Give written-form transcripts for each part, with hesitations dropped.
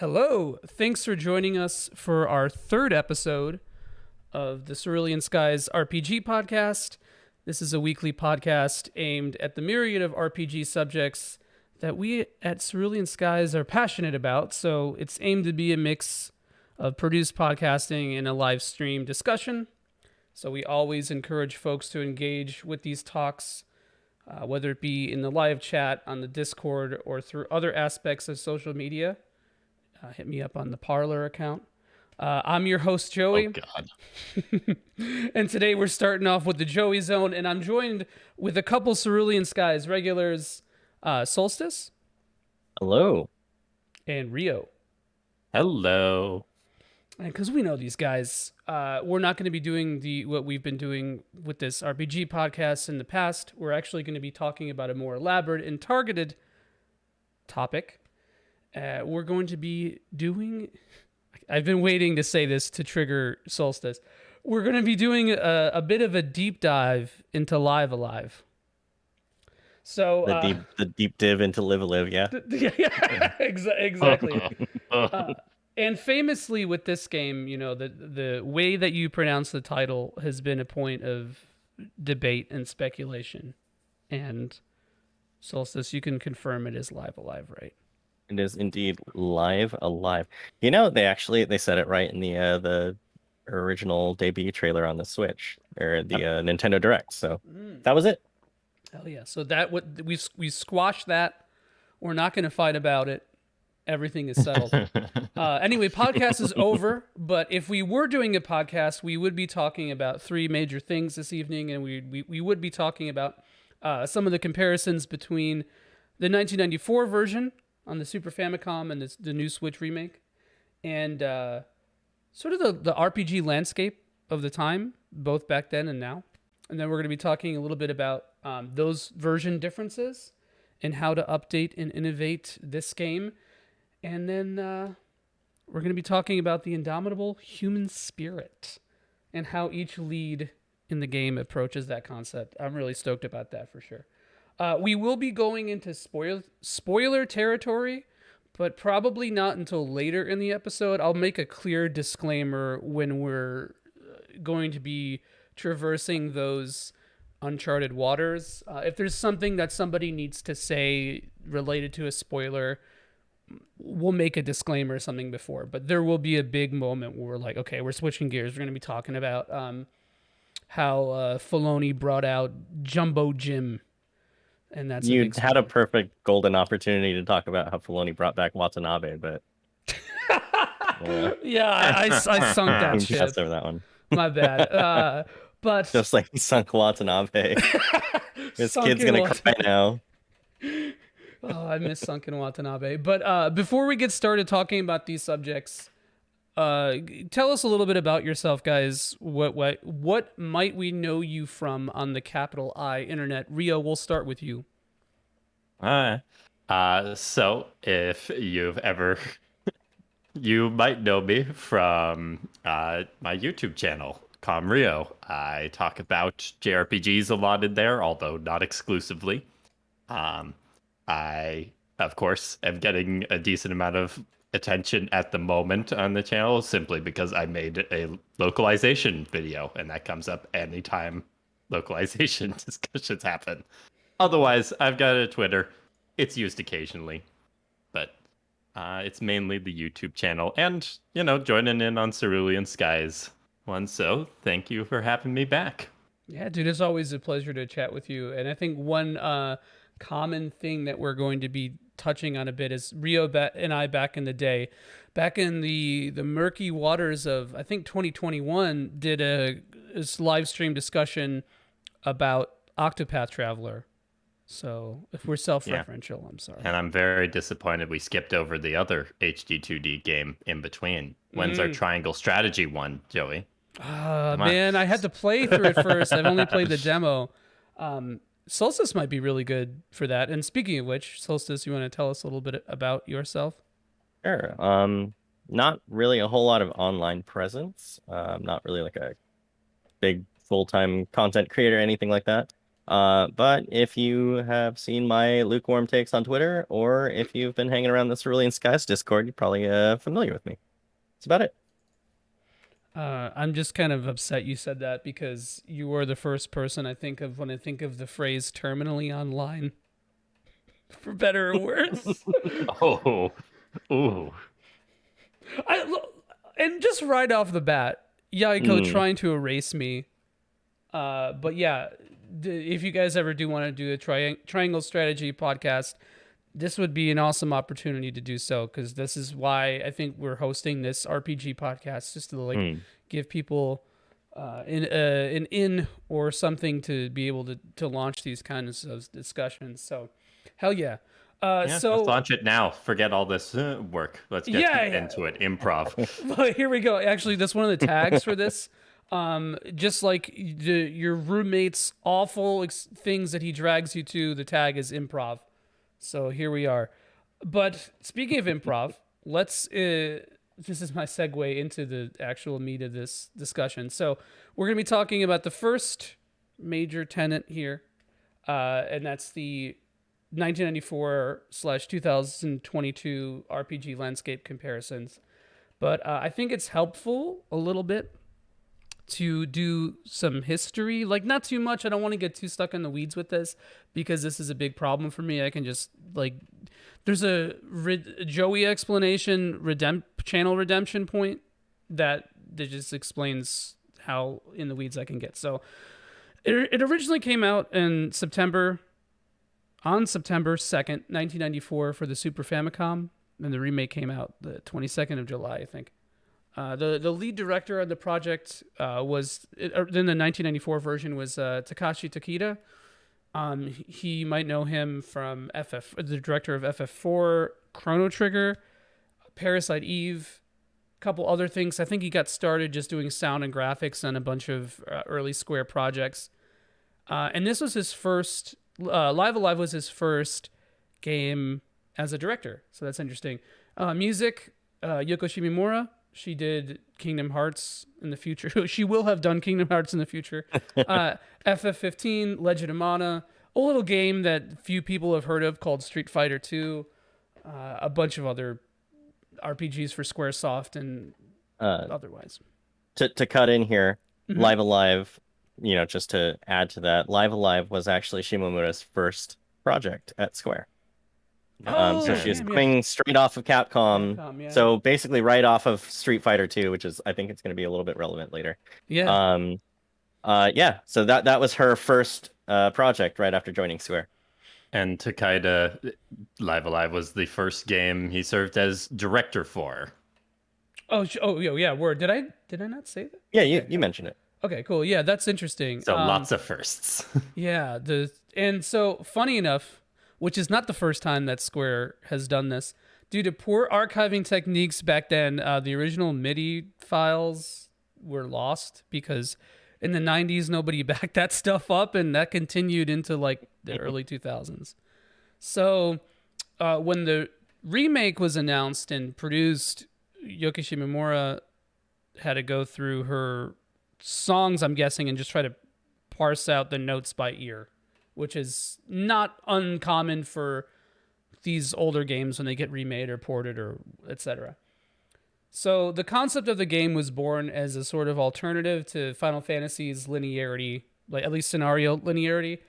Hello. Thanks for joining us for our third episode of the Cerulean Skies RPG podcast. This is a weekly podcast aimed at the myriad of RPG subjects that we at Cerulean Skies are passionate about. So it's aimed to be a mix of produced podcasting and a live stream discussion. So we always encourage folks to engage with these talks, whether it be in the live chat, on the Discord, or through other aspects of social media. Hit me up on the Parlor account. I'm your host, Joie. Oh, God. And today we're starting off with the Joie Zone, and I'm joined with a couple Cerulean Skies regulars, Solstice. Hello. And Rio. Hello. And because we know these guys, we're not going to be doing what we've been doing with this RPG podcast in the past. We're actually going to be talking about a more elaborate and targeted topic. We're going to be doing... I've been waiting to say this to trigger Solstice. We're going to be doing a bit of a deep dive into Live Alive. So The deep dive into Live Alive, yeah. Exactly. And famously with this game, you know, the way that you pronounce the title has been a point of debate and speculation. And Solstice, you can confirm it is Live Alive, right? It is indeed Live Alive. You know, they said it right in the original debut trailer on the Switch or the Nintendo Direct. So that was it. Hell yeah! So we squashed that. We're not going to fight about it. Everything is settled. Anyway, podcast is over. But if we were doing a podcast, we would be talking about three major things this evening, and we would be talking about some of the comparisons between the 1994 version on the Super Famicom and the new Switch remake, and sort of the RPG landscape of the time, both back then and now. And then we're going to be talking a little bit about those version differences and how to update and innovate this game. And then we're going to be talking about the indomitable human spirit and how each lead in the game approaches that concept. I'm really stoked about that for sure. We will be going into spoiler territory, but probably not until later in the episode. I'll make a clear disclaimer when we're going to be traversing those uncharted waters. If there's something that somebody needs to say related to a spoiler, we'll make a disclaimer or something before. But there will be a big moment where we're like, okay, we're switching gears. We're going to be talking about how Filoni brought out Jumbo Jim. And that's you had a perfect golden opportunity to talk about how Filoni brought back Watanabe, but yeah, I sunk that ship. Over that one. My bad. But just like he sunk Watanabe. This kid's gonna cry now. Oh, I miss sunken Watanabe. But before we get started talking about these subjects, tell us a little bit about yourself, guys. What might we know you from on the capital I internet? Rio, we'll start with you. So if you've ever, you might know me from my YouTube channel, CommRio. I talk about JRPGs a lot in there, although not exclusively. I, of course, am getting a decent amount of attention at the moment on the channel simply because I made a localization video, and that comes up anytime localization discussions happen. Otherwise, I've got a Twitter. It's used occasionally, but it's mainly the YouTube channel, and joining in on Cerulean Skies one. So thank you for having me back. Yeah, dude, it's always a pleasure to chat with you. And I think one common thing that we're going to be touching on a bit is Rio and I back in the day, back in the murky waters of, I think 2021, did a live stream discussion about Octopath Traveler. So if we're self-referential, I'm sorry. And I'm very disappointed we skipped over the other HD2D game in between. When's our triangle strategy one, Joey? Man, I had to play through it first. I've only played the demo. Solstice might be really good for that. And speaking of which, Solstice, you want to tell us a little bit about yourself? Sure. Not really a whole lot of online presence. Not really like a big full-time content creator or anything like that. But if you have seen my lukewarm takes on Twitter, or if you've been hanging around the Cerulean Skies Discord, you're probably familiar with me. That's about it. I'm just kind of upset you said that because you were the first person I think of when I think of the phrase terminally online. For better or worse. Oh, ooh. And just right off the bat, Yaiko trying to erase me. But yeah, if you guys ever do want to do a triangle strategy podcast, this would be an awesome opportunity to do so, because this is why I think we're hosting this RPG podcast, just to give people an in or something to be able to launch these kinds of discussions. So hell yeah. So let's launch it now. Forget all this work. Let's get into it. Improv. Well, here we go. Actually, that's one of the tags for this. Just like your roommate's awful things that he drags you to, the tag is improv. So here we are. But speaking of improv, let's. This is my segue into the actual meat of this discussion. So we're going to be talking about the first major tenet here, and that's the 1994/2022 RPG landscape comparisons. But I think it's helpful a little bit to do some history, like not too much. I don't want to get too stuck in the weeds with this because this is a big problem for me. I can just there's a Joie explanation channel redemption point that just explains how in the weeds I can get. So it originally came out on September 2nd, 1994 for the Super Famicom, and the remake came out the 22nd of July, I think. The lead director of the project was in the 1994 version was Takashi Takeda. He might know him from the director of FF4, Chrono Trigger, Parasite Eve, a couple other things. I think he got started just doing sound and graphics on a bunch of early Square projects. And this was his first. Live Alive was his first game as a director, so that's interesting. Music, Yoko Shimomura. She did Kingdom Hearts in the future. She will have done Kingdom Hearts in the future. FF15, Legend of Mana, a little game that few people have heard of called Street Fighter 2, a bunch of other RPGs for Squaresoft and otherwise. To cut in here, Live Alive, just to add to that, Live Alive was actually Shimomura's first project at Square. So she was coming straight off of Capcom. Yeah. So basically right off of Street Fighter 2, which is, I think it's going to be a little bit relevant later. Yeah. So that was her first project right after joining Square. And Takeda, Live Alive was the first game he served as director for. Oh, yeah. Word. Did I not say that? Yeah, you mentioned it. Okay, cool. Yeah, that's interesting. So lots of firsts. Yeah. And so funny enough, which is not the first time that Square has done this, due to poor archiving techniques back then, the original MIDI files were lost because in the 90s, nobody backed that stuff up, and that continued into the early 2000s. So when the remake was announced and produced, Yoko Shimomura had to go through her songs, I'm guessing, and just try to parse out the notes by ear, which is not uncommon for these older games when they get remade or ported or etc. So the concept of the game was born as a sort of alternative to Final Fantasy's linearity, at least scenario linearity.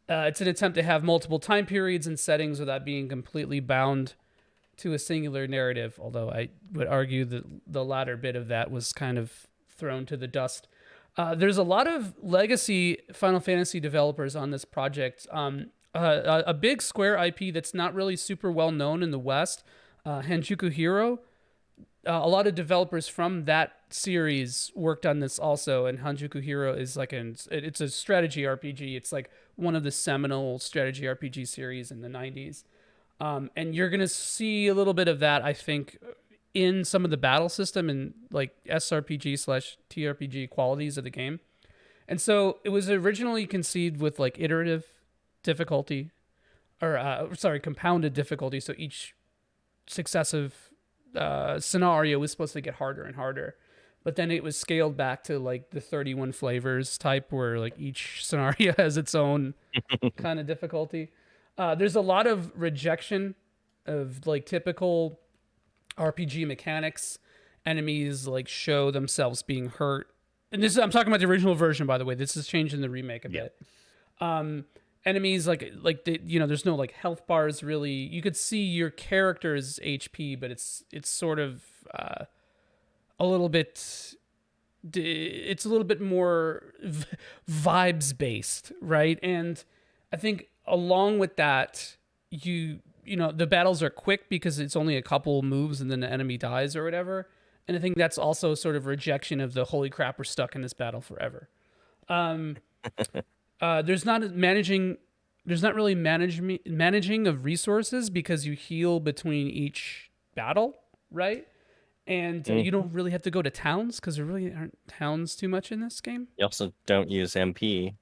It's an attempt to have multiple time periods and settings without being completely bound to a singular narrative, although I would argue that the latter bit of that was kind of thrown to the dust. There's a lot of legacy Final Fantasy developers on this project. A big Square IP that's not really super well known in the West, Hanjukuhiro. A lot of developers from that series worked on this also, and Hanjukuhiro is it's a strategy RPG. It's like one of the seminal strategy RPG series in the 90s. And you're going to see a little bit of that, I think, in some of the battle system and SRPG/TRPG qualities of the game. And so it was originally conceived with iterative difficulty, or compounded difficulty. So each successive scenario was supposed to get harder and harder. but then it was scaled back to like the 31 flavors type, where like each scenario has its own kind of difficulty. There's a lot of rejection of like typical RPG mechanics. Enemies like show themselves being hurt, and this is, I'm talking about the original version, by the way. This has changed in the remake a bit. Enemies like they, there's no like health bars really. You could see your character's HP, but it's sort of a little bit. It's a little bit more vibes based, right? And I think along with that, the battles are quick because it's only a couple moves and then the enemy dies or whatever. And I think that's also sort of rejection of the holy crap, we're stuck in this battle forever. There's not really managing of resources because you heal between each battle, right? And you don't really have to go to towns because there really aren't towns too much in this game. You also don't use MP.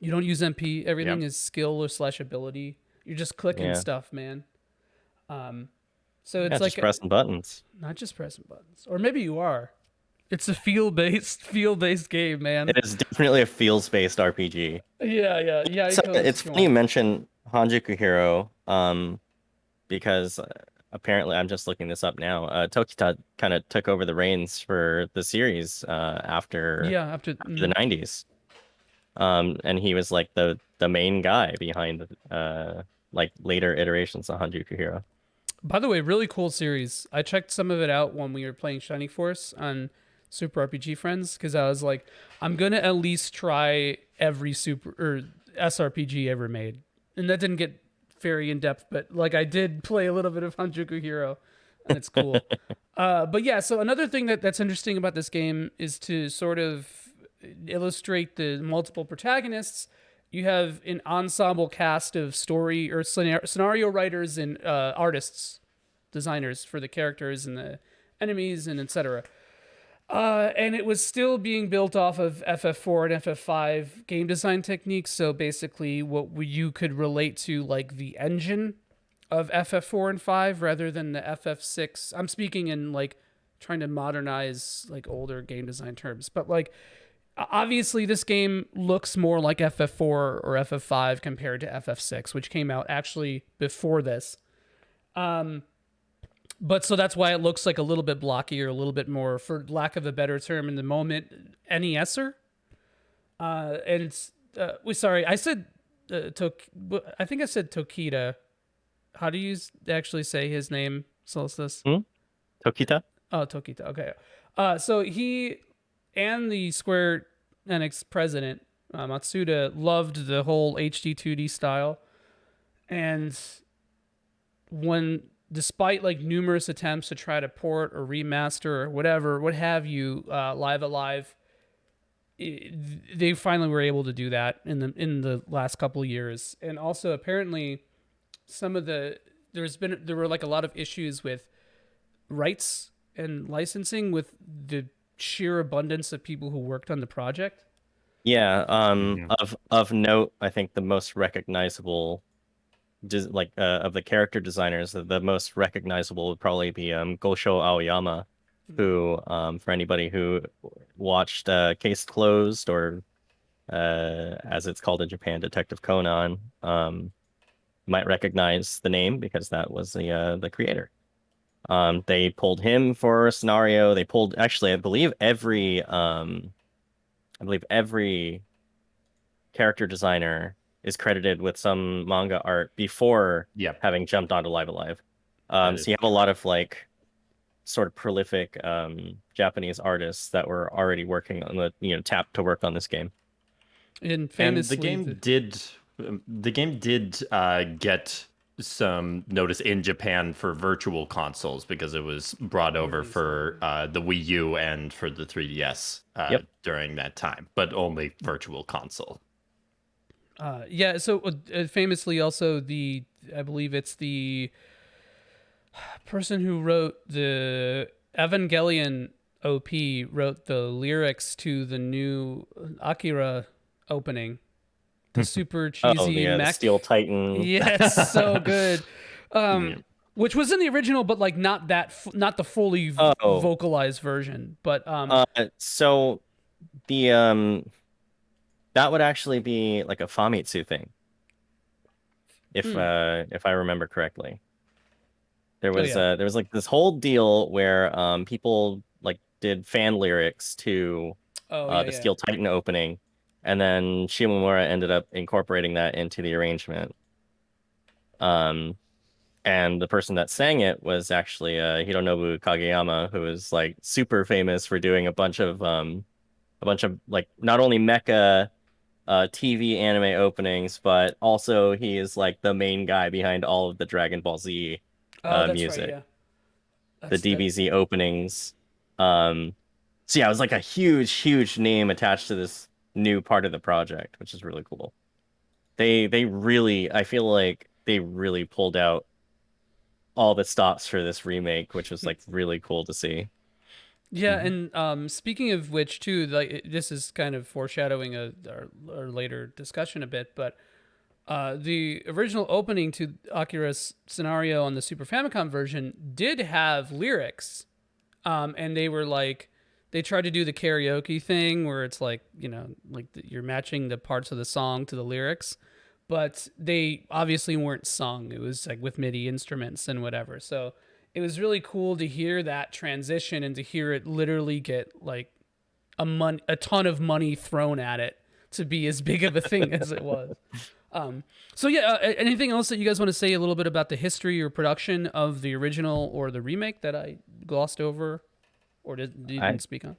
You don't use MP. Everything is skill or / ability. You're just clicking stuff, man. So it's like just pressing buttons. Not just pressing buttons, or maybe you are. It's a feel-based game, man. It is definitely a feels-based RPG. Yeah. So it's funny you mention Hanjukuhiro, because apparently, I'm just looking this up now. Tokita kind of took over the reins for the series after the 90s. And he was like the main guy behind like later iterations of Hanjukuhiro. By the way, really cool series. I checked some of it out when we were playing Shining Force on Super RPG Friends, because I was like, I'm gonna at least try every Super or SRPG ever made, and that didn't get very in depth, but like I did play a little bit of Hanjukuhiro, and it's cool. But yeah, so another thing that's interesting about this game is to sort of illustrate the multiple protagonists. You have an ensemble cast of story or scenario writers and artists, designers for the characters and the enemies and etc. And it was still being built off of FF4 and FF5 game design techniques. So basically what you could relate to like the engine of FF4 and 5 rather than the FF6. I'm speaking in like trying to modernize like older game design terms. But like obviously this game looks more like FF4 or FF5 compared to FF6, which came out actually before this. But so that's why it looks like a little bit blocky or a little bit more, for lack of a better term in the moment, NES-er. And sorry, I said I think I said Tokita. How do you actually say his name, Solstice? Tokita? Oh, Tokita. Okay. So he and the Square Enix president, Matsuda, loved the whole HD 2D style. And despite like numerous attempts to try to port or remaster or whatever, what have you, Live Alive, they finally were able to do that in the last couple of years. And also apparently there were like a lot of issues with rights and licensing with the sheer abundance of people who worked on the project. Yeah. Of note, I think the most recognizable of the character designers, the most recognizable would probably be Gosho Aoyama, who for anybody who watched Case Closed, or as it's called in Japan, Detective Conan, might recognize the name because that was the creator. They pulled him for a scenario. They pulled, actually, I believe every character designer is credited with some manga art before having jumped onto Live Alive. So you have a lot of like sort of prolific Japanese artists that were already working on tapped to work on this game. And famously, the game did get some notice in Japan for virtual consoles because it was brought over for the Wii U and for the 3DS during that time, but only virtual console. So famously also I believe it's the person who wrote the Evangelion OP wrote the lyrics to the new Akira opening. The super cheesy the Steel Titan. Yes, so good. which was in the original, but like not not the fully vocalized version. But so the that would actually be like a Famitsu thing, if I remember correctly. There was there was like this whole deal where people like did fan lyrics to the Steel Titan opening, and then Shimomura ended up incorporating that into the arrangement. And the person that sang it was actually Hironobu Kageyama, who is like super famous for doing a bunch of like not only mecha TV anime openings, but also he is like the main guy behind all of the Dragon Ball Z music. Right, yeah. The DBZ openings. So yeah, it was like a huge name attached to this new part of the project, which is really cool. They really, I feel like they really pulled out all the stops for this remake, which was like really cool to see. Yeah, and speaking of which, too, like this is kind of foreshadowing our later discussion a bit, but the original opening to Akira's scenario on the Super Famicom version did have lyrics, and they were like, they tried to do the karaoke thing where it's like, you know, like you're matching the parts of the song to the lyrics, but they obviously weren't sung. It was like with MIDI instruments and whatever. So it was really cool to hear that transition and to hear it literally get like a ton of money thrown at it to be as big of a thing as it was. So yeah, anything else that you guys want to say a little bit about the history or production of the original or the remake that I glossed over or didn't speak on?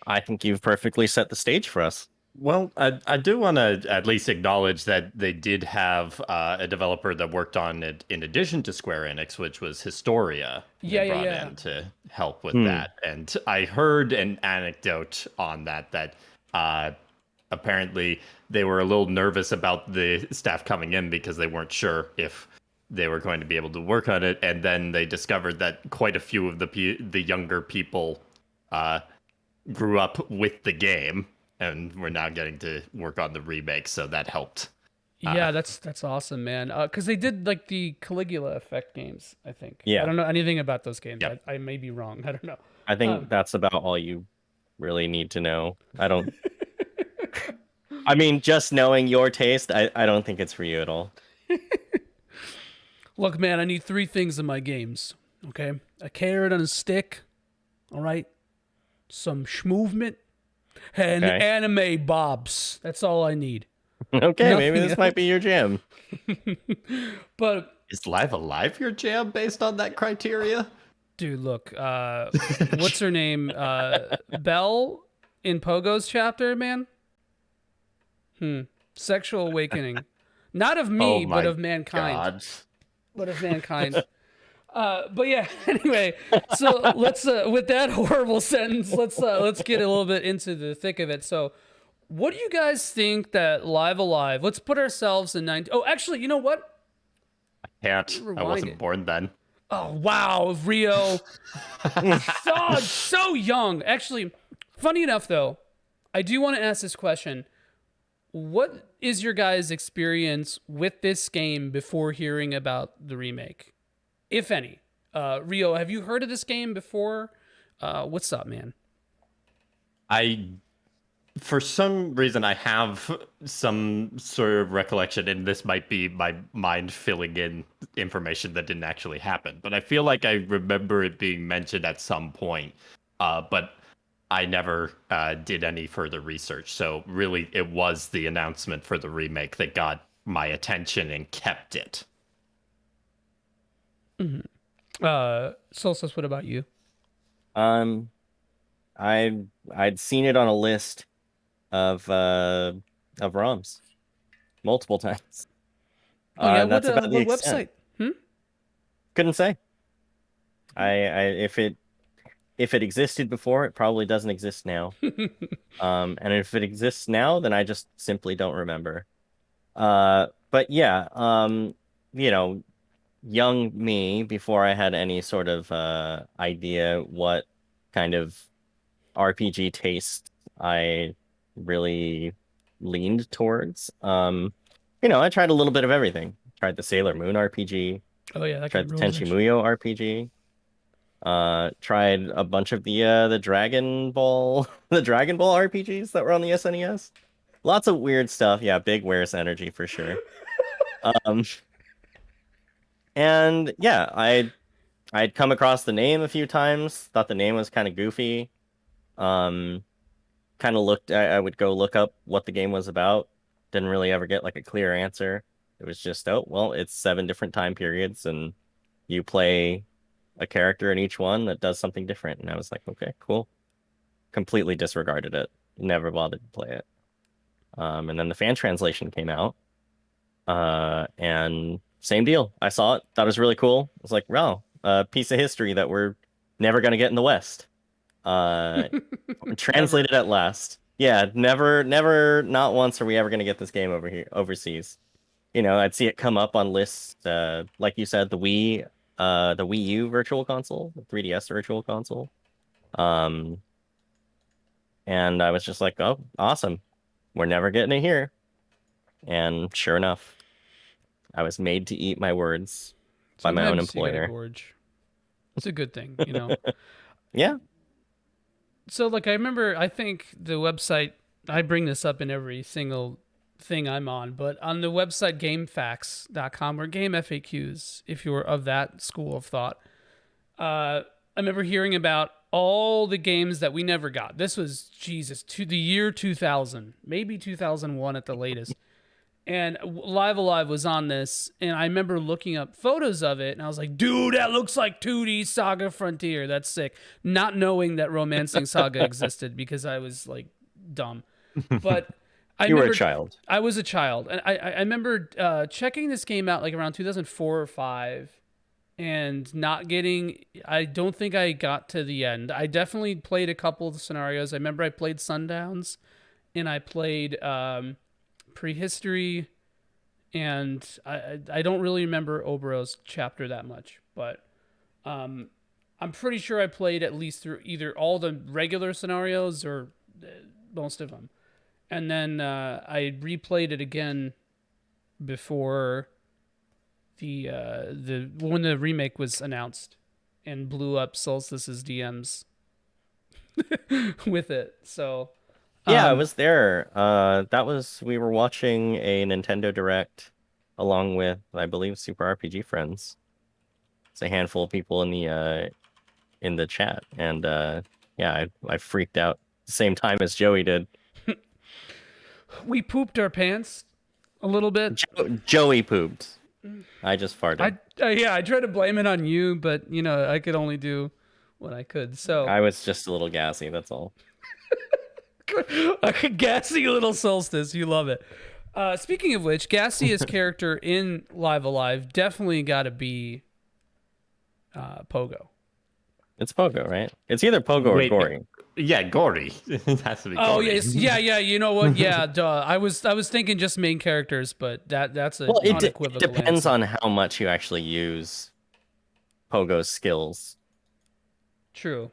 I think you've perfectly set the stage for us. Well, I do want to at least acknowledge that they did have a developer that worked on it in addition to Square Enix, which was Historia. Brought in to help with that. And I heard an anecdote on that apparently they were a little nervous about the staff coming in because they weren't sure if they were going to be able to work on it. And then they discovered that quite a few of the younger people grew up with the game. And we're now getting to work on the remake, so that helped. Yeah, that's awesome, man. Because they did like the Caligula Effect games, I think. Yeah. I don't know anything about those games. Yep. I may be wrong. I don't know. I think that's about all you really need to know. I don't. I mean, just knowing your taste, I don't think it's for you at all. Look, man, I need 3 things in my games. Okay, a carrot on a stick. All right, some schmovement. And anime bobs. That's all I need. Okay, maybe this might be your jam. But is Live Alive your jam based on that criteria? Dude, look, what's her name? Belle in Pogo's chapter, man? Sexual awakening. Not of me, but of mankind. God. But of mankind. But yeah, anyway, so let's with that horrible sentence, let's get a little bit into the thick of it. So what do you guys think that Live Alive, let's put ourselves in 90. Oh, actually, you know what? I wasn't born then. Oh, wow, Rio. so young. Actually, funny enough though, I do want to ask this question. What is your guys' experience with this game before hearing about the remake? If any. Rio, have you heard of this game before? What's up, man? For some reason, I have some sort of recollection, and this might be my mind filling in information that didn't actually happen. But I feel like I remember it being mentioned at some point, but I never did any further research. So really, it was the announcement for the remake that got my attention and kept it. Solstice, what about you? I'd seen it on a list of ROMs multiple times. Oh yeah, that's about the what extent. website? Couldn't say. If it existed before, it probably doesn't exist now. And if it exists now, then I just simply don't remember. But yeah, you know, young me, before I had any sort of idea what kind of RPG taste I really leaned towards. You know, I tried a little bit of everything. Tried the Sailor Moon RPG, Oh yeah, that game Tried the rules. Tenchi Muyo RPG. Tried a bunch of the Dragon Ball the Dragon Ball RPGs that were on the SNES. Lots of weird stuff. Yeah, big Where's Energy for sure. Um, and yeah, I'd come across the name a few times. Thought the name was kind of goofy. Um, kind of looked. I would go look up what the game was about. Didn't really ever get like a clear answer. It was just, oh well, it's 7 different time periods, and you play a character in each one that does something different. And I was like, okay, cool. Completely disregarded it. Never bothered to play it. And then the fan translation came out. And same deal. I saw it, thought it was really cool. I was like, wow, a piece of history that we're never gonna get in the West. Translated at last. Yeah, never, not once are we ever gonna get this game over here overseas. I'd see it come up on lists, like you said, the Wii U Virtual Console, the 3DS Virtual Console. And I was just like, oh, awesome. We're never getting it here. And sure enough, I was made to eat my words by my own Sometimes you gotta employer. gorge. It's a good thing, Yeah. So, like, I think the website, I bring this up in every single thing I'm on, but on the website gamefacts.com or game FAQs, if you're of that school of thought, I remember hearing about all the games that we never got. This was, Jesus, to the year 2000, maybe 2001 at the latest. And Live Alive was on this, and I remember looking up photos of it, and I was like, dude, that looks like 2D Saga Frontier. That's sick. Not knowing that Romancing Saga existed because I was, like, dumb. But You were a child. I was a child. And I remember checking this game out, like, around 2004 or 5, and not getting... I don't think I got to the end. I definitely played a couple of the scenarios. I remember I played Sundowns, and I played... Prehistory, and I don't really remember Obero's chapter that much, but I'm pretty sure I played at least through either all the regular scenarios or most of them, and then I replayed it again before the when the remake was announced and blew up Solstice's DMs with it. So. Yeah, I was there. We were watching a Nintendo Direct along with, I believe, Super RPG Friends. It's a handful of people in the chat, and yeah, I freaked out at the same time as Joey did. We pooped our pants a little bit. Joey pooped. I just farted. I tried to blame it on you, but I could only do what I could. So I was just a little gassy, that's all. A gassy little Solstice. You love it. Speaking of which, gassiest character in Live Alive definitely got to be Pogo. It's Pogo, right? It's either Pogo or Gory. Yeah, Gory. It has to be Gory. Oh yes, yeah. You know what? Yeah, duh. I was thinking just main characters, but that's a it unequivocal depends answer. on how much you actually use Pogo's skills. True.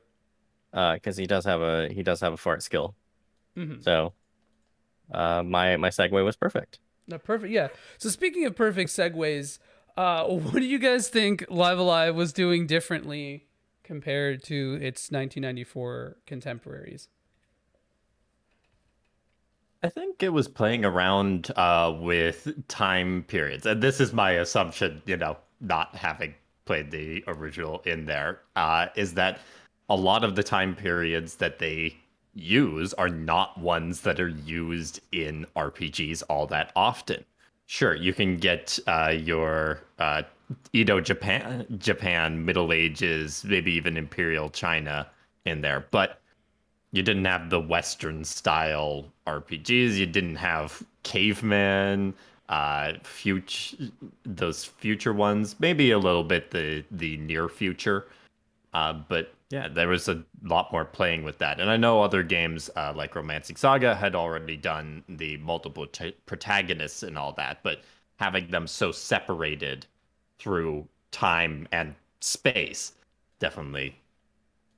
Because he does have a fart skill. Mm-hmm. So, my segue was perfect. Perfect. Yeah. So speaking of perfect segues, what do you guys think Live Alive was doing differently compared to its 1994 contemporaries? I think it was playing around with time periods. And this is my assumption, not having played the original in there, is that a lot of the time periods that they use are not ones that are used in RPGs all that often. Sure, you can get your Edo Japan, Middle Ages, maybe even Imperial China in there, but you didn't have the Western style RPGs. You didn't have cavemen, those future ones, maybe a little bit the near future. But yeah, there was a lot more playing with that. And I know other games like Romancing Saga had already done the multiple protagonists and all that, but having them so separated through time and space, definitely,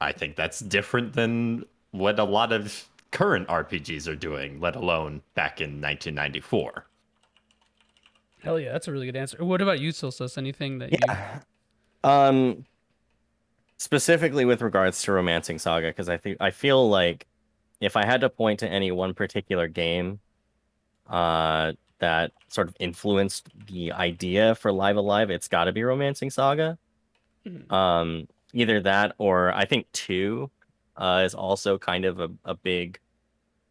I think that's different than what a lot of current RPGs are doing, let alone back in 1994. Hell yeah, that's a really good answer. What about you, Solstice? Anything that you? Yeah. Um, Specifically with regards to Romancing Saga, because I feel like if I had to point to any one particular game, that sort of influenced the idea for Live Alive, it's got to be Romancing Saga. Mhm. Either that or I think two, is also kind of a big,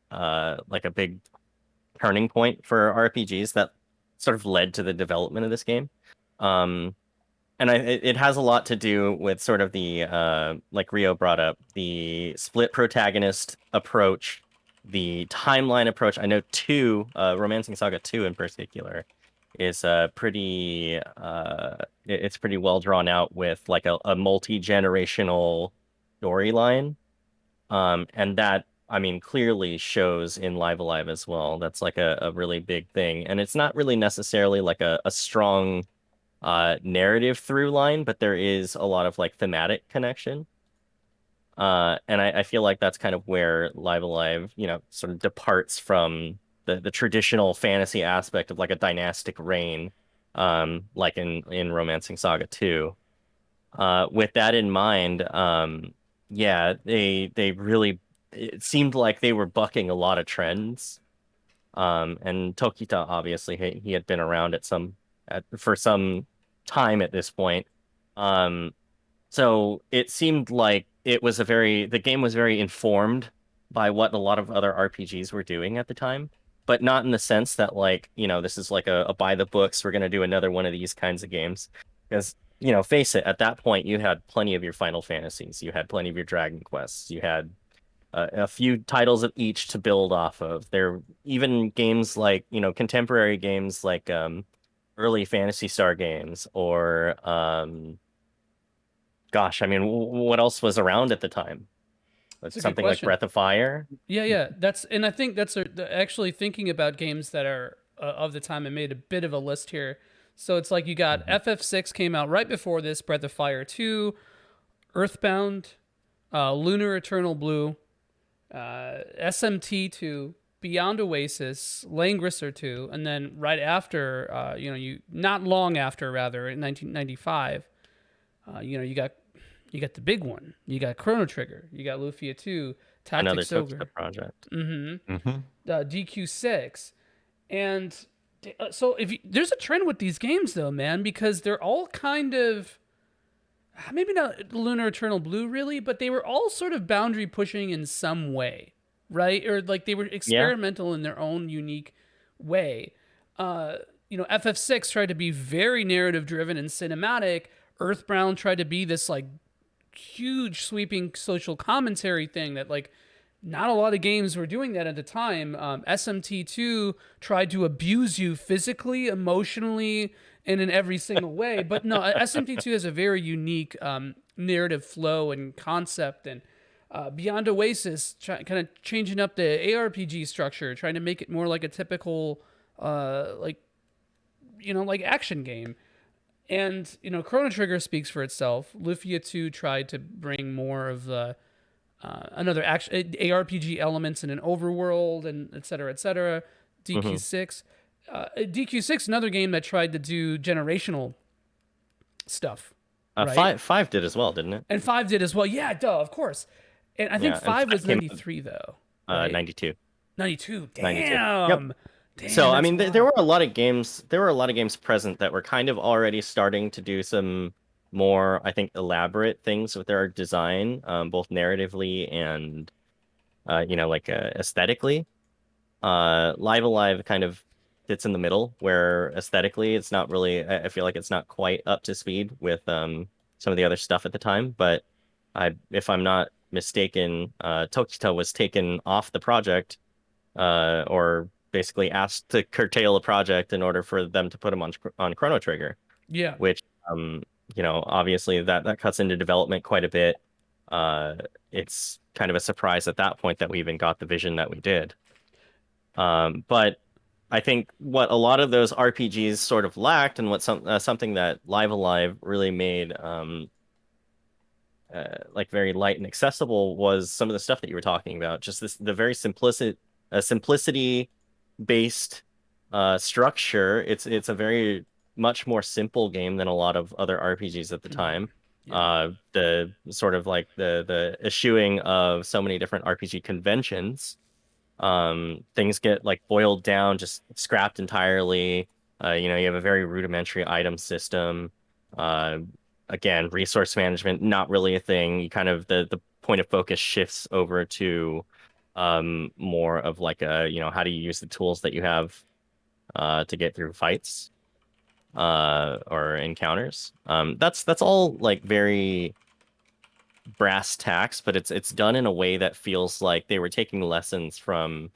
like a big turning point for RPGs that sort of led to the development of this game. Um, and it has a lot to do with sort of the, like Rio brought up, the split protagonist approach, the timeline approach. I know two, Romancing Saga 2 in particular, is pretty, it's pretty well drawn out with like a multi-generational storyline. And that, I mean, clearly shows in Live Alive as well. That's like a really big thing. And it's not really necessarily like a strong narrative through line, but there is a lot of like thematic connection. And I feel like that's kind of where Live Alive, sort of departs from the traditional fantasy aspect of like a dynastic reign, like in Romancing Saga 2. With that in mind, yeah, they really, it seemed like they were bucking a lot of trends. And Tokita, obviously, he had been around for some time at this point. Um, so it seemed like the game was very informed by what a lot of other RPGs were doing at the time, but not in the sense that like, this is like a by the books, we're gonna do another one of these kinds of games. Because, face it, at that point you had plenty of your Final Fantasies, you had plenty of your Dragon Quests, you had a few titles of each to build off of. There even games like, contemporary games like early Fantasy Star games or gosh, I mean, what else was around at the time? Like That's a good something like question. Breath of Fire. Yeah, yeah. And I think actually thinking about games that are of the time. I made a bit of a list here. So it's like you got Mhm. FF6 came out right before this, Breath of Fire 2, Earthbound, Lunar Eternal Blue, SMT 2, Beyond Oasis, Langrisser 2, and then right after, you not long after, rather, in 1995, you got the big one. You got Chrono Trigger. You got Lufia 2, Another Tactics Tokita Ogre, project. Mm-hmm. DQ6, and so there's a trend with these games though, man, because they're all kind of maybe not Lunar Eternal Blue really, but they were all sort of boundary pushing in some way, right? Or like they were Yeah, experimental in their own unique way. FF6 tried to be very narrative driven and cinematic. Earthbound tried to be this like huge sweeping social commentary thing that like not a lot of games were doing that at the time. SMT2 tried to abuse you physically, emotionally, and in every single way. But no, SMT2 has a very unique narrative flow and concept. And Beyond Oasis, kind of changing up the ARPG structure, trying to make it more like a typical, like, like action game. And, Chrono Trigger speaks for itself. Lufia 2 tried to bring more of the another action ARPG elements in an overworld and et cetera, et cetera. hmm DQ6. DQ6, another game that tried to do generational stuff, right? five did as well, didn't it? And 5 did as well. Yeah, duh, of course. And I think Yeah, and 5 five was came out 93, though, right? 92. 92. 92. Yep. Damn. Damn, So I that's mean, there wild. were a lot of games. There were a lot of games present that were kind of already starting to do some more, I think, elaborate things with their design, both narratively and like aesthetically. Live Alive kind of sits in the middle, where aesthetically it's not really. I feel like it's not quite up to speed with some of the other stuff at the time. But if I'm not mistaken, Tokita was taken off the project, or basically asked to curtail a project in order for them to put him on Chrono Trigger, Yeah. which obviously that cuts into development quite a bit. Uh, it's kind of a surprise at that point that we even got the vision that we did. But I think what a lot of those RPGs sort of lacked, and something that Live Alive really made like very light and accessible, was some of the stuff that you were talking about. Just the very simplicity based structure, it's a very much more simple game than a lot of other RPGs at the time. Yeah. The sort of like the eschewing of so many different RPG conventions, things get like boiled down, just scrapped entirely. You have a very rudimentary item system. Uh, Again, resource management, not really a thing. You kind of the point of focus shifts over to more of like how do you use the tools that you have to get through fights or encounters. That's all like very brass tacks, but it's done in a way that feels like they were taking lessons from,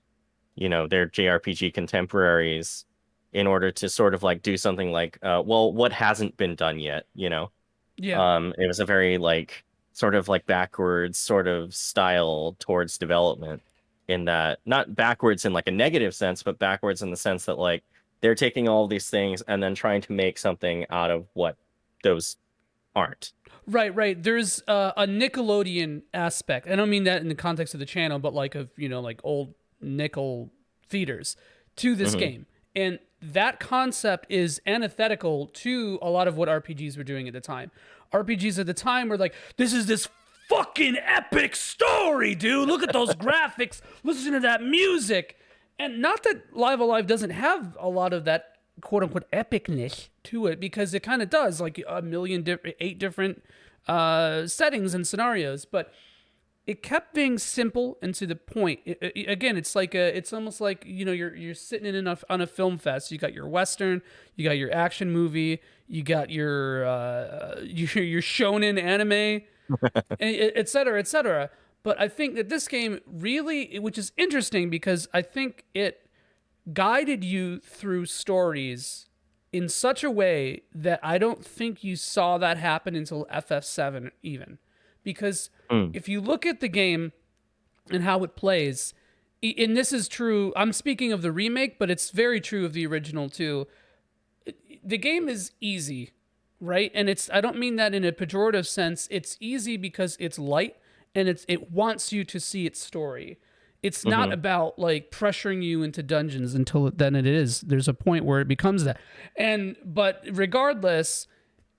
their JRPG contemporaries in order to sort of like do something like, well, what hasn't been done yet, Yeah. It was a very like sort of like backwards sort of style towards development, in that not backwards in like a negative sense, but backwards in the sense that like they're taking all these things and then trying to make something out of what those aren't. Right, right. There's a Nickelodeon aspect. I don't mean that in the context of the channel, but like of, like old nickel theaters to this Hmm. game. And that concept is antithetical to a lot of what RPGs were doing at the time. RPGs at the time were like, this is this fucking epic story, dude. Look at those graphics. Listen to that music. And not that Live Alive doesn't have a lot of that quote unquote epicness to it, because it kind of does, like a million different, 8 different settings and scenarios, but it kept being simple and to the point. Again, it's almost like, you're sitting on a film fest. You got your Western, you got your action movie, you got your shonen anime, et cetera, et cetera. But I think that this game really, which is interesting because I think it guided you through stories in such a way that I don't think you saw that happen until FF7 even. Because Mm. if you look at the game and how it plays, and this is true, I'm speaking of the remake, but it's very true of the original too. The game is easy, right? And I don't mean that in a pejorative sense. It's easy because it's light and it wants you to see its story. It's not Hmm. about like pressuring you into dungeons until then it is. There's a point where it becomes that. But regardless,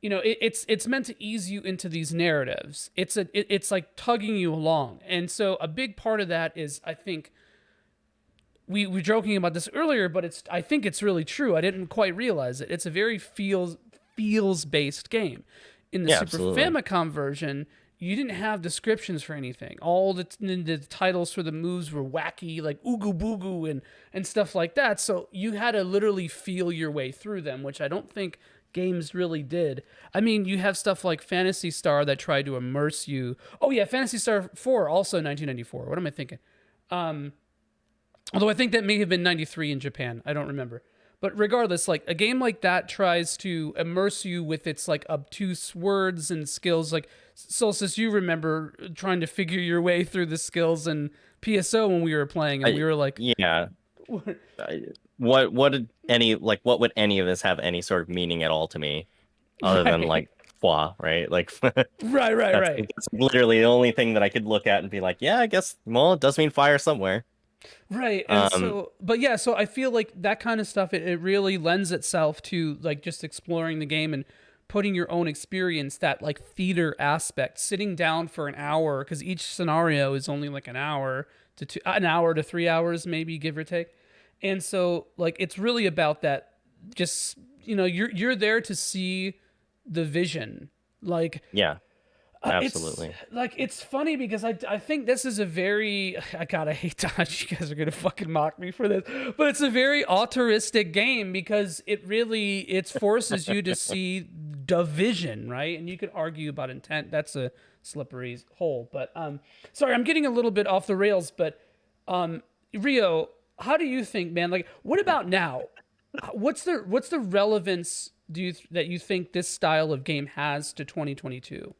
it's meant to ease you into these narratives. It's like tugging you along. And so a big part of that is, I think, we were joking about this earlier, but I think it's really true. I didn't quite realize it. It's a very feels based game. In the Yeah, Super absolutely. Famicom version, you didn't have descriptions for anything. All the titles for the moves were wacky, like ooga booga and stuff like that. So you had to literally feel your way through them, which I don't think games really did. I mean, you have stuff like Phantasy Star that tried to immerse you. Oh yeah, Phantasy Star 4, also 1994. What am I thinking? Although I think that may have been 93 in Japan. I don't remember. But regardless, like a game like that tries to immerse you with its like obtuse words and skills. Like Solstice, you remember trying to figure your way through the skills in PSO when we were playing, and we were like, Yeah. What would any of this have any sort of meaning at all to me, other than right, like foi, right? Like right, right, right. that's literally the only thing that I could look at and be like, yeah, I guess, well, it does mean fire somewhere. Right. And Um, so, but yeah, so I feel like that kind of stuff, it really lends itself to like just exploring the game and putting your own experience, that like theater aspect, sitting down for an hour, because each scenario is only like an hour to 3 hours, maybe give or take. And so like, it's really about that. Just, you're there to see the vision. Like, yeah, it's absolutely. like, it's funny because I think this is a very, I hate Dodge. You guys are gonna fucking mock me for this, but it's a very altruistic game because it forces you to see the vision, right? And you could argue about intent. That's a slippery hole. But sorry, I'm getting a little bit off the rails. But Rio, how do you think, man? Like, what about now? What's the relevance that you think this style of game has to 2022?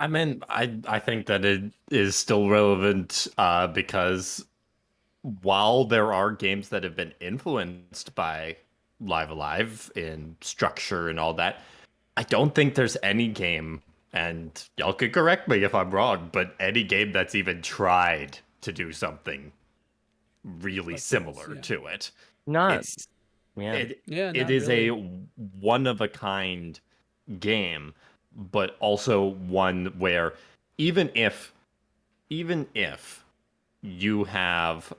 I mean, I think that it is still relevant because while there are games that have been influenced by Live Alive in structure and all that, I don't think there's any game, and y'all could correct me if I'm wrong, but any game that's even tried to do something really Like similar this, to it. Not, It's yeah. it is really. a one of a kind game, but also one where even if you have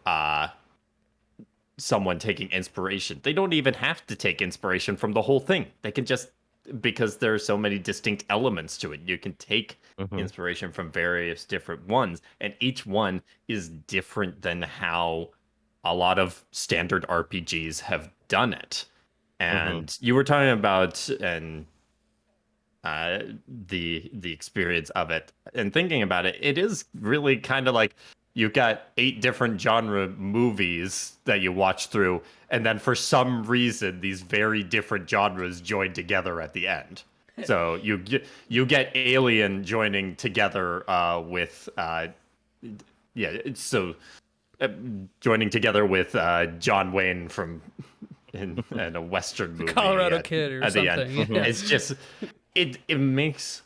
someone taking inspiration, they don't even have to take inspiration from the whole thing. They can just, because there are so many distinct elements to it, you can take Mm-hmm. inspiration from various different ones, and each one is different than how a lot of standard RPGs have done it. And you were talking about uh, the experience of it, and thinking about it, it is really kind of like you've got 8 different genre movies that you watch through, and then for some reason these very different genres join together at the end. So you get Alien joining together with so joining together with John Wayne from in a Western The movie Colorado Kid or at the end. something. Mhm. It's just it makes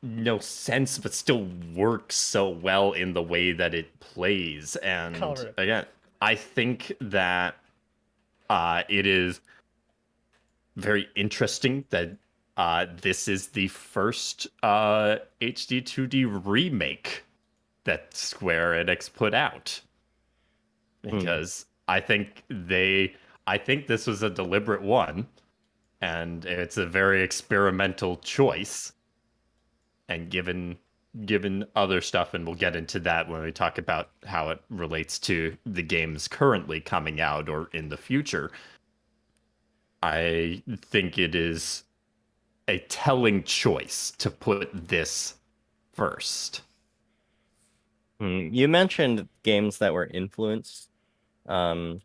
no sense, but still works so well in the way that it plays. And Colorado. again, I think that it is very interesting that this is the first HD 2D remake that Square Enix put out, because I think this was a deliberate one, and it's a very experimental choice. And given other stuff, and we'll get into that when we talk about how it relates to the games currently coming out or in the future, I think it is a telling choice to put this first. You mentioned games that were influenced um,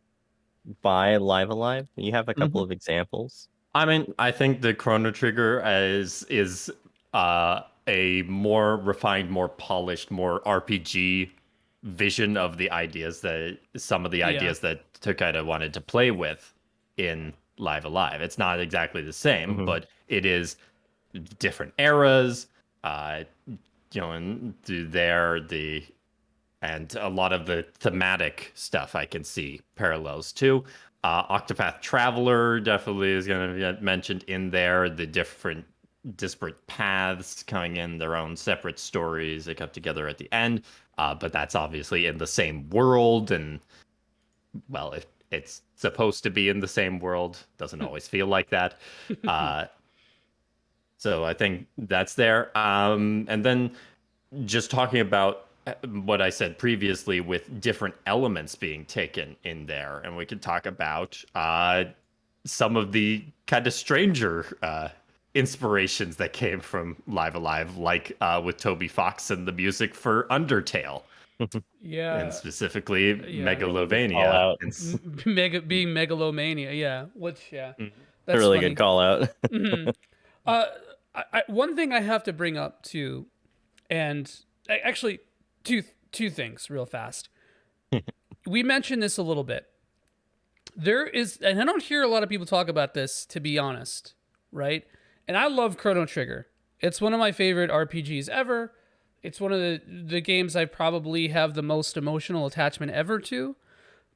by Live Alive. You have a couple of examples. I mean, I think the Chrono Trigger is a more refined, more polished, more RPG vision of the ideas that some of the ideas that Takeda wanted to play with in Live Alive. It's not exactly the same, but it is different eras. And through there, and a lot of the thematic stuff I can see parallels to. Octopath Traveler definitely is going to get mentioned in there. The different disparate paths coming in, their own separate stories that come together at the end. But that's obviously in the same world. And, well, if it's supposed to be in the same world, doesn't always feel like that. So I think that's there. And then just talking about what I said previously with different elements being taken in there, and we could talk about some of the kind of stranger inspirations that came from Live Alive, like with Toby Fox and the music for Undertale, and specifically Megalovania. Call out. Being megalomania, It's that's a really funny. good call out. One thing I have to bring up too, and actually two things real fast. We mentioned this a little bit. There is, and I don't hear a lot of people talk about this, to be honest, right? And I love Chrono Trigger. It's one of my favorite RPGs ever. It's one of the games I probably have the most emotional attachment ever to.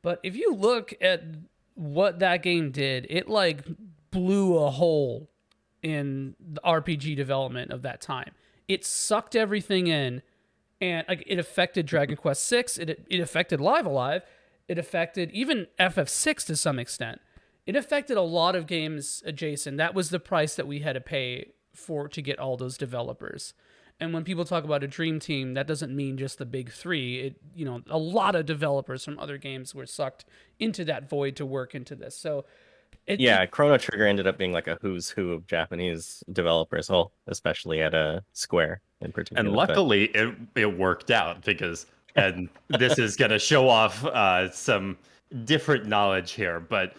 But if you look at what that game did, it like blew a hole in the RPG development of that time. It sucked everything in, and like it affected Dragon Quest VI. It affected Live Alive. It affected even FF6 to some extent. It affected a lot of games adjacent. That was the price that we had to pay to get all those developers. And when people talk about a dream team, that doesn't mean just the big three. A lot of developers from other games were sucked into that void to work into this. So, Chrono Trigger ended up being like a who's who of Japanese developers, especially at a Square in particular. And luckily, it worked out, because, and this is going to show off some different knowledge here, but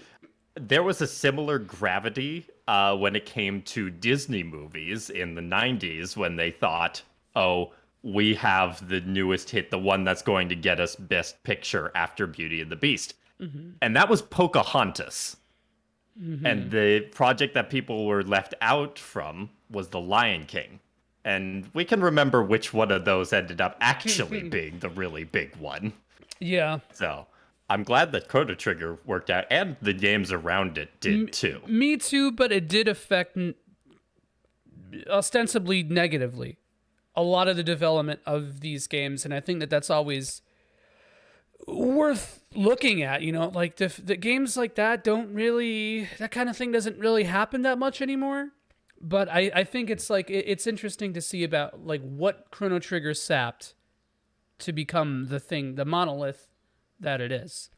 there was a similar gravity when it came to Disney movies in the 90s, when they thought, oh, we have the newest hit, the one that's going to get us Best Picture after Beauty and the Beast. And that was Pocahontas. And the project that people were left out from was The Lion King. And we can remember which one of those ended up actually being the really big one. Yeah. So I'm glad that Chrono Trigger worked out, and the games around it did too. Me too, but it did affect ostensibly negatively a lot of the development of these games, and I think that that's always worth looking at. You know, like the games like that that kind of thing doesn't really happen that much anymore. But I think it's like it's interesting to see about like what Chrono Trigger sapped to become the monolith that it is.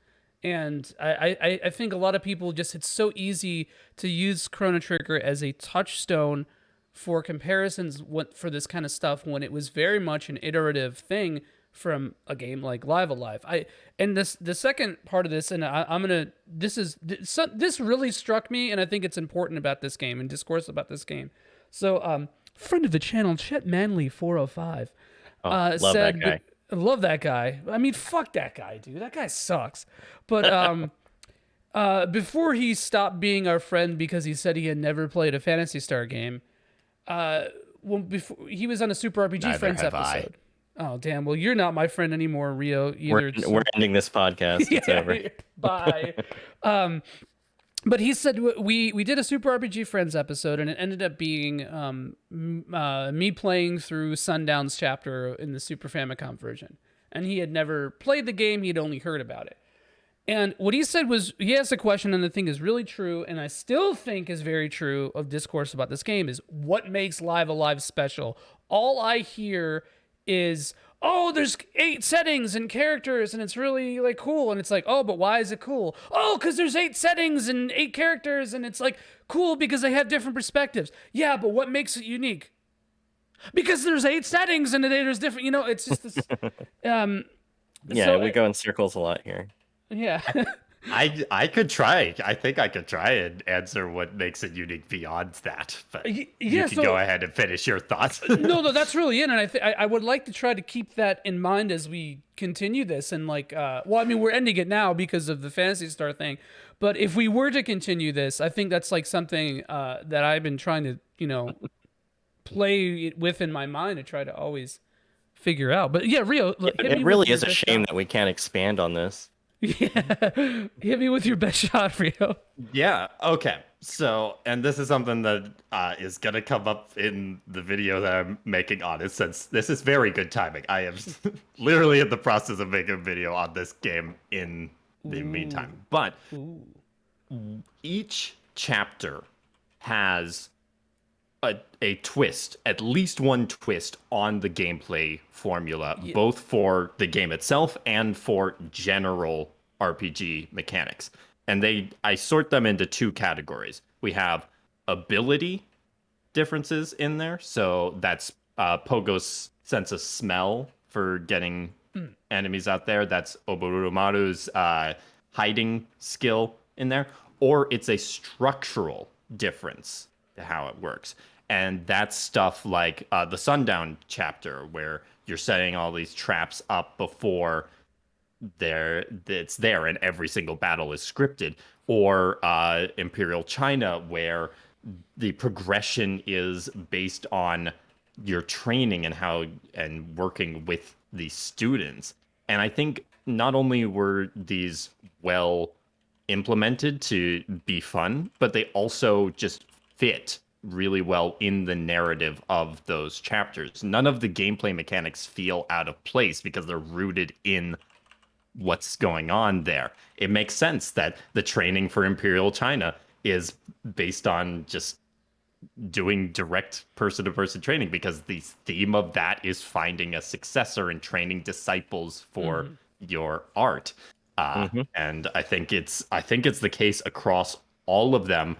And I think a lot of people it's so easy to use Chrono Trigger as a touchstone for comparisons for this kind of stuff when it was very much an iterative thing from a game like Live Alive. The second part of this, and this really struck me, and I think it's important about this game and discourse about this game. So, friend of the channel, Chet Manley 405, Love said, that guy. Love that guy. I mean, fuck that guy, dude. That guy sucks. But before he stopped being our friend because he said he had never played a Phantasy Star game, before he was on a Super RPG Neither Friends have I. episode. Oh damn! Well, you're not my friend anymore, Rio. Either. We're ending this podcast. It's over. Bye. But he said we did a Super RPG Friends episode, and it ended up being me playing through Sundown's chapter in the Super Famicom version. And he had never played the game; he had only heard about it. And what he said was, he asked a question, and the thing is really true, and I still think is very true of discourse about this game, is what makes Live Alive special? All I hear is, oh, there's 8 settings and characters, and it's really like cool. And it's like, oh, but why is it cool? Oh, because there's 8 settings and 8 characters, and it's like cool because they have different perspectives. Yeah, but what makes it unique? Because there's 8 settings and there's different, you know, it's just this. We go in circles a lot here. Yeah. I could try. I think I could try and answer what makes it unique beyond that. But you can go ahead and finish your thoughts. No, that's really it. And I would like to try to keep that in mind as we continue this. And like, we're ending it now because of the Phantasy Star thing. But if we were to continue this, I think that's like something that I've been trying to, play with in my mind to try to always figure out. But yeah, Rio, it really is a shame that we can't expand on this. Yeah, hit me with your best shot, Rio. Yeah. Okay. So, and this is something that is gonna come up in the video that I'm making on it, since this is very good timing. I am literally in the process of making a video on this game in the meantime. But each chapter has a twist, at least one twist on the gameplay formula, both for the game itself and for general RPG mechanics. And I sort them into 2 categories. We have ability differences in there. So that's Pogo's sense of smell for getting enemies out there. That's Oborumaru's hiding skill in there. Or it's a structural difference to how it works. And that's stuff like the Sundown chapter, where you're setting all these traps up before it's there, and every single battle is scripted. Or Imperial China, where the progression is based on your training and working with the students. And I think not only were these well implemented to be fun, but they also just fit really well in the narrative of those chapters. None of the gameplay mechanics feel out of place because they're rooted in what's going on there. It makes sense that the training for Imperial China is based on just doing direct person-to-person training, because the theme of that is finding a successor and training disciples for your art. And I think it's the case across all of them,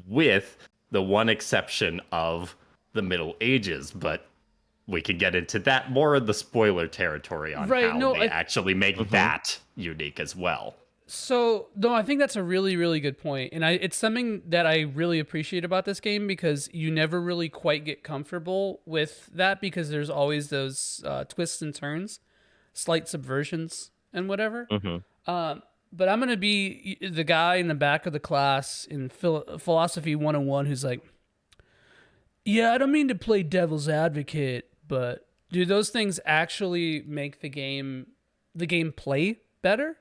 with the one exception of the Middle Ages, but we can get into that more in the spoiler territory on how they actually make that unique as well. So, no, I think that's a really, really good point. And it's something that I really appreciate about this game, because you never really quite get comfortable with that, because there's always those twists and turns, slight subversions and whatever. But I'm going to be the guy in the back of the class in Philosophy 101 who's like, yeah, I don't mean to play devil's advocate, but do those things actually make the game play better?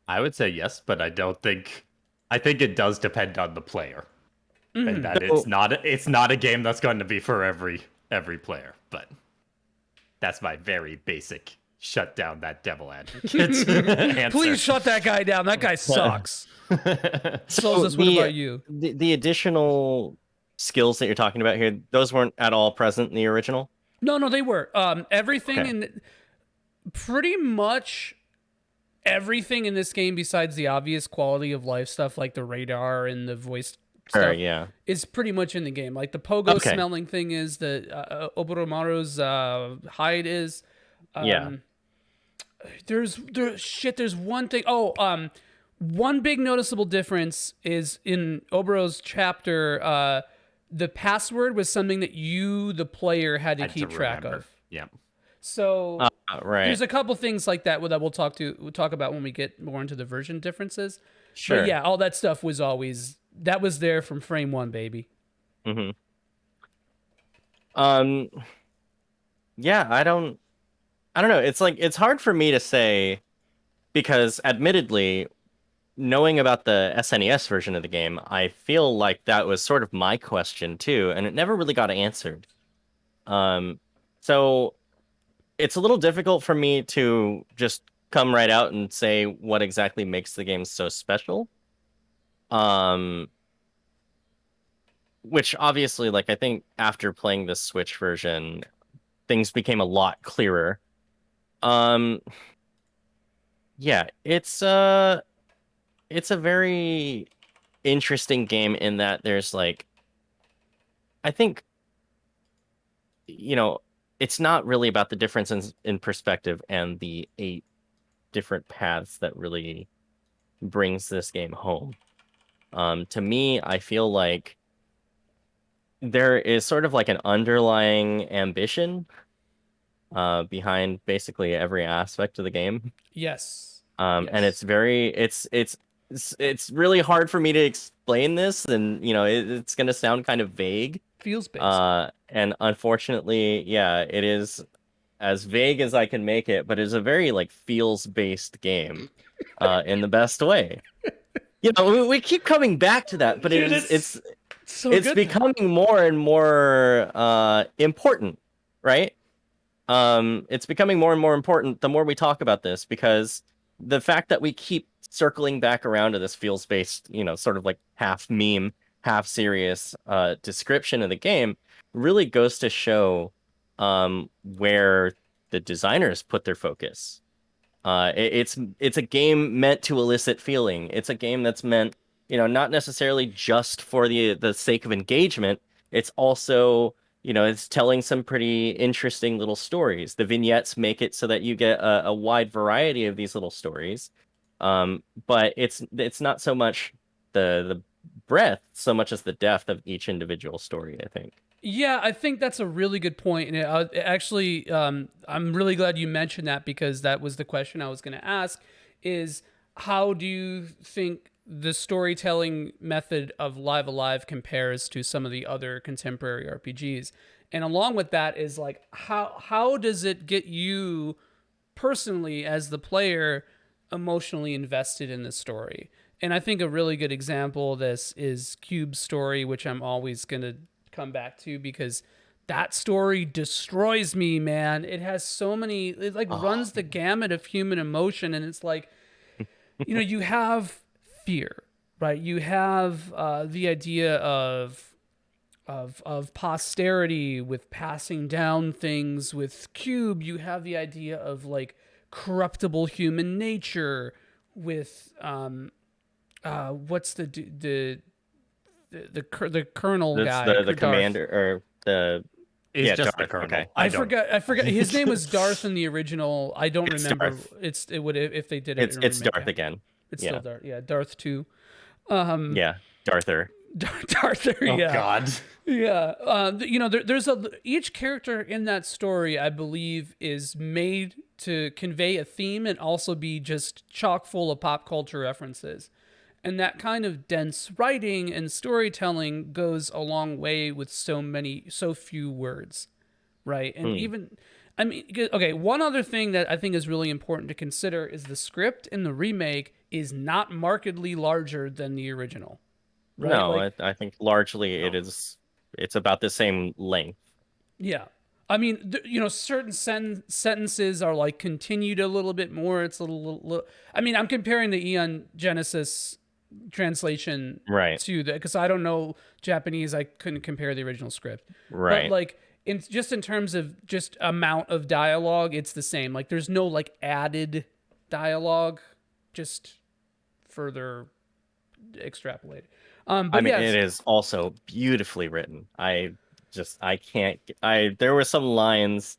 I would say yes, but I don't think. I think it does depend on the player, and that So- it's not a game that's going to be for every player. But that's my very basic shut down that devil advocate answer. Please shut that guy down. That guy sucks. Solstice, what about you? The additional skills that you're talking about here, those weren't at all present in the original? No, they were. Everything Okay. in pretty much everything in this game, besides the obvious quality of life stuff like the radar and the voice Sure, stuff, yeah. is pretty much in the game. Like the pogo Okay. smelling thing is, the Oboromaru's hide is. Yeah. There's one thing. One big noticeable difference is in Oboro's chapter. The password was something that you, the player, had to keep track remember. of. Yeah. So Right. there's a couple things like that that we'll talk about when we get more into the version differences. Sure. But yeah, all that stuff was there from frame one, baby. Mm-hmm. Yeah, I don't know. It's like, it's hard for me to say because admittedly, knowing about the SNES version of the game, I feel like that was sort of my question too, and it never really got answered. So it's a little difficult for me to just come right out and say what exactly makes the game so special. Which obviously, like, I think after playing the Switch version, things became a lot clearer. Yeah, it's a very interesting game in that there's like, I think, it's not really about the difference in perspective and the 8 different paths that really brings this game home. To me, I feel like there is sort of like an underlying ambition behind basically every aspect of the game. Yes. And it's very, it's really hard for me to explain this, and it's going to sound kind of vague. Feels based. And unfortunately, yeah, it is as vague as I can make it, but it's a very like feels based game, in the best way. We keep coming back to that, but Dude, it's so it's good. becoming more and more important, right? It's becoming more and more important the more we talk about this, because the fact that we keep circling back around to this feels based, sort of like half meme, half serious description of the game really goes to show where the designers put their focus. It's a game meant to elicit feeling. It's a game that's meant, not necessarily just for the sake of engagement. It's also, it's telling some pretty interesting little stories. The vignettes make it so that you get a wide variety of these little stories. But it's not so much the breadth so much as the depth of each individual story, I think. Yeah, I think that's a really good point. And actually, I'm really glad you mentioned that, because that was the question I was going to ask, is how do you think the storytelling method of Live Alive compares to some of the other contemporary RPGs? And along with that is like, how does it get you personally as the player emotionally invested in the story? And I think a really good example of this is Cube's story, which I'm always going to come back to, because that story destroys me, man. It has so many, it like runs the gamut of human emotion, and it's like, you have fear, right? You have the idea of posterity with passing down things. With Cube, you have the idea of like corruptible human nature. With what's the colonel That's guy, the Darth. commander, or the He's yeah, just Darth, the colonel. okay. I forgot his name was Darth in the original. I don't It's remember. Darth. It would, if they did it. It's remake, Darth again. It's Yeah. still Darth. Yeah, Darth 2. Yeah, Darther. Darther. Oh Yeah. God. Yeah. There's each character in that story, I believe, is made to convey a theme and also be just chock full of pop culture references. And that kind of dense writing and storytelling goes a long way with so few words, right? And okay, one other thing that I think is really important to consider is the script in the remake is not markedly larger than the original. Right? No, Like, I think largely it's about the same length. yeah. I mean, certain sentences are like continued a little bit more. It's a little. I mean, I'm comparing the Eon Genesis translation Right. to the, because I don't know Japanese. I couldn't compare the original script. But Right. like in terms of just amount of dialogue, it's the same. Like there's no like added dialogue, just further extrapolated. I But mean, yes, it is also beautifully written. I can't there were some lines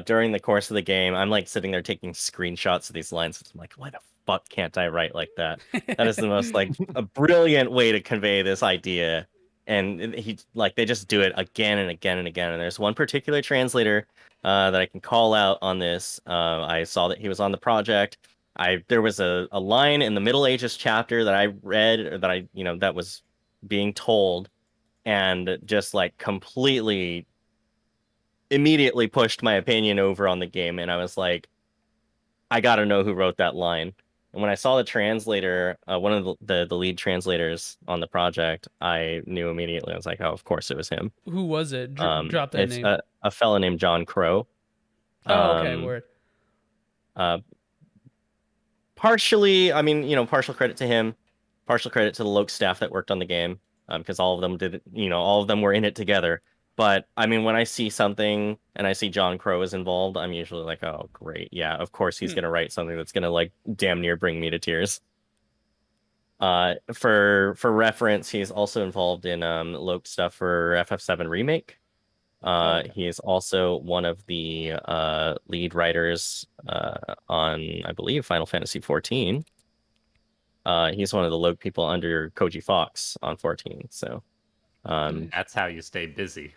during the course of the game. I'm like sitting there taking screenshots of these lines. I'm like, why the fuck can't I write like that? That is the most like a brilliant way to convey this idea. And he like they just do it again and again and again. And there's one particular translator that I can call out on this. I saw that he was on the project. There was a line in the Middle Ages chapter that I read, or that that was being told, and just like completely immediately pushed my opinion over on the game. And I was like, I gotta know who wrote that line. And when I saw the translator, one of the lead translators on the project, I knew immediately. I was like, oh, of course it was him. who was it? Drop that It's name. a fella named John Crow. Oh, okay, Um, word. uh, Partially, I mean, partial credit to him, partial credit to the Loke staff that worked on the game, because all of them did it, all of them were in it together. But I mean, when I see something and I see John Crow is involved, I'm usually like, oh, great. Yeah, of course he's gonna write something that's gonna like damn near bring me to tears. For reference, he's also involved in Loke stuff for FF7 Remake. Okay. He is also one of the lead writers on, I believe, Final Fantasy 14. He's one of the Loke people under Koji Fox on 14. So, That's how you stay busy.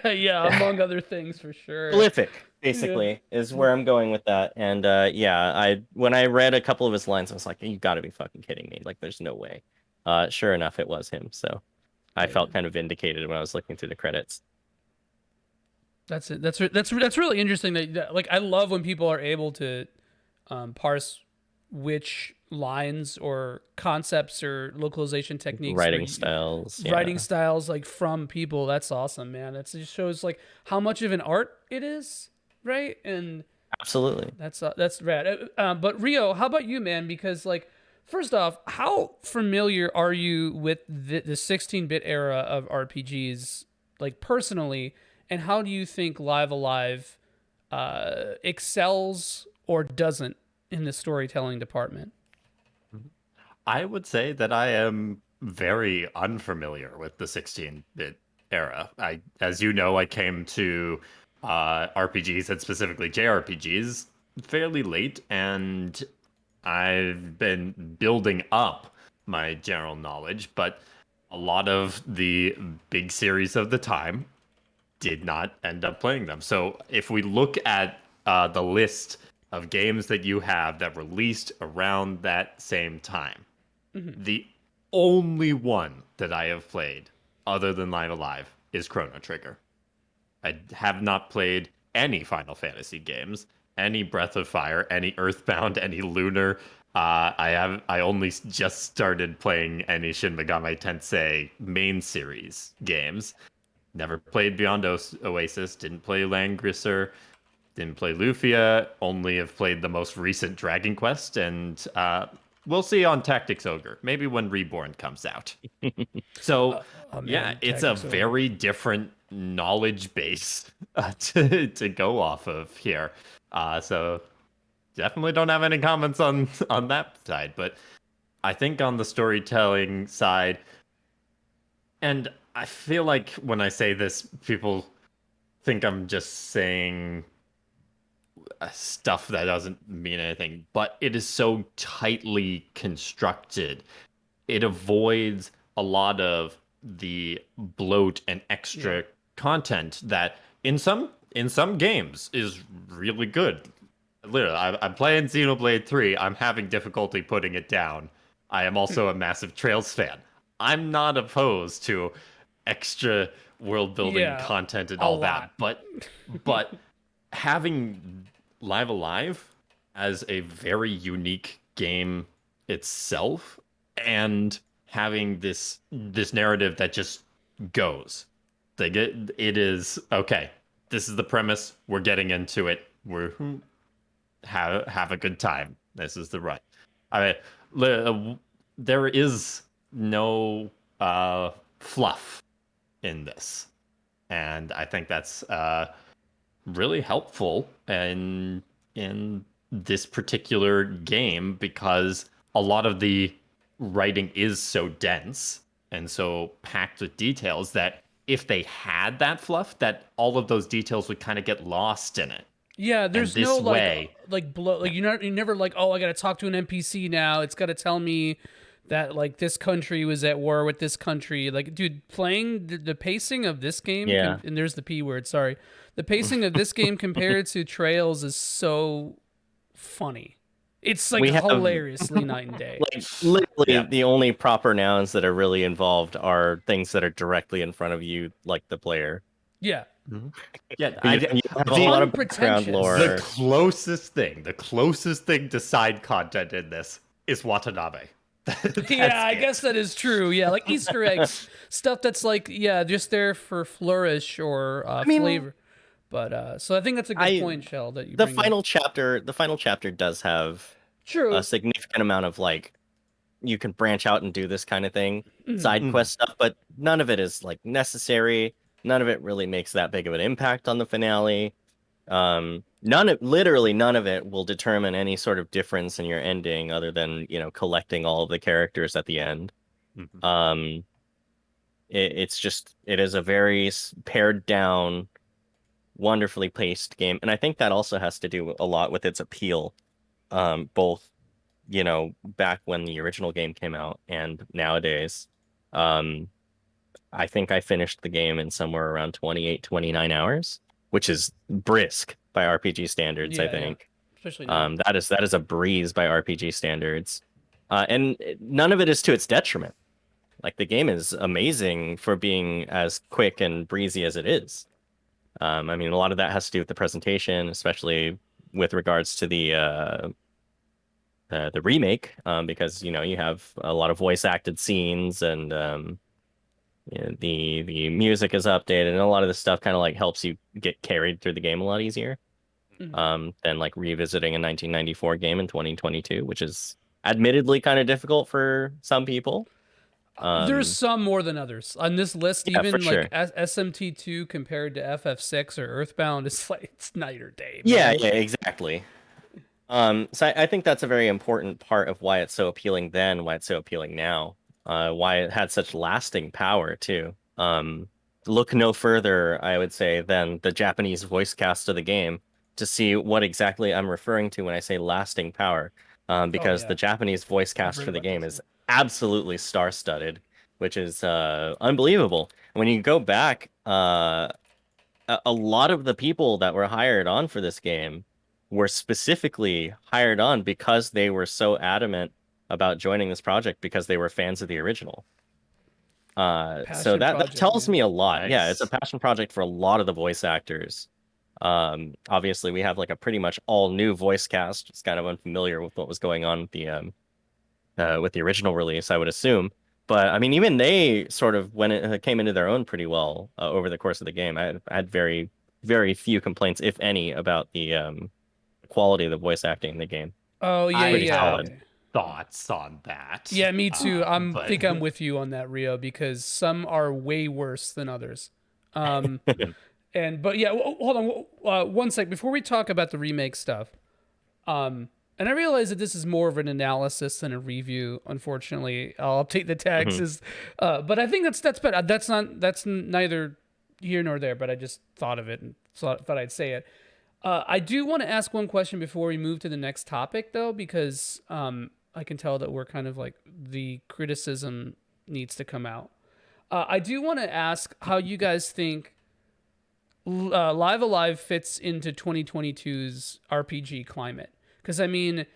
Yeah, among other things for sure. prolific, Yeah. basically, is where I'm going with that. And yeah, when I read a couple of his lines, I was like, you got to be fucking kidding me! Like, there's no way. Sure enough, it was him. So, I felt kind of vindicated when I was looking through the credits. That's it. That's really interesting. Like I love when people are able to parse which lines or concepts or localization techniques Writing styles, yeah. writing styles like from people. That's awesome, man. It just shows like how much of an art it is, right? And Absolutely. that's rad. But Rio, how about you, man? Because like, first off, how familiar are you with the 16-bit era of RPGs, like personally, and how do you think Live Alive excels or doesn't in the storytelling department? I would say that I am very unfamiliar with the 16-bit era. As you know, I came to RPGs and specifically JRPGs fairly late, and I've been building up my general knowledge, but a lot of the big series of the time did not end up playing them. So if we look at the list of games that you have that released around that same time, the only one that I have played other than Live Alive is Chrono Trigger. I have not played any Final Fantasy games, any Breath of Fire, any Earthbound, any Lunar. I only just started playing any Shin Megami Tensei main series games. Never played Beyond Oasis, didn't play Langrisser, didn't play Lufia, only have played the most recent Dragon Quest, and we'll see on Tactics Ogre, maybe when Reborn comes out. So, Oh, man, yeah, it's a Tactics Ogre. very different knowledge base to go off of here. So, definitely don't have any comments on that side, but I think on the storytelling side, and I feel like when I say this, people think I'm just saying stuff that doesn't mean anything, but it is so tightly constructed. It avoids a lot of the bloat and extra content that in some games is really good. Literally, I'm playing Xenoblade 3. I'm having difficulty putting it down. I am also a massive Trails fan. I'm not opposed to extra world building Yeah, content and a all lot. that, but having Live Alive as a very unique game itself and having this narrative that just goes. It is okay. This is the premise. We're getting into it. We're have a good time. This is the right. I mean, there is no fluff in this, and I think that's really helpful in this particular game because a lot of the writing is so dense and so packed with details that if they had that fluff, that all of those details would kind of get lost in it. Yeah, there's this no way, you never like, oh, I got to talk to an NPC now. It's got to tell me that like this country was at war with this country. Like, dude, playing the pacing of this game, and there's the P word. Sorry, the pacing of this game compared to Trails is so funny. It's like hilariously night and day. Like literally, the only proper nouns that are really involved are things that are directly in front of you, like the player. Yeah. Mm-hmm. Yeah, you have a lot of background lore. The closest thing to side content in this is Watanabe. Yeah, I guess that is true. Yeah, like Easter eggs, stuff that's like, just there for flourish or flavor. But so I think that's a good point, Shell. That you the final chapter does have a significant amount of like you can branch out and do this kind of thing, side quest stuff, but none of it is like necessary. None of it really makes that big of an impact on the finale. Literally none of it will determine any sort of difference in your ending other than, collecting all of the characters at the end. Mm-hmm. It is a very pared down, wonderfully paced game. And I think that also has to do a lot with its appeal. Both, back when the original game came out and nowadays. I think I finished the game in somewhere around 28, 29 hours, which is brisk by RPG standards, I think. Yeah. Especially now. That is a breeze by RPG standards. And none of it is to its detriment. Like, the game is amazing for being as quick and breezy as it is. I mean, a lot of that has to do with the presentation, especially with regards to the remake, because, you have a lot of voice-acted scenes and... the music is updated and a lot of this stuff kind of like helps you get carried through the game a lot easier than like revisiting a 1994 game in 2022, which is admittedly kind of difficult for some people. There's some more than others on this list. Even like sure. SMT2 compared to FF6 or Earthbound is like it's night or day. Yeah, exactly. So I think that's a very important part of why it's so appealing then, why it's so appealing now. Why it had such lasting power too. Look no further, I would say, than the Japanese voice cast of the game to see what exactly I'm referring to when I say lasting power. Because the Japanese voice cast for the game is absolutely star-studded, which is unbelievable. When you go back, a lot of the people that were hired on for this game were specifically hired on because they were so adamant about joining this project because they were fans of the original. So that tells me a lot. Nice. Yeah, it's a passion project for a lot of the voice actors. Obviously, we have like a pretty much all new voice cast. It's kind of unfamiliar with what was going on with the original release, I would assume. But I mean, even they sort of when it came into their own pretty well over the course of the game. I had very, very few complaints, if any, about the quality of the voice acting in the game. Oh yeah. Solid. Thoughts on that. Yeah, me too. Think I'm with you on that, Rio, because some are way worse than others. But yeah, hold on 1 sec before we talk about the remake stuff. And I realize that this is more of an analysis than a review. Unfortunately, I'll update the taxes. But I think that's better. That's neither here nor there. But I just thought of it and thought I'd say it. I do want to ask one question before we move to the next topic, though, because I can tell that we're kind of like the criticism needs to come out. I do want to ask how you guys think Live Alive fits into 2022's RPG climate. Because, I mean,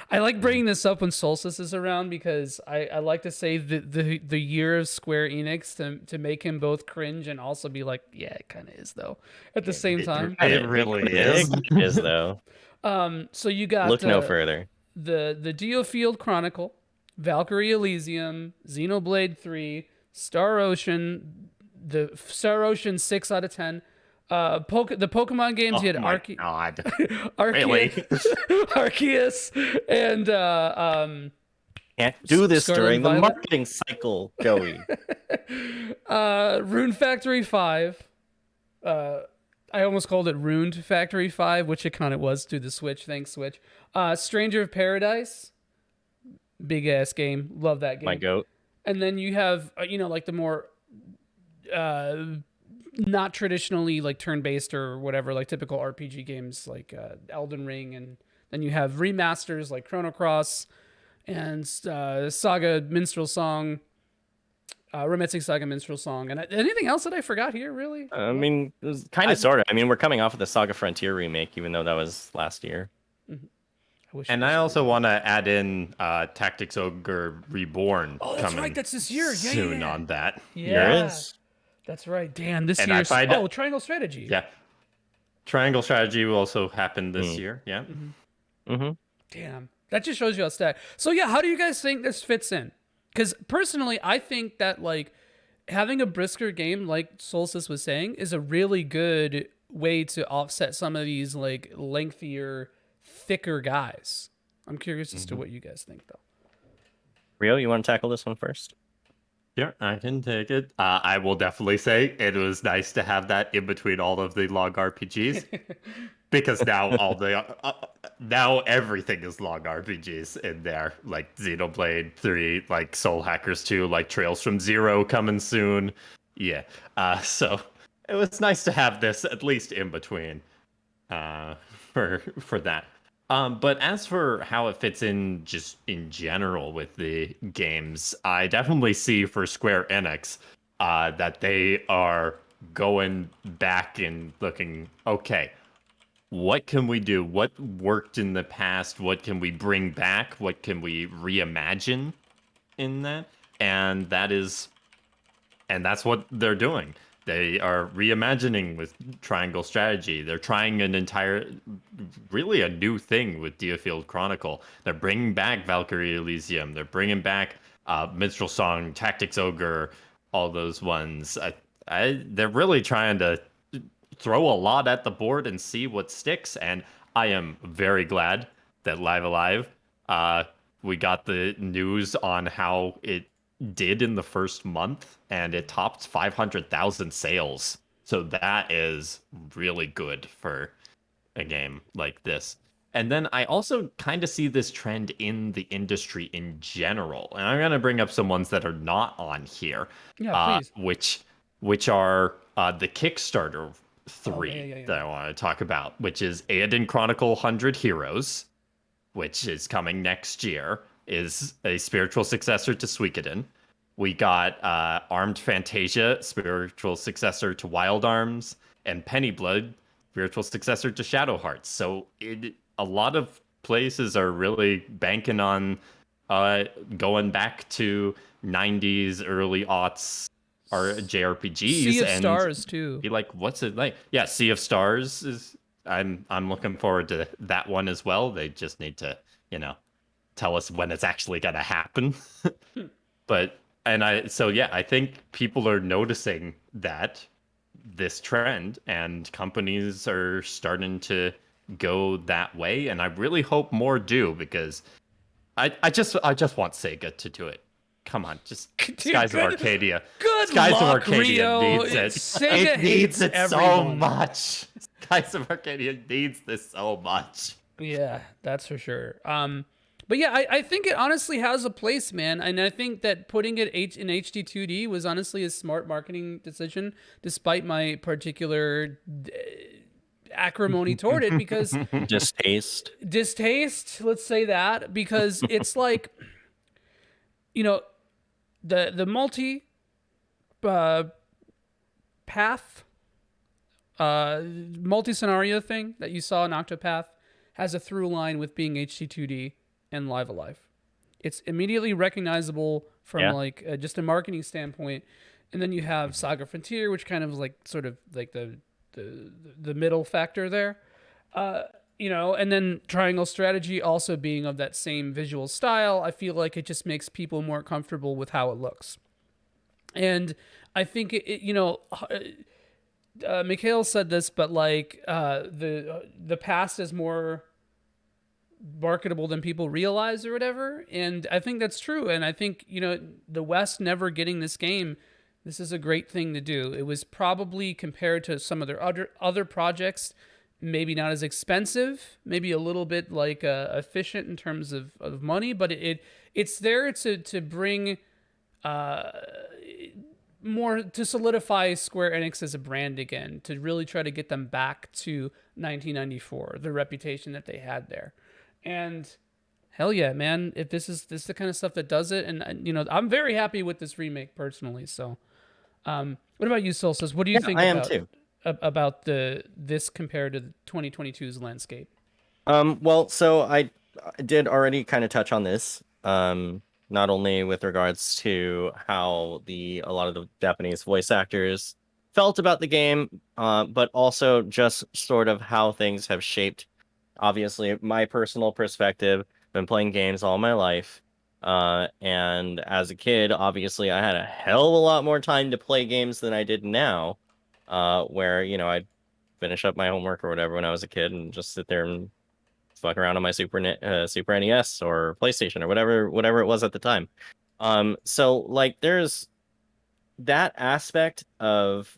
I like bringing this up when Solstice is around because I like to say the year of Square Enix to make him both cringe and also be like, yeah, it kind of is, though, at the same time. It really is. It is, though. So you got... Look no further. the Diofield Chronicle, Valkyrie Elysium, Xenoblade 3, Star Ocean, the Star Ocean 6 out of 10. The Pokemon games, you had God. Arceus, and Can't do this Scarlet during and the Violet? marketing cycle, Joey. Rune Factory 5. I almost called it Runed Factory 5, which it kind of was through the Switch. Thanks, Switch. Stranger of Paradise. Big ass game. Love that game. My goat. And then you have, like the more not traditionally like turn-based or whatever, like typical RPG games like Elden Ring. And then you have remasters like Chrono Cross and Saga Minstrel Song. Romantic Saga Minstrel Song. And anything else that I forgot here, really? I mean, it was kind of sort of. I mean, we're coming off of the Saga Frontier remake, even though that was last year. And I also want to add in Tactics Ogre Reborn. Oh, that's right. That's this year. Yeah, soon yeah. on that. Yeah. There is. That's right. Damn, this And year's... I find- Triangle Strategy. Yeah. Triangle Strategy will also happen this year. Yeah. Mm-hmm. Damn. That just shows you how stacked. So, yeah, how do you guys think this fits in? Because personally, I think that, like, having a brisker game, like Solstice was saying, is a really good way to offset some of these, like, lengthier, thicker guys. I'm curious as to what you guys think, though. Rio, you want to tackle this one first? Sure, I can take it. I will definitely say it was nice to have that in between all of the log RPGs, because now now everything is log RPGs in there, like Xenoblade 3, like Soul Hackers 2, like Trails from Zero coming soon. Yeah, so it was nice to have this at least in between, for that. But as for how it fits in just in general with the games, I definitely see for Square Enix that they are going back and looking, okay, what can we do? What worked in the past? What can we bring back? What can we reimagine in that? And that's what they're doing. They are reimagining with Triangle Strategy. They're trying really a new thing with Diofield Chronicle. They're bringing back Valkyrie Elysium. They're bringing back Minstrel Song, Tactics Ogre, all those ones. They're really trying to throw a lot at the board and see what sticks. And I am very glad that Live Alive, we got the news on how it did in the first month, and it topped 500,000 sales. So that is really good for a game like this. And then I also kind of see this trend in the industry in general. And I'm going to bring up some ones that are not on here. Yeah, please. Which are the Kickstarter 3 yeah. that I want to talk about, which is Eiyuden Chronicle 100 Heroes, which is coming next year, is a spiritual successor to Suikoden. We got Armed Fantasia, spiritual successor to Wild Arms, and Pennyblood, spiritual successor to Shadow Hearts. So a lot of places are really banking on going back to 90s, early aughts JRPGs. Sea of and Stars, too. Be like, what's it like? Yeah, Sea of Stars is... I'm looking forward to that one as well. They just need to, tell us when it's actually going to happen. I think people are noticing this trend, and companies are starting to go that way, and I really hope more do, because I just want Sega to do it. Come on, just Skies of Arcadia. Good Skies luck, of Arcadia Rio. needs it. Sega It needs hates it so everyone. much. Skies of Arcadia needs this so much. Yeah, that's for sure. But yeah, I think it honestly has a place, man. And I think that putting it in HD2D was honestly a smart marketing decision, despite my particular acrimony toward it, because distaste, let's say that, because it's like, the multi path multi-scenario thing that you saw in Octopath has a through line with being HD2D and Live Alive. It's immediately recognizable from just a marketing standpoint. And then you have Saga Frontier, which kind of is like sort of like the middle factor there. and then Triangle Strategy also being of that same visual style, I feel like it just makes people more comfortable with how it looks. And I think Mikhail said this, but like the past is more marketable than people realize or whatever, and I think that's true. And I think the West never getting this game, this is a great thing to do. It was probably, compared to some of their other projects, maybe not as expensive, maybe a little bit like efficient in terms of money, but it's there to bring more, to solidify Square Enix as a brand again, to really try to get them back to 1994, the reputation that they had there. And hell yeah, man, if this is the kind of stuff that does it, and I'm very happy with this remake personally. So what about you, Solstice? What do you think about this compared to 2022's landscape? Well, so I did already kind of touch on this, not only with regards to how a lot of the Japanese voice actors felt about the game, but also just sort of how things have shaped. Obviously, my personal perspective, been playing games all my life. And as a kid, obviously, I had a hell of a lot more time to play games than I did now, where, I'd finish up my homework or whatever when I was a kid and just sit there and fuck around on my Super NES or PlayStation or whatever it was at the time. So, like, there's that aspect of,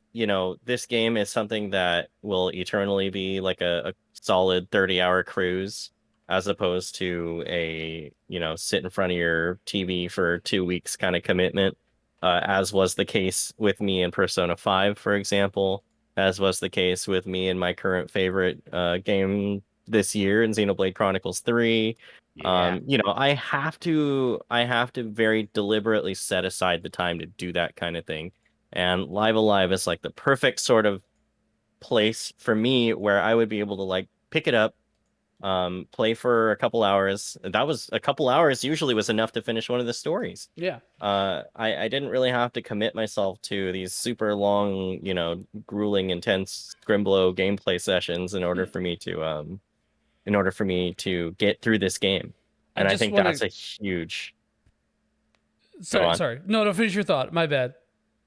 this game is something that will eternally be like a solid 30-hour cruise, as opposed to a, sit in front of your TV for 2 weeks kind of commitment, as was the case with me in Persona 5, for example, as was the case with me in my current favorite game this year in Xenoblade Chronicles 3. Yeah. I have to very deliberately set aside the time to do that kind of thing. And Live Alive is like the perfect sort of place for me where I would be able to like pick it up, play for a couple hours. That was a couple hours usually was enough to finish one of the stories. Yeah. I didn't really have to commit myself to these super long, grueling, intense Scrimblow gameplay sessions in order for me to get through this game. And I think that's a huge... Sorry. No, finish your thought. My bad.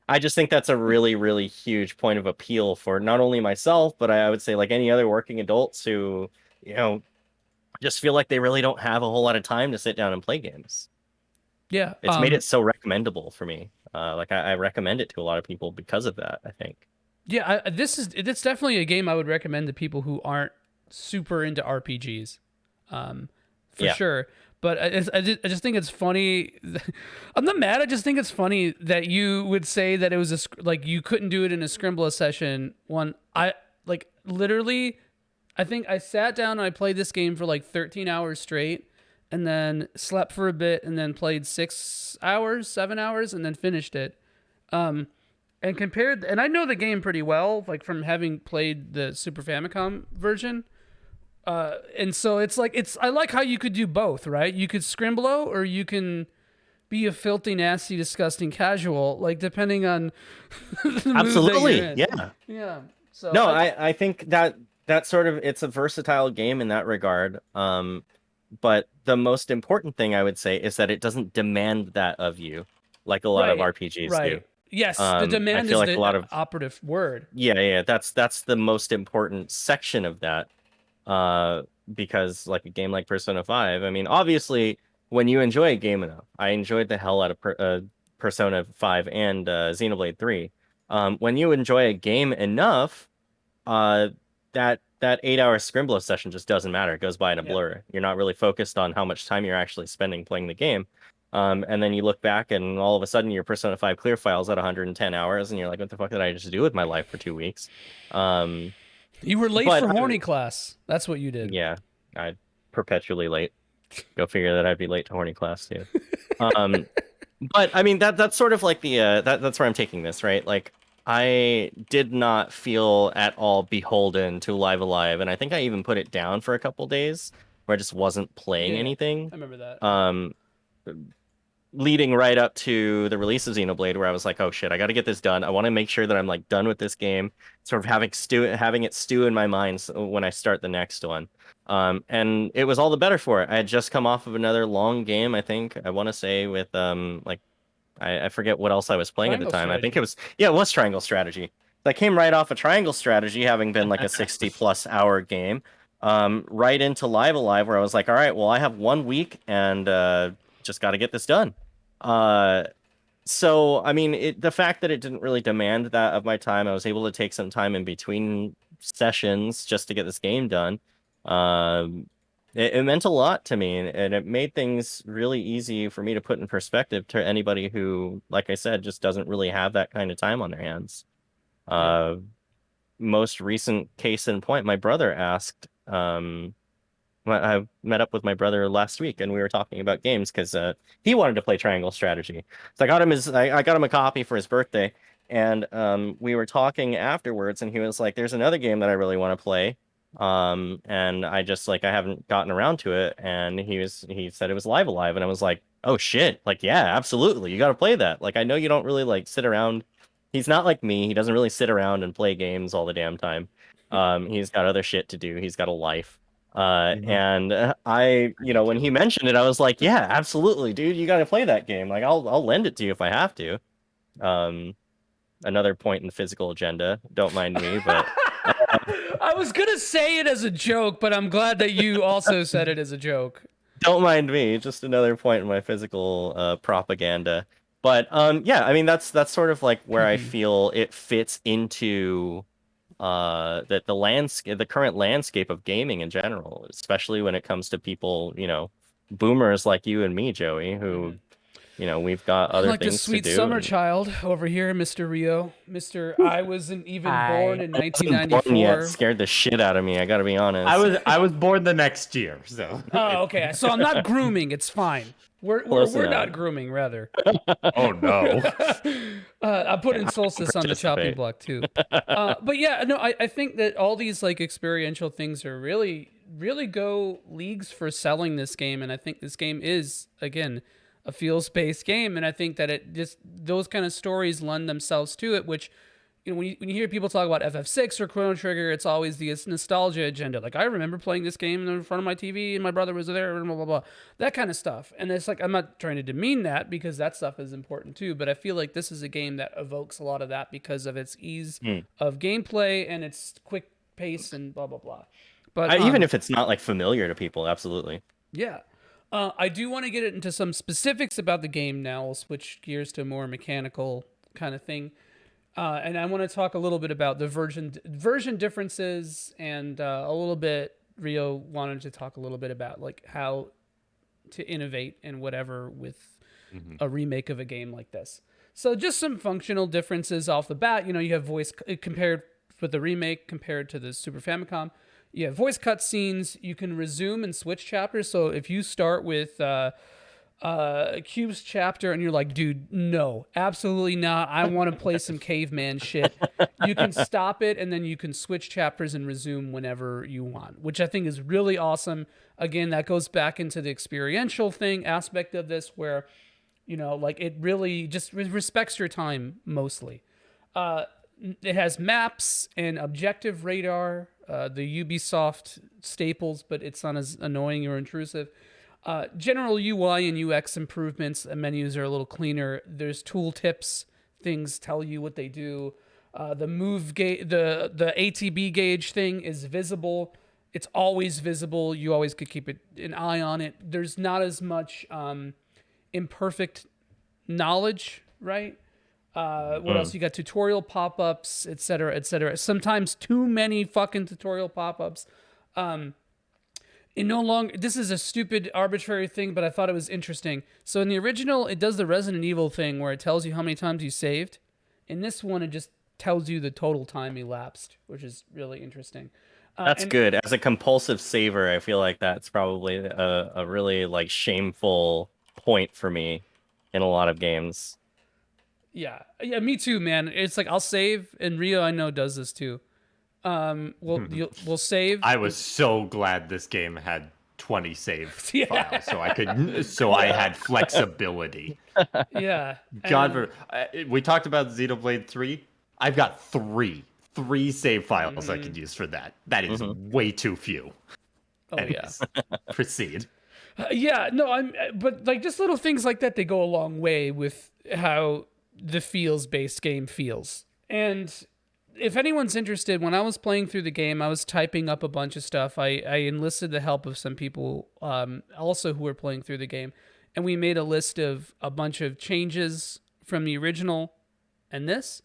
I just think that's a really, really huge point of appeal for not only myself, but I would say like any other working adults who, just feel like they really don't have a whole lot of time to sit down and play games. Yeah. It's made it so recommendable for me. I recommend it to a lot of people because of that, I think. Yeah, it's definitely a game I would recommend to people who aren't super into RPGs, for sure. But I just think it's funny. I'm not mad. I just think it's funny that you would say that it was you couldn't do it in a Scrimblow session. Literally, I think I sat down and I played this game for like 13 hours straight, and then slept for a bit, and then played 7 hours, and then finished it. And I know the game pretty well, like from having played the Super Famicom version. And so I like how you could do both, right? You could Scrimblow, or you can be a filthy, nasty, disgusting casual, like depending on the Absolutely, mood that you're in. yeah. Yeah. So no, I think that sort of, it's a versatile game in that regard. But the most important thing I would say is that it doesn't demand that of you, like a lot of RPGs do. Yes, the demand is like the operative word. Yeah, that's the most important section of that. Because like a game like Persona 5, I mean, obviously, when you enjoy a game enough, I enjoyed the hell out of Persona 5 and Xenoblade 3. When you enjoy a game enough, that 8-hour Scrimblow session just doesn't matter. It goes by in a blur. You're not really focused on how much time you're actually spending playing the game. And then you look back and all of a sudden your Persona 5 clear file's at 110 hours and you're like, what the fuck did I just do with my life for 2 weeks? You were late for horny class. That's what you did. Yeah, I'm perpetually late. Go figure that I'd be late to horny class too. But I mean that's sort of like the that's where I'm taking this, right? Like I did not feel at all beholden to Live Alive, and I think I even put it down for a couple days where I just wasn't playing anything. I remember that. leading right up to the release of Xenoblade, where I was like, oh shit, I got to get this done. I want to make sure that I'm like done with this game, sort of having it stew in my mind when I start the next one. And it was all the better for it. I had just come off of another long game, I think. I want to say with like I forget what else I was playing at the Triangle time. I think Strategy. it was Triangle Strategy. I came right off of Triangle Strategy, having been like a 60+ hour game, right into Live Alive, where I was like, all right, well, I have 1 week and just got to get this done. So I mean, the fact that it didn't really demand that of my time, I was able to take some time in between sessions just to get this game done. It meant a lot to me, and it made things really easy for me to put in perspective to anybody who, like I said, just doesn't really have that kind of time on their hands. Most recent case in point, my brother asked, I met up with my brother last week, and we were talking about games because he wanted to play Triangle Strategy. So I got him a copy for his birthday, and we were talking afterwards, and he was like, "There's another game that I really want to play." And I just like I haven't gotten around to it, and he said it was Live Alive, and I was like, "Oh shit, like yeah, absolutely, you got to play that." Like I know you don't really like sit around. He's not like me. He doesn't really sit around and play games all the damn time. He's got other shit to do. He's got a life. And when he mentioned it, I was like, yeah, absolutely, dude, you got to play that game. Like I'll lend it to you if I have to. Another point in the physical agenda. Don't mind me, but I was gonna say it as a joke, but I'm glad that you also said it as a joke. don't mind me. Just another point in my physical propaganda. But yeah, I mean that's sort of like where I feel it fits into that the current landscape of gaming in general, especially when it comes to people, boomers like you and me, Joey, who we've got other Like the things to sweet do. summer child over here, Mr. Rio. I wasn't even born in I wasn't born yet. 1994. Scared the shit out of me. I gotta be honest. I was born the next year, so. Oh, okay. So I'm not grooming. It's fine. We're not grooming, rather. Oh no. I put in Solstice on the chopping block too. But yeah, no, I think that all these like experiential things are really, really go leagues for selling this game, and I think this game is again a feels-based game, and I think that it just those kind of stories lend themselves to it, which. When you hear people talk about FF6 or Chrono Trigger, it's always this nostalgia agenda. Like, I remember playing this game in front of my TV and my brother was there and blah, blah, blah. That kind of stuff. And it's like, I'm not trying to demean that because that stuff is important too, but I feel like this is a game that evokes a lot of that because of its ease of gameplay and its quick pace and blah, blah, blah. But even if it's not like familiar to people, absolutely. Yeah. I do want to get into some specifics about the game now. We'll switch gears to a more mechanical kind of thing. And I want to talk a little bit about the version differences, and a little bit. Rio wanted to talk a little bit about like how to innovate and whatever with a remake of a game like this. So just some functional differences off the bat. You have voice compared with the remake compared to the Super Famicom. You have voice cutscenes. You can resume and switch chapters. So if you start with Cube's chapter and you're like, dude, no, absolutely not, I want to play some caveman shit, you can stop it and then you can switch chapters and resume whenever you want, which I think is really awesome. Again, that goes back into the experiential aspect of this where like it really just respects your time mostly. It has maps and objective radar, the Ubisoft staples, but it's not as annoying or intrusive. General UI and UX improvements. The menus are a little cleaner. There's tool tips. Things tell you what they do. The move gauge, the ATB gauge thing is visible. It's always visible. You always could keep an eye on it. There's not as much imperfect knowledge, right? What else? You got tutorial pop-ups, etc., etc. Sometimes too many fucking tutorial pop-ups. This is a stupid, arbitrary thing, but I thought it was interesting. So in the original, it does the Resident Evil thing where it tells you how many times you saved. In this one, it just tells you the total time elapsed, which is really interesting. That's good. As a compulsive saver, I feel like that's probably a really like shameful point for me in a lot of games. Yeah, me too, man. It's like I'll save, and Rio I know does this too. We'll save. I was so glad this game had 20 save Yeah. files, so I had flexibility. Yeah. God, we talked about Xenoblade 3. I've got three save files I could use for that. That is way too few. Oh yeah. Proceed. Yeah, no, but like just little things like that, they go a long way with how the feels-based game feels. And if anyone's interested, when I was playing through the game, I was typing up a bunch of stuff. I enlisted the help of some people also who were playing through the game, and we made a list of a bunch of changes from the original and this.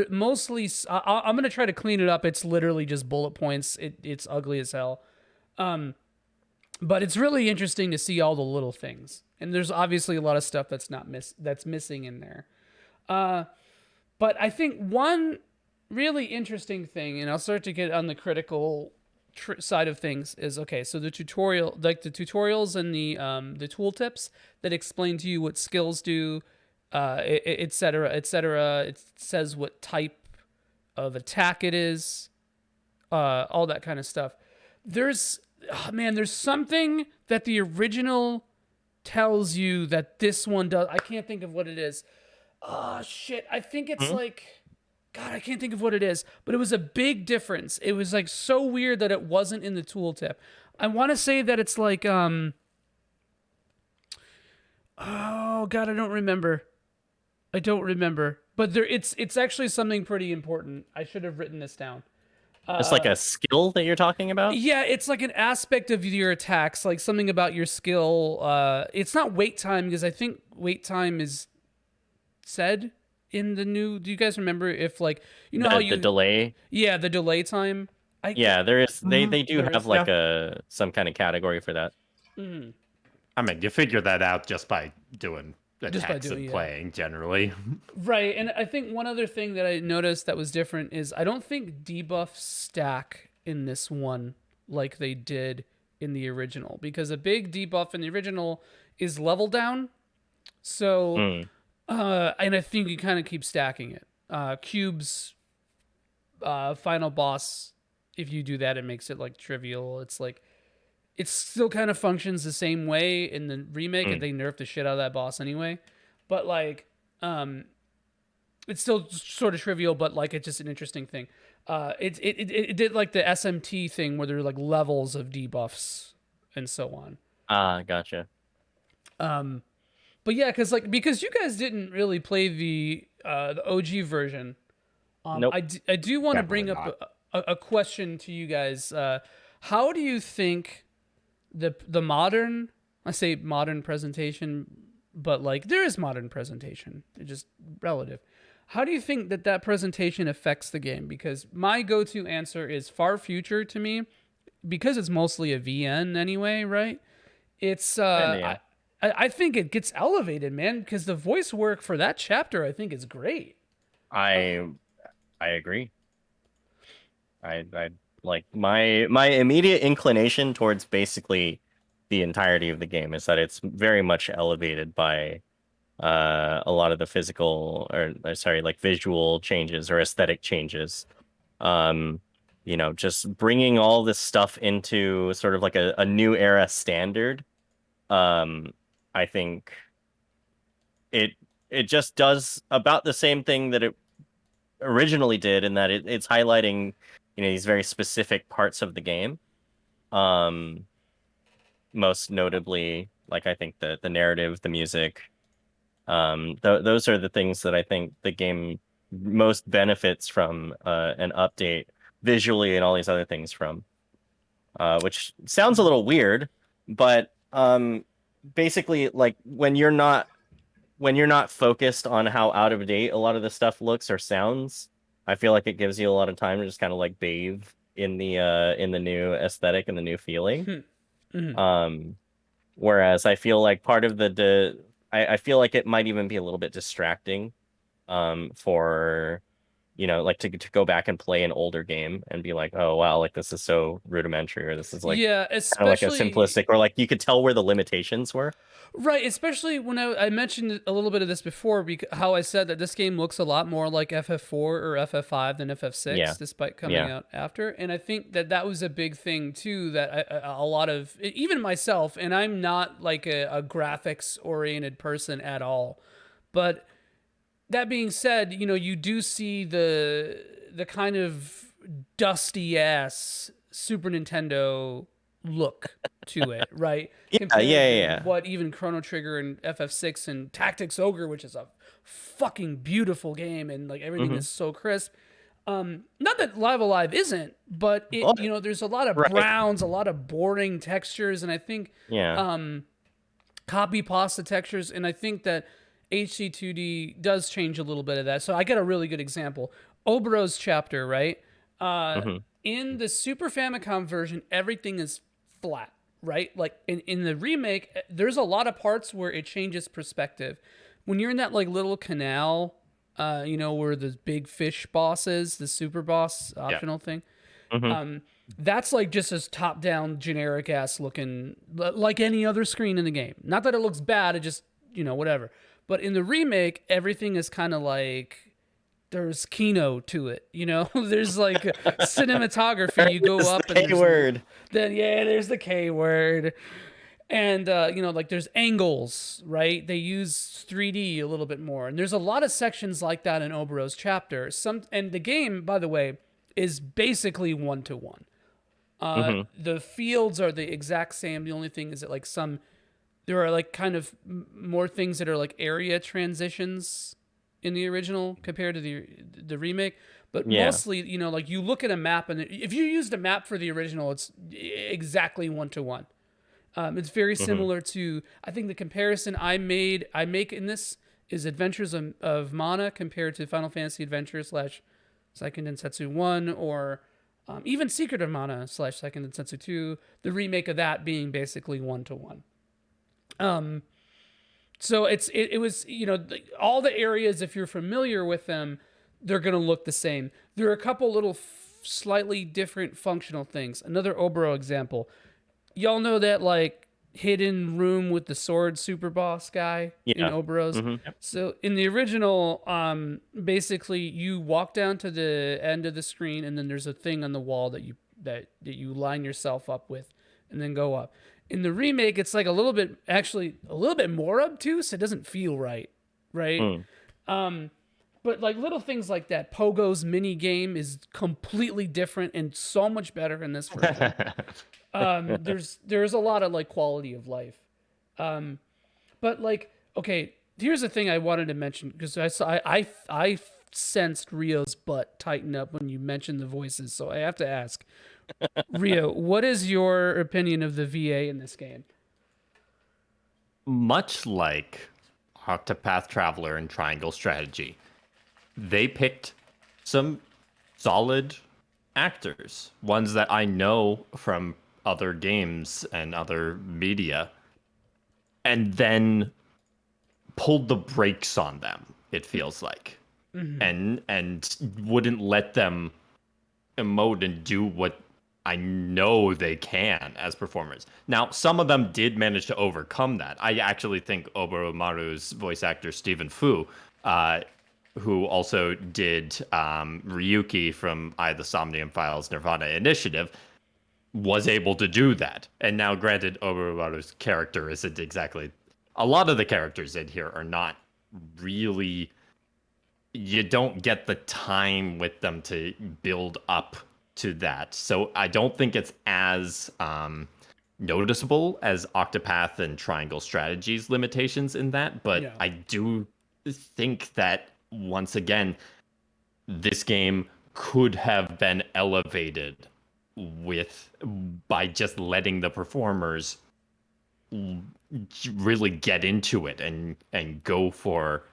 Mostly, I'm going to try to clean it up. It's literally just bullet points. It's ugly as hell. But it's really interesting to see all the little things. And there's obviously a lot of stuff that's missing in there. But I think one really interesting thing, and I'll start to get on the critical side of things, is okay. So the tutorials and the tooltips that explain to you what skills do, et cetera, et cetera. It says what type of attack it is, all that kind of stuff. There's something that the original tells you that this one does. I can't think of what it is. Oh, shit. I think it's God, I can't think of what it is, but it was a big difference. It was like so weird that it wasn't in the tooltip. I want to say that it's like, oh God, I don't remember. But it's actually something pretty important. I should have written this down. It's like a skill that you're talking about? Yeah, it's like an aspect of your attacks, like something about your skill. It's not wait time, because I think wait time is said in the new. Do you guys remember if like how the delay? Yeah, the delay time. There is. They do There have is, like some kind of category for that. I mean, you figure that out just by doing attacks and yeah. playing generally. Right, and I think one other thing that I noticed that was different is I don't think debuffs stack in this one like they did in the original, because a big debuff in the original is level down. So, and I think you kind of keep stacking it. Cubes, final boss, if you do that, it makes it like trivial. It's like, it still kind of functions the same way in the remake, and they nerfed the shit out of that boss anyway. But like, it's still sort of trivial, but like it's just an interesting thing. It did like the SMT thing where there are like levels of debuffs and so on. Gotcha. But yeah, because you guys didn't really play the OG version. Nope. I do want to bring Definitely up a question to you guys. How do you think the modern, I say modern presentation, but like there is modern presentation, it's just relative. How do you think that presentation affects the game? Because my go-to answer is far future to me, because it's mostly a VN anyway, right? It's I think it gets elevated, man, because the voice work for that chapter I think is great. I agree. I like my immediate inclination towards basically the entirety of the game is that it's very much elevated by a lot of the physical like visual changes or aesthetic changes. Just bringing all this stuff into sort of like a new era standard. I think it just does about the same thing that it originally did, in that it's highlighting these very specific parts of the game. Most notably, like I think the narrative, the music, those are the things that I think the game most benefits from an update visually, and all these other things from, which sounds a little weird, but basically, like when you're not focused on how out of date a lot of the stuff looks or sounds, I feel like it gives you a lot of time to just kind of like bathe in the new aesthetic and the new feeling. Whereas I feel like part of I feel like it might even be a little bit distracting for like to go back and play an older game and be like, oh wow, like this is so rudimentary, or this is like Yeah, kind of like a especially simplistic, or like you could tell where the limitations were. right, especially when I mentioned a little bit of this before, because how I said that this game looks a lot more like FF4 or FF5 than FF6, Yeah, despite coming yeah, out after. And I think that was a big thing too. That a lot of even myself, and I'm not like a graphics oriented person at all, but that being said, you do see the kind of dusty ass Super Nintendo look to it, right? yeah, yeah, Compared yeah, to yeah. what even Chrono Trigger and FF6 and Tactics Ogre, which is a fucking beautiful game, and like everything Hmm. is so crisp. Not that Live Alive isn't, but Oh, there's a lot of right. browns, a lot of boring textures, and I think Yeah. copy pasta textures, and I think that HC2D does change a little bit of that. So I get a really good example. Obero's chapter, right? Hmm. In the Super Famicom version, everything is flat, right? Like in the remake, there's a lot of parts where it changes perspective. When you're in that like little canal, where the big fish boss is, the super boss Yeah. optional thing. Hmm. That's like just as top down generic ass looking like any other screen in the game. Not that it looks bad, it just, whatever. But in the remake, everything is kind of like there's Kino to it, there's like cinematography. You go It's up the and K word. there's the K word. And like there's angles, right? They use 3D a little bit more. And there's a lot of sections like that in Obero's chapter. And the game, by the way, is basically 1-to-1. Hmm. The fields are the exact same. The only thing is that there are like kind of more things that are like area transitions in the original compared to the remake. But Yeah. mostly, like you look at a map, and if you used a map for the original, it's exactly 1-to-1. It's very Hmm. similar to, I think the comparison I make in this is Adventures of Mana compared to Final Fantasy Adventures / Seiken Densetsu 1, or even Secret of Mana / Seiken Densetsu 2, the remake of that being basically 1-to-1. So it was, all the areas, if you're familiar with them, they're going to look the same. There are a couple little slightly different functional things. Another Obero example. Y'all know that like hidden room with the sword super boss guy in Yeah. Oberos. Hmm. So in the original, basically you walk down to the end of the screen, and then there's a thing on the wall that you line yourself up with, and then go up. In the remake, it's like a little bit more obtuse. It doesn't feel right, right? Mm. But like little things like that, Pogo's mini game is completely different and so much better in this version. There's a lot of like quality of life. But like, okay, here's the thing I wanted to mention, because I sensed Rio's butt tighten up when you mentioned the voices, so I have to ask, Rio, what is your opinion of the VA in this game? Much like Octopath Traveler and Triangle Strategy, they picked some solid actors, ones that I know from other games and other media, and then pulled the brakes on them, it feels like. And wouldn't let them emote and do what I know they can as performers. Now, some of them did manage to overcome that. I actually think Oboromaru's voice actor, Stephen Fu, who also did Ryuki from Eye of the Somnium Files Nirvana Initiative, was able to do that. And now, granted, Oboromaru's character isn't exactly... A lot of the characters in here are not really... You don't get the time with them to build up to that. So I don't think it's as noticeable as Octopath and Triangle Strategies limitations in that. But Yeah. I do think that, once again, this game could have been elevated by just letting the performers really get into it and go for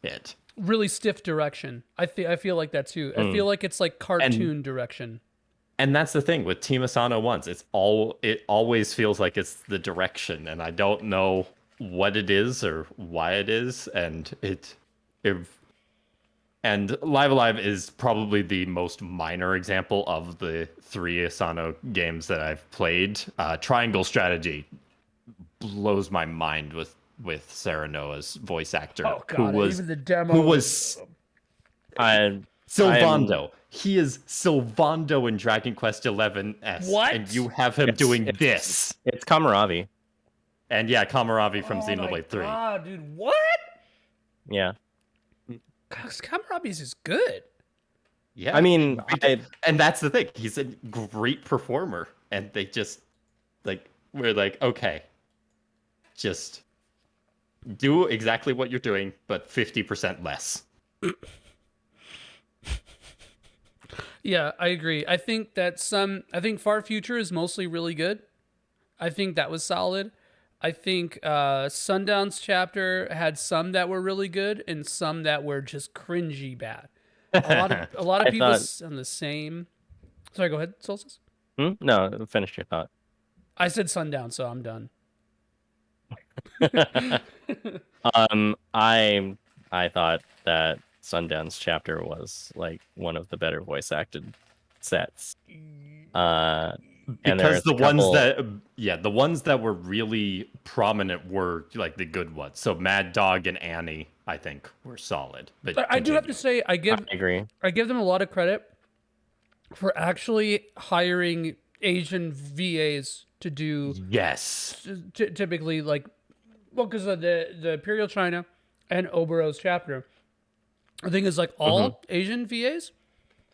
it. Really stiff direction. I feel like that too. I feel like it's like cartoon direction. And that's the thing with Team Asano once. It always feels like it's the direction, and I don't know what it is or why it is, and it And Live Alive is probably the most minor example of the 3 Asano games that I've played. Triangle Strategy blows my mind with Sarah Noah's voice actor, Oh god, even the demo. who was I'm Sylvando. He is Sylvando in Dragon Quest XI S, What? and you have him doing this. It's Kamaravi. And yeah, Kamaravi from Oh Xenoblade my 3. god, dude, what? Yeah. Kamarabi's is good. Yeah, I mean, and that's the thing. He's a great performer, and they just we're like, okay, just do exactly what you're doing, but 50% less. Yeah, I agree. I think Far Future is mostly really good. I think that was solid. I think Sundown's chapter had some that were really good and some that were just cringy bad. A lot of people on the same. Sorry, go ahead, Solstice. No, finish your thought. I said Sundown, so I'm done. I thought that Sundown's chapter was like one of the better voice acted sets. Because the ones that were really prominent were like the good ones. So Mad Dog and Annie, I think, were solid. But I do have to say, I agree. I give them a lot of credit for actually hiring Asian VAs to do. Yes. Typically, because of the Imperial China and Obero's chapter, I think it's like all Asian VAs.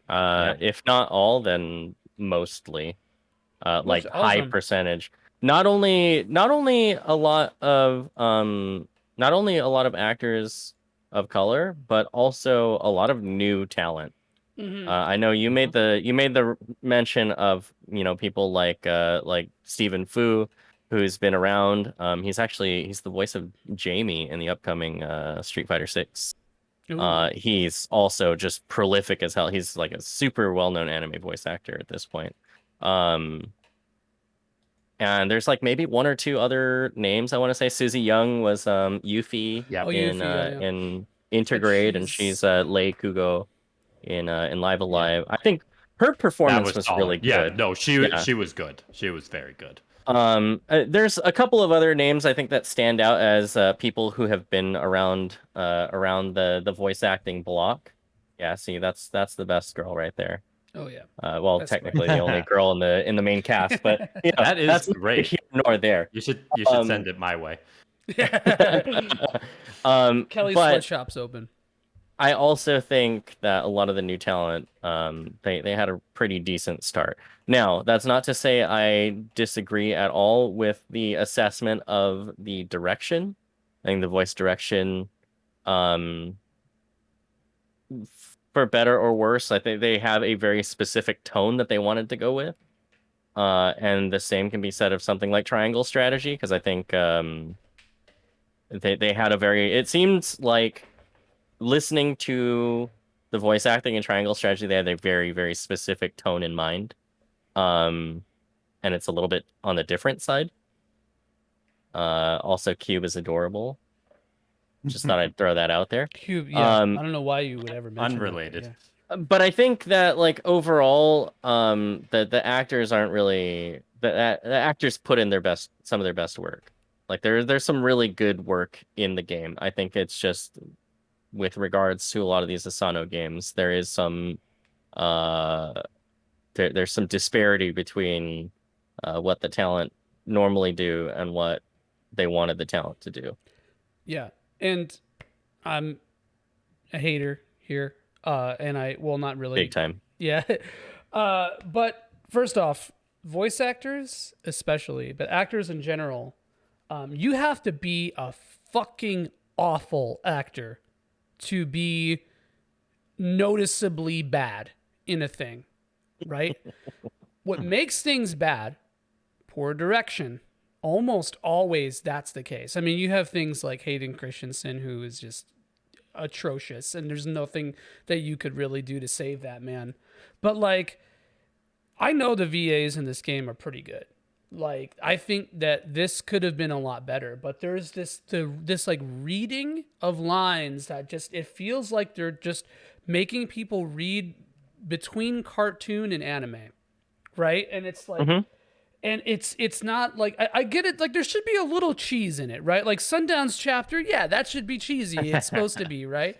If not all, then mostly. Like awesome. high percentage. Not only a lot of actors of color, but also a lot of new talent. I know you made the mention of people like Stephen Fu, who's been around. He's the voice of Jamie in the upcoming Street Fighter 6. He's also just prolific as hell. He's like a super well-known anime voice actor at this point. And there's like maybe one or two other names. I want to say Susie Young was Yuffie in Intergrade, and she's Lei Kugo in Live Alive. I think her performance was really good. Yeah, no, she was good. She was very good. There's a couple of other names I think that stand out as people who have been around the voice acting block. Yeah, see, that's the best girl right there. Oh yeah. Well, that's technically the only girl in the main cast, but that's great. Here nor there. You should send it my way. Kelly's sweatshop's open. I also think that a lot of the new talent, they had a pretty decent start. Now, that's not to say I disagree at all with the assessment of the direction. I think the voice direction, for better or worse, I think they have a very specific tone that they wanted to go with. And the same can be said of something like Triangle Strategy, because I think they had it seems like listening to the voice acting in Triangle Strategy, they had a very, very specific tone in mind. And it's a little bit on the different side. Also, Cube is adorable. Just thought I'd throw that out there. Cube, yeah. I don't know why you would ever mention unrelated. That, yeah. But I think that overall, the actors aren't really the actors put in some of their best work. Like there's some really good work in the game. I think it's just with regards to a lot of these Asano games, there is some there's some disparity between what the talent normally do and what they wanted the talent to do. Yeah, and I'm a hater here, and not really big time. Yeah, but first off, voice actors especially, but actors in general, you have to be a fucking awful actor to be noticeably bad in a thing, right? What makes things bad? Poor direction. Almost always that's the case. I mean, you have things like Hayden Christensen, who is just atrocious, and there's nothing that you could really do to save that man. But I know the VAs in this game are pretty good. I think that this could have been a lot better, but there's this reading of lines that just, it feels like they're just making people read between cartoon and anime, right? And it's like, Mm-hmm. and it's not like I get it. Like there should be a little cheese in it, right? Like Sundown's chapter, yeah, that should be cheesy. It's supposed to be, right?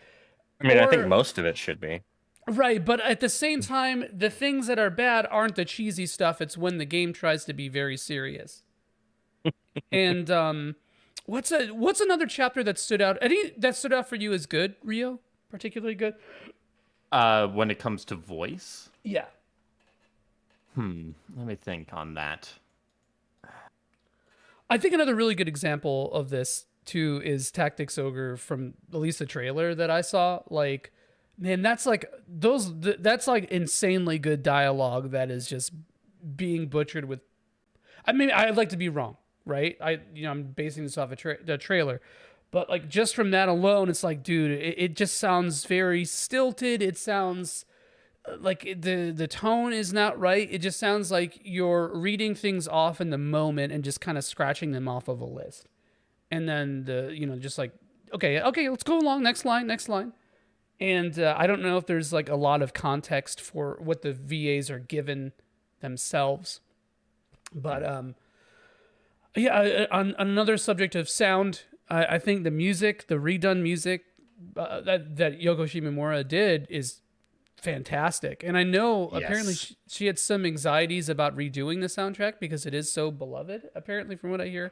I mean, I think Or most of it should be. right, but at the same time, the things that are bad aren't the cheesy stuff. It's when the game tries to be very serious. And what's another chapter that stood out? Any that stood out for you as good, Rio? Particularly good? When it comes to voice, Yeah. let me think on that. I think another really good example of this too is Tactics Ogre from at least the trailer that I saw. Like, man, that's like that's like insanely good dialogue that is just being butchered with. I mean, I'd like to be wrong, right? I'm basing this off the trailer, but like just from that alone, it's like, dude, it just sounds very stilted. It sounds like the tone is not right. It just sounds like you're reading things off in the moment and just kind of scratching them off of a list. And then just like, okay, let's go along. Next line. And I don't know if there's like a lot of context for what the VAs are given themselves. But on another subject of sound, I think the music, the redone music that Yoko Shimomura did is fantastic. And I know apparently she had some anxieties about redoing the soundtrack because it is so beloved, apparently, from what I hear.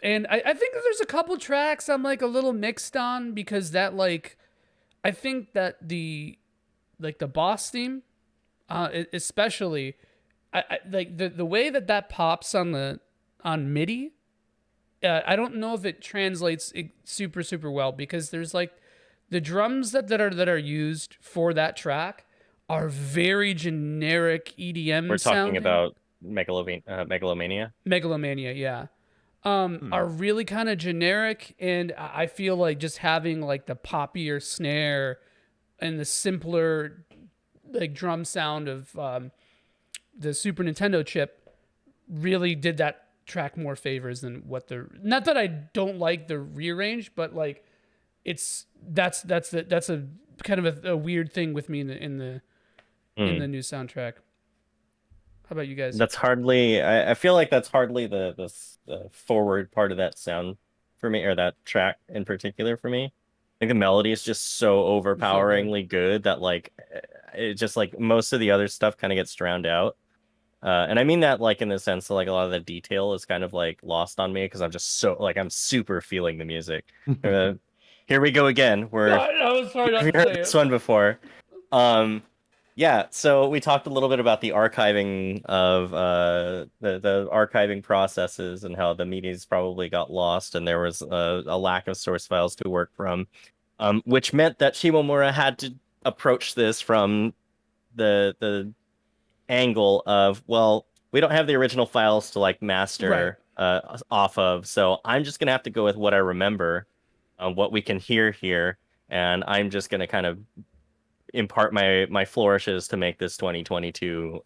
And I think there's a couple tracks I'm like a little mixed on because that like, I think that the boss theme, especially, I like the way that pops on MIDI. I don't know if it translates super well because there's like the drums that are used for that track are very generic EDM. We're talking sounding. about Megalomania. Megalomania, yeah. Are really kind of generic, and I feel like just having like the poppier snare and the simpler like drum sound of the Super Nintendo chip really did that track more favors than what not that I don't like the rearrange, but like that's a kind of a weird thing with me in the new soundtrack. How about you guys? That's hardly. I feel like that's hardly the forward part of that sound for me, or that track in particular for me. I think the melody is just so overpoweringly good that like it just like most of the other stuff kind of gets drowned out. And I mean that like in the sense that like a lot of the detail is kind of like lost on me because I'm just so like I'm super feeling the music. Here we go again. I was sorry not We've to heard say this it. one before. Yeah, so we talked a little bit about the archiving of the archiving processes and how the meetings probably got lost and there was a lack of source files to work from, which meant that Shimomura had to approach this from the angle of, well, we don't have the original files to like master off of, so I'm just gonna have to go with what I remember, what we can hear here, and I'm just gonna kind of impart my flourishes to make this 2022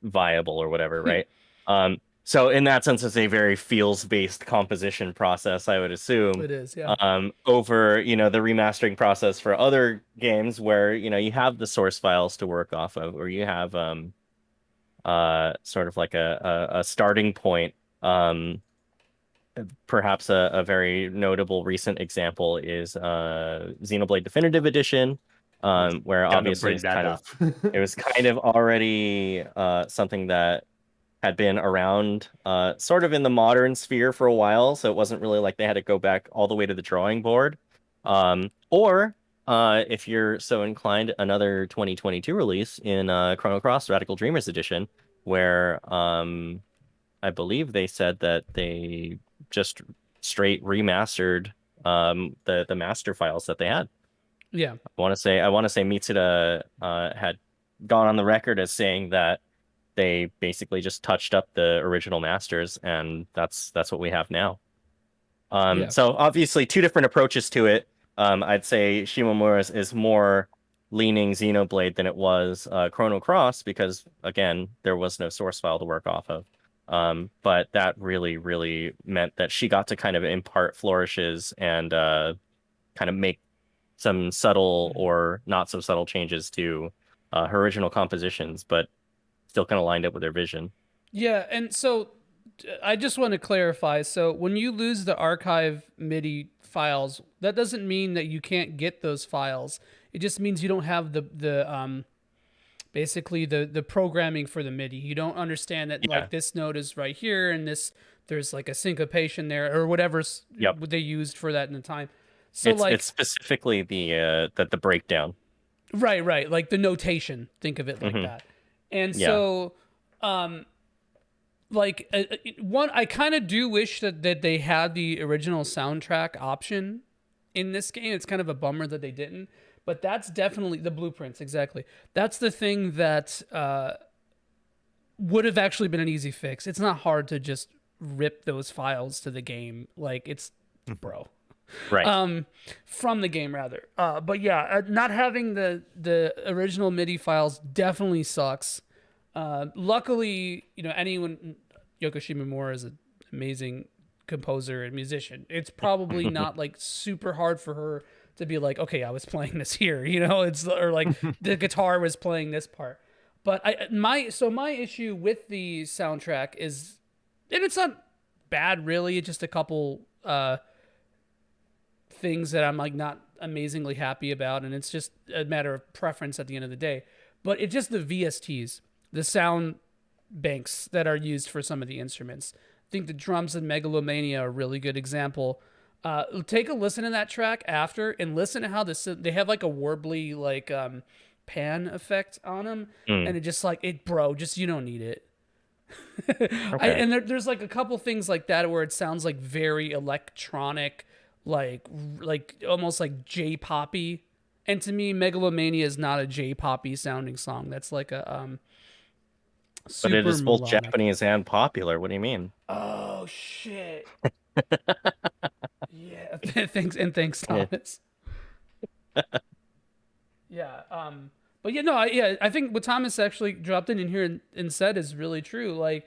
viable or whatever, right? So in that sense, it's a very feels-based composition process, I would assume. It is, yeah. Over the remastering process for other games where you have the source files to work off of, or you have sort of like a starting point. Perhaps a very notable recent example is Xenoblade Definitive Edition, where obviously it was kind of already something that had been around sort of in the modern sphere for a while, so it wasn't really like they had to go back all the way to the drawing board. Or if you're so inclined, another 2022 release in Chrono Cross Radical Dreamers Edition, where I believe they said that they just straight remastered the master files that they had. Yeah. I want to say Mitsuda had gone on the record as saying that they basically just touched up the original masters, and that's what we have now. So obviously two different approaches to it. I'd say Shimomura's is more leaning Xenoblade than it was Chrono Cross because again there was no source file to work off of. But that really, really meant that she got to kind of impart flourishes and kind of make some subtle or not so subtle changes to her original compositions, but still kind of lined up with her vision. Yeah, and so I just want to clarify. So when you lose the archive MIDI files, that doesn't mean that you can't get those files. It just means you don't have the basically the programming for the MIDI. You don't understand that like this note is right here and there's like a syncopation there or whatever they used for that in the time. So it's specifically the breakdown. Right, like the notation. Think of it like that. And so like one, I kind of do wish that they had the original soundtrack option in this game. It's kind of a bummer that they didn't, but that's definitely the blueprints. Exactly. That's the thing that would have actually been an easy fix. It's not hard to just rip those files to the game. Like it's right. From the game rather. But yeah, not having the original MIDI files definitely sucks. Luckily, anyone, Yoko Shimomura is an amazing composer and musician. It's probably not like super hard for her to be like, okay, I was playing this here, it's or like the guitar was playing this part. But my issue with the soundtrack is, and it's not bad really, it's just a couple things that I'm like not amazingly happy about, and it's just a matter of preference at the end of the day. But it's just the VSTs, the sound banks that are used for some of the instruments. I think the drums in Megalomania are a really good example. Take a listen to that track after and listen to how they have like a warbly like pan effect on them, and it just like just you don't need it. Okay. And there's like a couple things like that where it sounds like very electronic, like almost like J-poppy. And to me, Megalomania is not a J-poppy sounding song. That's like a super but it is both melodic. Japanese and popular. What do you mean? Oh shit. Yeah. Thanks, Thomas. Yeah. But I think what Thomas actually dropped in here and said is really true. Like,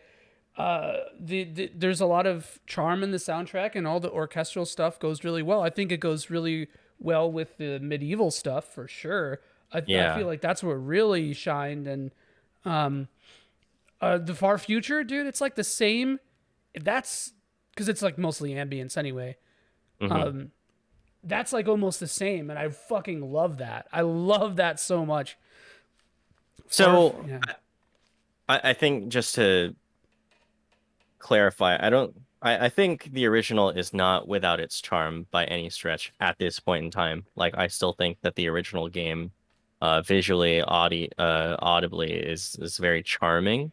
there's a lot of charm in the soundtrack, and all the orchestral stuff goes really well. I think it goes really well with the medieval stuff for sure. I feel like that's where it really shined. And the Far Future, dude, it's like the same. That's because it's like mostly ambience anyway. That's like almost the same, and I fucking love that. I love that so much. So I think just to clarify, I think the original is not without its charm by any stretch at this point in time. Like I still think that the original game visually audibly is very charming.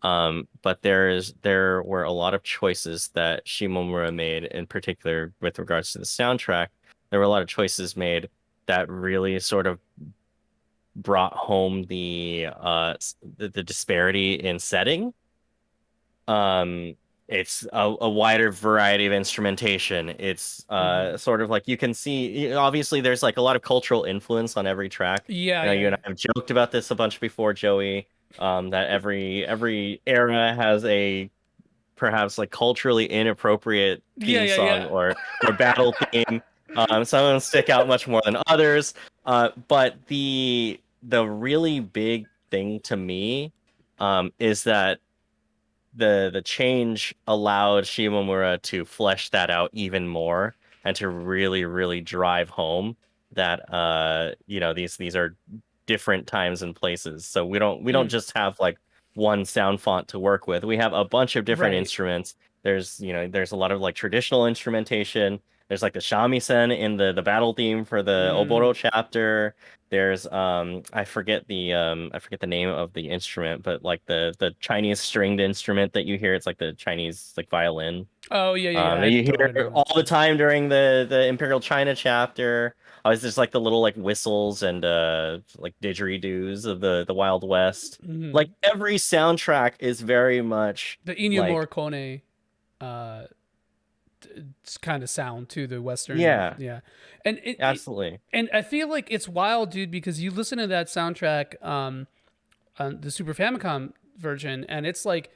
But there were a lot of choices that Shimomura made, in particular with regards to the soundtrack. There were a lot of choices made that really sort of brought home the disparity in setting. It's a wider variety of instrumentation. It's sort of like you can see, obviously there's like a lot of cultural influence on every track. You and I have joked about this a bunch before, Joey, that every era has a perhaps like culturally inappropriate theme song or battle theme. Some of them stick out much more than others. But the really big thing to me is that the change allowed Shimomura to flesh that out even more and to really, really drive home that these are different times and places. So we don't just have like one sound font to work with. We have a bunch of different instruments. There's a lot of like traditional instrumentation. There's like the shamisen in the battle theme for the Oboro chapter. There's I forget the name of the instrument, but like the Chinese stringed instrument that you hear, it's like the Chinese like violin. Oh yeah. That you hear all the time during the Imperial China chapter. Always there's like the little like whistles and like didgeridoos of the Wild West. Like every soundtrack is very much the Ennio Morricone kind of sound to the Western. And absolutely. And I feel like it's wild, dude, because you listen to that soundtrack on the Super Famicom version, and it's like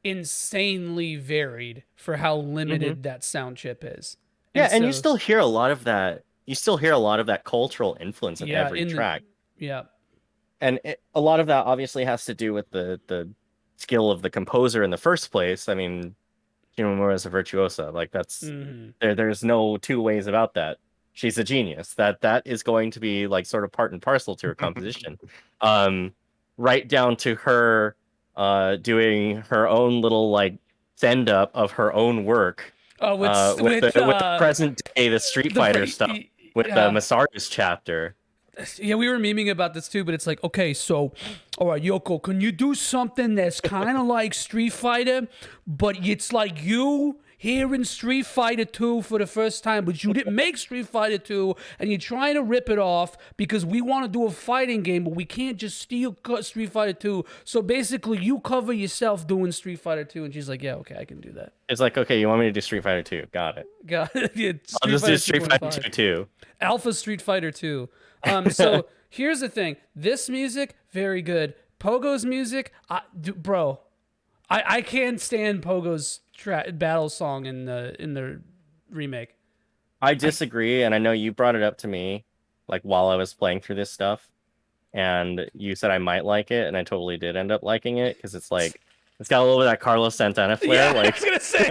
insanely varied for how limited that sound chip is. And you still hear a lot of that you still hear a lot of that cultural influence in every track. Yeah. And a lot of that obviously has to do with the skill of the composer in the first place. I mean, Shimomura is a virtuosa. Like that's there's no two ways about that. She's a genius. That is going to be like sort of part and parcel to her composition. Right down to her doing her own little like send up of her own work. With the present day, the Street Fighter stuff with the Masaru's chapter. Yeah, we were memeing about this too, but it's like, okay, so, all right, Yoko, can you do something that's kind of like Street Fighter, but it's like you hearing Street Fighter 2 for the first time, but you didn't make Street Fighter 2, and you're trying to rip it off because we want to do a fighting game, but we can't just steal Street Fighter 2. So basically, you cover yourself doing Street Fighter 2, and she's like, yeah, okay, I can do that. It's like, okay, you want me to do Street Fighter 2? Got it. Yeah, I'll just do Street Fighter 2 too. Alpha Street Fighter 2. So here's the thing. This music, very good. Pogo's music, bro, I can't stand Pogo's battle song in the remake. I disagree, and I know you brought it up to me, like while I was playing through this stuff, and you said I might like it, and I totally did end up liking it because it's like it's got a little bit of that Carlos Santana flair. Yeah, like I was gonna say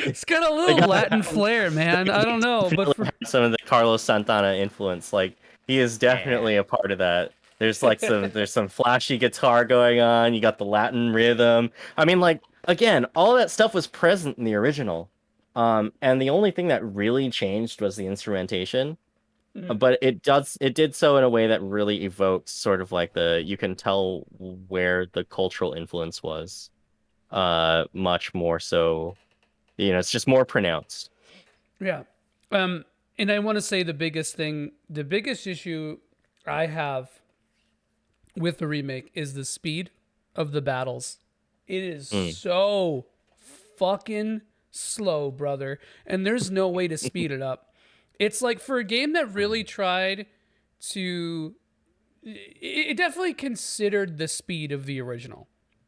it's got a little Latin flair, man. I don't know, but some of the Carlos Santana influence, like he is definitely a part of that. There's like some flashy guitar going on. You got the Latin rhythm. I mean, like again, all that stuff was present in the original, and the only thing that really changed was the instrumentation. But it did so in a way that really evoked sort of like you can tell where the cultural influence was, much more so. You know, it's just more pronounced. Yeah, and I want to say the biggest issue I have with the remake is the speed of the battles. It is so fucking slow, brother, and there's no way to speed it up. It's like for a game that really tried to... It definitely considered the speed of the original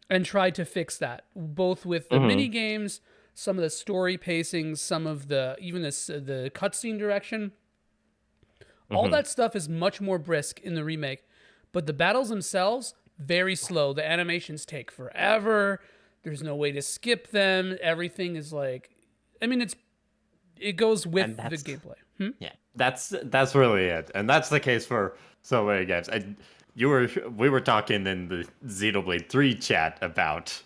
and tried to fix that, both with the mini games, some of the story pacing, some of the cutscene direction. All that stuff is much more brisk in the remake, but the battles themselves, very slow. The animations take forever. There's no way to skip them. Everything is like... I mean, it goes with the gameplay. Yeah, that's really it, and that's the case for so many games. We were talking in the Xenoblade 3 chat about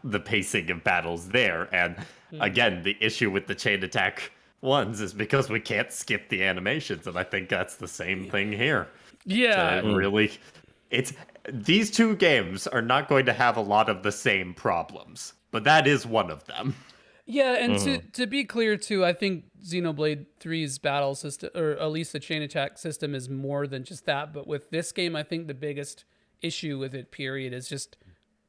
the pacing of battles there, and again, the issue with the chain attack ones is because we can't skip the animations, and I think that's the same thing here. Yeah, really, these two games are not going to have a lot of the same problems, but that is one of them. Yeah, and to be clear too, I think Xenoblade 3's battle system, or at least the chain attack system, is more than just that. But with this game, I think the biggest issue with it, period, is just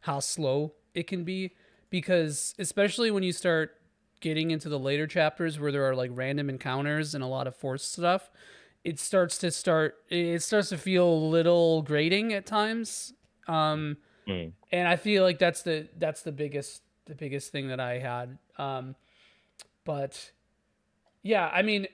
how slow it can be. Because especially when you start getting into the later chapters where there are like random encounters and a lot of forced stuff, it starts to feel a little grating at times. And I feel like that's the biggest thing that I had. But yeah, I mean,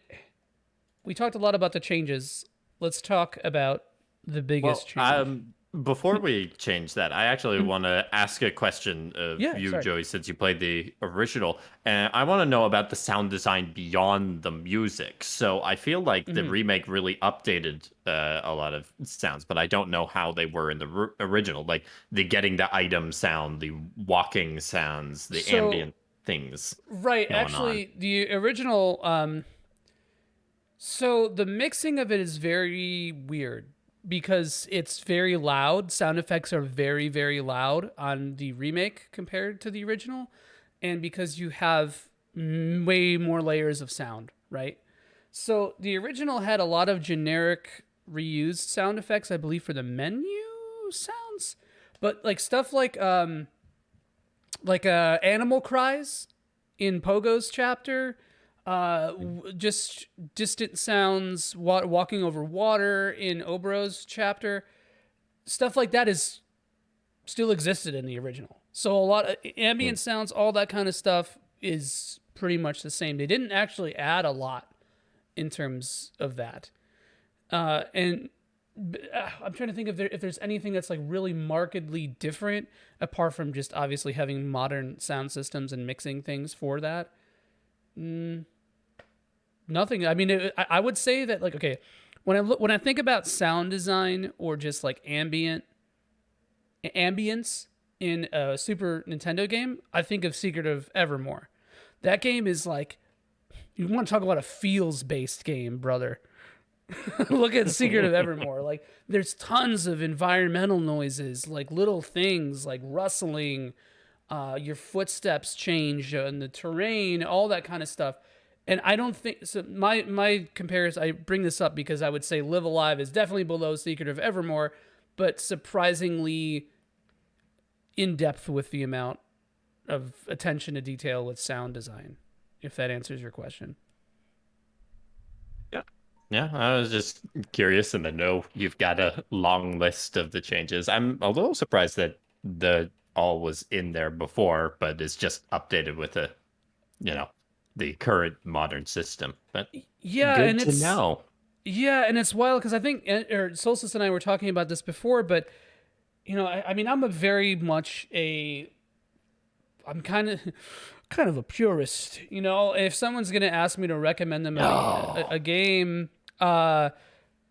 we talked a lot about the changes. Let's talk about the biggest change. Before we change that, I actually want to ask a question of you, Joey, since you played the original. And I want to know about the sound design beyond the music. So I feel like the remake really updated a lot of sounds, but I don't know how they were in the original. Like the getting the item sound, the walking sounds, the ambient things. Right. Actually, the original... so the mixing of it is very weird, because it's very loud. Sound effects are very, very loud on the remake compared to the original. And because you have way more layers of sound, right? So the original had a lot of generic reused sound effects, I believe, for the menu sounds. But like stuff like animal cries in Pogo's chapter, just distant sounds, walking over water in Obero's chapter, stuff like that is still existed in the original. So a lot of ambient sounds, all that kind of stuff is pretty much the same. They didn't actually add a lot in terms of that. And I'm trying to think if there's anything that's like really markedly different apart from just obviously having modern sound systems and mixing things for that. Nothing. I mean, I would say that like, okay, when I think about sound design or just like ambience in a Super Nintendo game, I think of Secret of Evermore. That game is like, you want to talk about a feels based game, brother. Look at Secret of Evermore. Like, there's tons of environmental noises, like little things like rustling, your footsteps change and the terrain, all that kind of stuff. And I don't think so. My comparison, I bring this up because I would say Live Alive is definitely below Secret of Evermore, but surprisingly in depth with the amount of attention to detail with sound design. If that answers your question. Yeah, I was just curious, and I know you've got a long list of the changes. I'm a little surprised that the all was in there before, but it's just updated with the current modern system. But Yeah, good and to know. Yeah, and it's wild because I think Solstice and I were talking about this before, but I mean, I'm a very much I'm kind of a purist. If someone's gonna ask me to recommend them a game,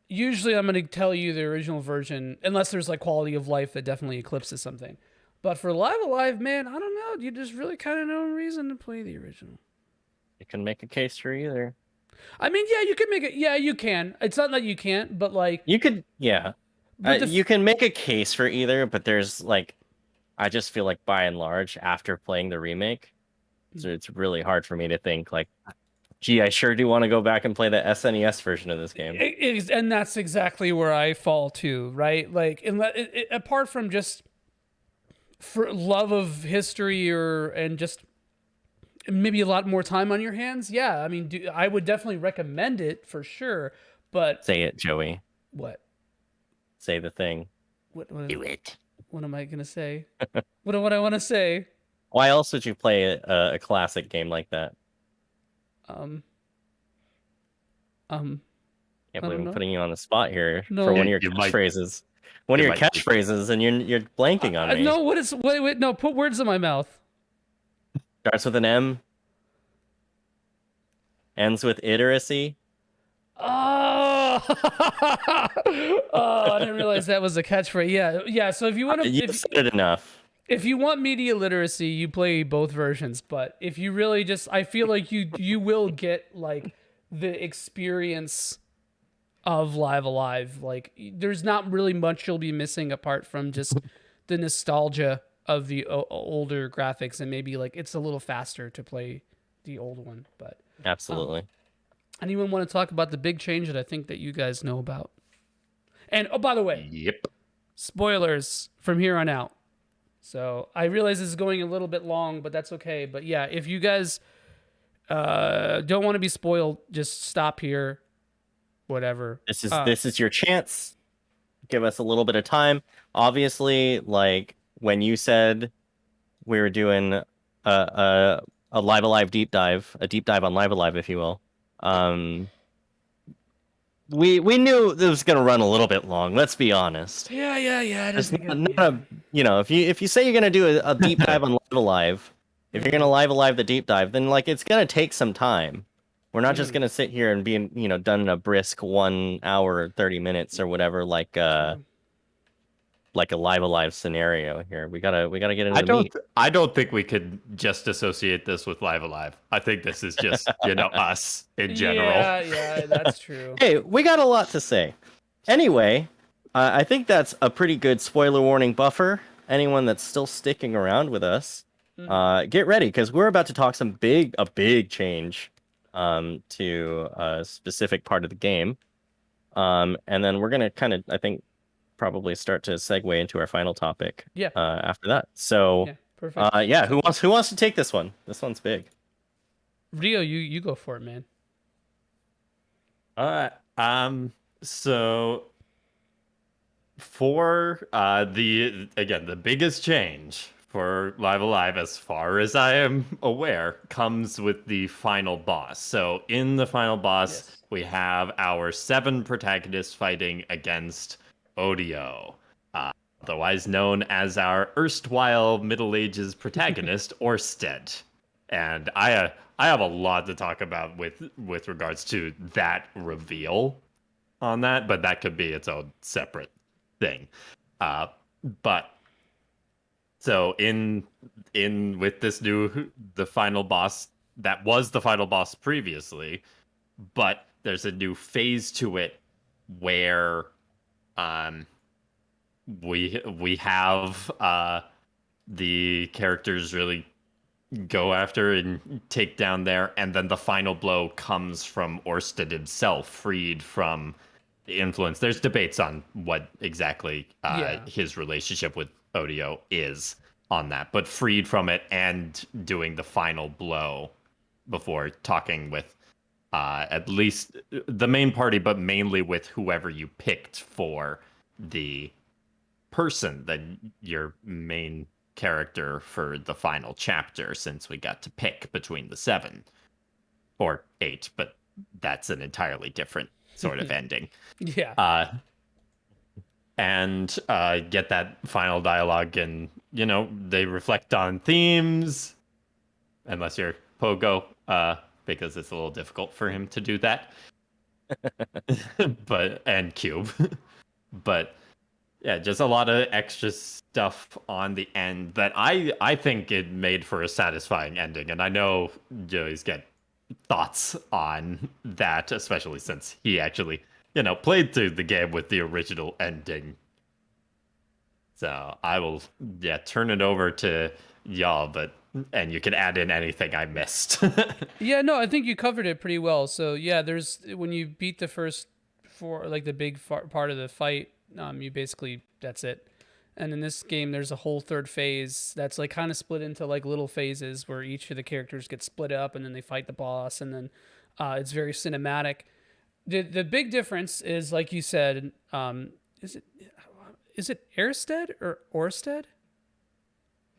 usually I'm gonna tell you the original version, unless there's like quality of life that definitely eclipses something. But for Live Alive, man, I don't know. You just really kind of no reason to play the original. You can make a case for either. I mean, yeah, you can make it. Yeah, you can. It's not that you can't, but like You could, yeah. You can make a case for either, but there's like, I just feel like by and large, after playing the remake, so it's really hard for me to think like, gee, I sure do want to go back and play the SNES version of this game. And that's exactly where I fall too, right? Like, apart from just for love of history and just maybe a lot more time on your hands, yeah. I mean, I would definitely recommend it for sure. But Say it, Joey. What? Say the thing. What? Do it. What am I gonna say? What I want to say? Why else would you play a classic game like that? Can't believe I'm putting you on the spot here for one of your catchphrases. One of your catchphrases, and you're blanking on me. No, wait, no, put words in my mouth. Starts with an M. Ends with iteracy. Oh, I didn't realize that was a catchphrase. Yeah. So if you want to, you said it enough. If you want media literacy, you play both versions. But if you really I feel like you will get like the experience of Live Alive. Like, there's not really much you'll be missing apart from just the nostalgia of the older graphics, and maybe like it's a little faster to play the old one. But absolutely. Anyone want to talk about the big change that I think that you guys know about? And by the way, yep, spoilers from here on out. So I realize this is going a little bit long, but that's okay. But yeah, if you guys don't want to be spoiled, just stop here. Whatever. This is your chance. Give us a little bit of time. Obviously, like when you said we were doing a Live Alive deep dive, a deep dive on Live Alive, if you will. We knew it was gonna run a little bit long. Let's be honest. Yeah. If you say you're gonna do a deep dive on Live Alive, if you're gonna Live Alive the deep dive, then like it's gonna take some time. We're not just gonna sit here and be done in a brisk 1 hour 30 minutes or whatever, like a Live Alive scenario here. We gotta get into the meat. I don't think we could just associate this with Live Alive. I think this is just us in general. Yeah, that's true. Hey, we got a lot to say. Anyway, I think that's a pretty good spoiler warning buffer. Anyone that's still sticking around with us, get ready, because we're about to talk a big change to a specific part of the game. And then we're gonna kind of, I think, probably start to segue into our final topic. Yeah. After that. So yeah, perfect. Who wants to take this one? This one's big. Rio, you go for it, man. So for the biggest change for Live Alive, as far as I am aware, comes with the final boss. So in the final boss, Yes. we have our 7 protagonists fighting against Odio, otherwise known as our erstwhile Middle Ages protagonist, Orsted. And I have a lot to talk about with regards to that reveal on that, but that could be its own separate thing. Uh, but so in with this new the final boss that was the final boss previously, but there's a new phase to it where um we have the characters really go after and take down there, and then the final blow comes from Orsted himself, freed from the influence. There's debates on what exactly his relationship with Odio is on that, but freed from it and doing the final blow before talking with at least the main party, but mainly with whoever you picked for the person that your main character for the final chapter, since we got to pick between the 7 or 8, but that's an entirely different sort of ending. Yeah. And get that final dialogue, and they reflect on themes, unless you're Pogo, because it's a little difficult for him to do that. And Cube. But yeah, just a lot of extra stuff on the end that I think it made for a satisfying ending. And I know Joey's got thoughts on that, especially since he actually, played through the game with the original ending. So I will, turn it over to y'all, and you can add in anything I missed. Yeah, no, I think you covered it pretty well. So yeah, there's when you beat the first the big part of the fight, you basically that's it. And in this game, there's a whole third phase that's like kind of split into like little phases where each of the characters get split up and then they fight the boss, and then it's very cinematic. The big difference is, like you said, is it Ersted or Orsted?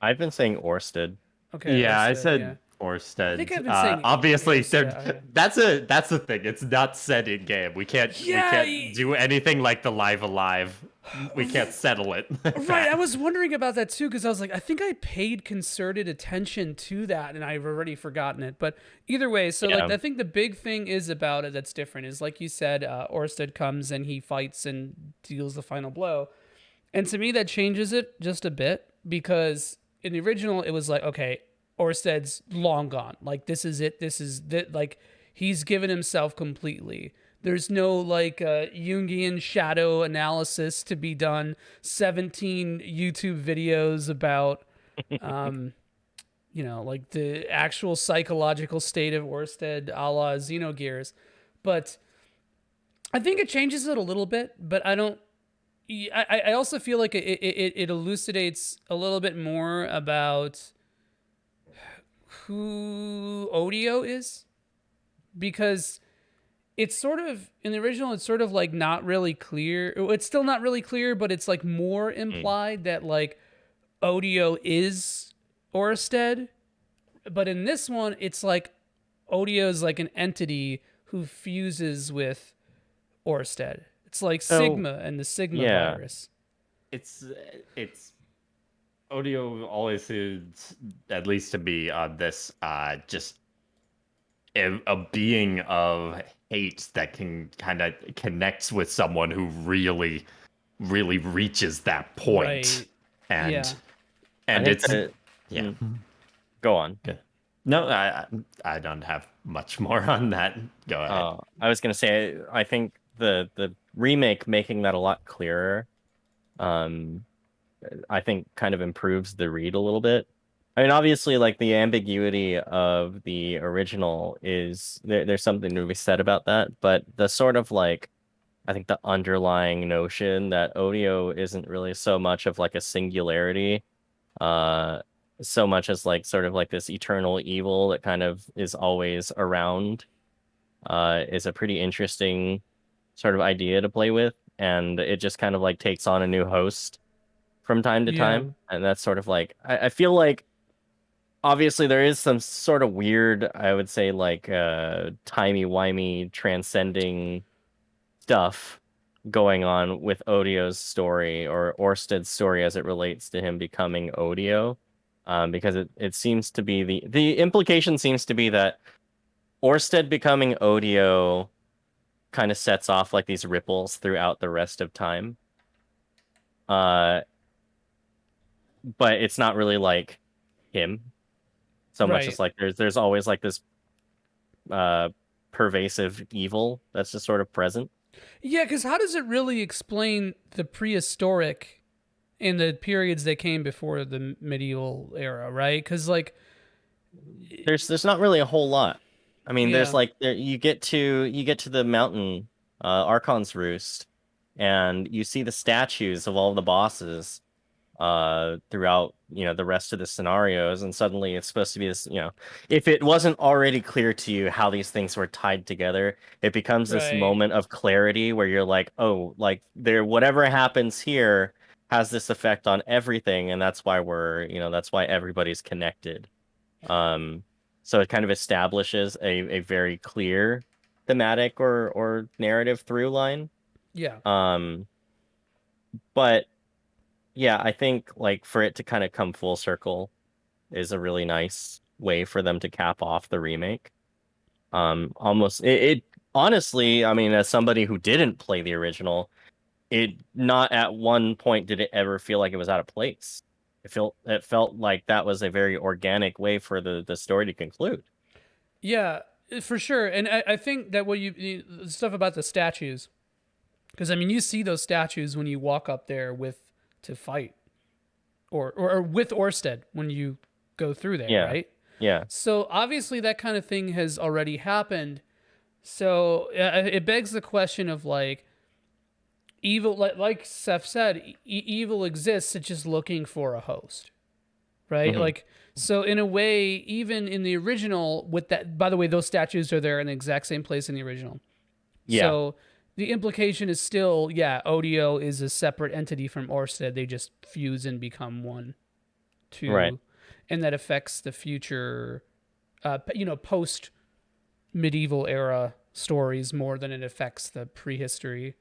I've been saying Orsted. Okay, Yeah, I Orsted, said yeah. Orsted. I think I've been saying obviously, Orsted, that's the thing. It's not said in game. We can't do anything like the Live Alive. We can't settle it. Right, I was wondering about that too, because I was like, I think I paid concerted attention to that, and I've already forgotten it. But either way, so like I think the big thing is about it that's different is, like you said, Orsted comes and he fights and deals the final blow, and to me that changes it just a bit, because in the original it was like, okay, Orsted's long gone, like this is it, like he's given himself completely. There's no like Jungian shadow analysis to be done. 17 YouTube videos about, like the actual psychological state of Orsted, a la Xenogears. But I think it changes it a little bit. But I don't. I also feel like it elucidates a little bit more about who Odio is, because it's sort of in the original it's sort of like not really clear. It's still not really clear, but it's like more implied that like Odio is Orsted. But in this one it's like Odio is like an entity who fuses with Orsted. It's like Sigma and the Sigma virus. It's Odio always is, at least to be on this, just a being of hate that can kind of connects with someone who really, really reaches that point. Right. And it's Go on. Okay. No, I don't have much more on that. Go ahead. I was gonna say, I think the remake making that a lot clearer, I think kind of improves the read a little bit. I mean, obviously, like the ambiguity of the original is there's something to be said about that, but the sort of like, I think the underlying notion that Odio isn't really so much of like a singularity, so much as like sort of like this eternal evil that kind of is always around, is a pretty interesting sort of idea to play with, and it just kind of like takes on a new host from time to time, and that's sort of like I feel like obviously there is some sort of weird, I would say, like timey-wimey transcending stuff going on with Odio's story, or Orsted's story, as it relates to him becoming Odio, because it seems to be the implication seems to be that Orsted becoming Odio kind of sets off like these ripples throughout the rest of time. But it's not really like him so much as like there's always like this pervasive evil that's just sort of present. Yeah, because how does it really explain the prehistoric in the periods that came before the medieval era, right? Because like there's not really a whole lot. I mean, there's like you get to the mountain, Archon's Roost, and you see the statues of all the bosses throughout, the rest of the scenarios, and suddenly it's supposed to be this, if it wasn't already clear to you how these things were tied together, it becomes this moment of clarity where you're like, oh, like whatever happens here has this effect on everything, and that's why that's why everybody's connected. So it kind of establishes a very clear thematic or narrative through line. Yeah. But yeah, I think like for it to kind of come full circle is a really nice way for them to cap off the remake. Almost it honestly, I mean, as somebody who didn't play the original, it not at one point did it ever feel like it was out of place. It felt like that was a very organic way for the story to conclude. Yeah, for sure. And I think that what the stuff about the statues, because I mean, you see those statues when you walk up there to fight, or with Orsted when you go through there, right? Yeah. So obviously that kind of thing has already happened. So it begs the question of like, evil, like Seth said, evil exists. It's just looking for a host, right? Mm-hmm. Like, so in a way, even in the original, with that, by the way, those statues are there in the exact same place in the original. Yeah. So the implication is still, Odio is a separate entity from Orsted. They just fuse and become one, too. Right. And that affects the future, post medieval era stories more than it affects the prehistory.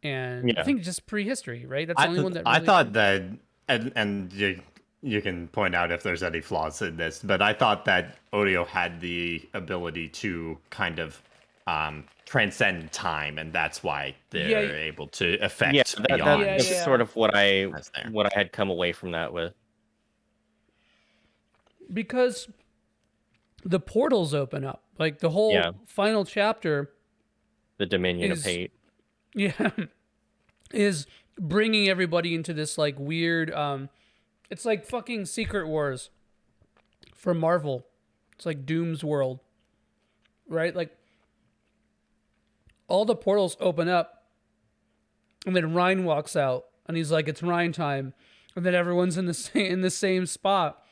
And I think just prehistory, right? That's the only one that really... I thought that, and you can point out if there's any flaws in this, but I thought that Odio had the ability to kind of transcend time, and that's why they're able to affect beyond. That's sort of what I had come away from that with. Because the portals open up, like the whole final chapter, the Dominion of Hate. Yeah, is bringing everybody into this like weird, it's like fucking Secret Wars for Marvel. It's like Doom's world, right? Like all the portals open up, and then Ryan walks out, and he's like, "It's Ryan time," and then everyone's in the same spot.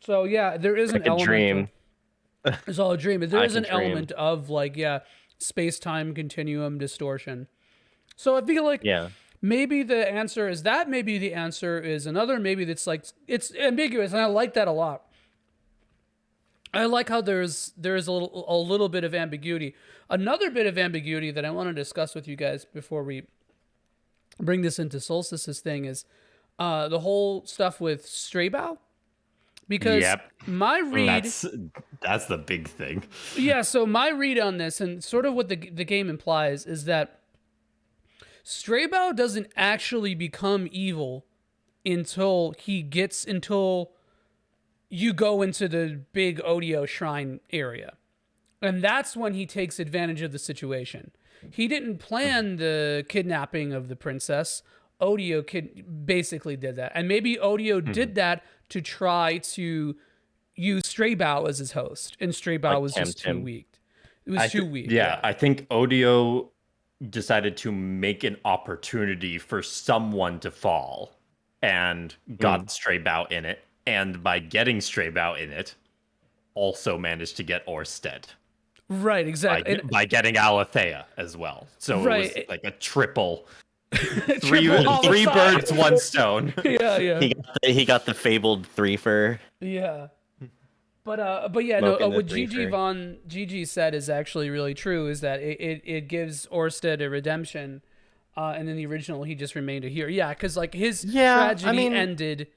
So yeah, there is an element. Dream. It's all a dream, but there is an element of like space-time continuum distortion. So I feel like maybe the answer is that. Maybe the answer is another. Maybe it's like it's ambiguous, and I like that a lot. I like how there's a little bit of ambiguity. Another bit of ambiguity that I want to discuss with you guys before we bring this into Solstice's thing is the whole stuff with Straybow. Because my read... That's the big thing. Yeah, so my read on this, and sort of what the game implies, is that Straybow doesn't actually become evil until you go into the big Odio shrine area. And that's when he takes advantage of the situation. He didn't plan the kidnapping of the princess. Odio basically did that. And maybe Odio did that to try to use Straybow as his host. And Straybow was just too weak. It was too weak. Yeah, I think Odio decided to make an opportunity for someone to fall and got Straybow in it. And by getting Straybow in it, also managed to get Orsted. Right, exactly. By getting Alethea as well. So it was like a triple Three Triple homicide. birds, one stone. Yeah. He got the fabled threefer. Yeah. But yeah, Smoking no. the What Gigi said is actually really true. Is that it gives Orsted a redemption, and in the original he just remained a hero. Yeah, because like his tragedy ended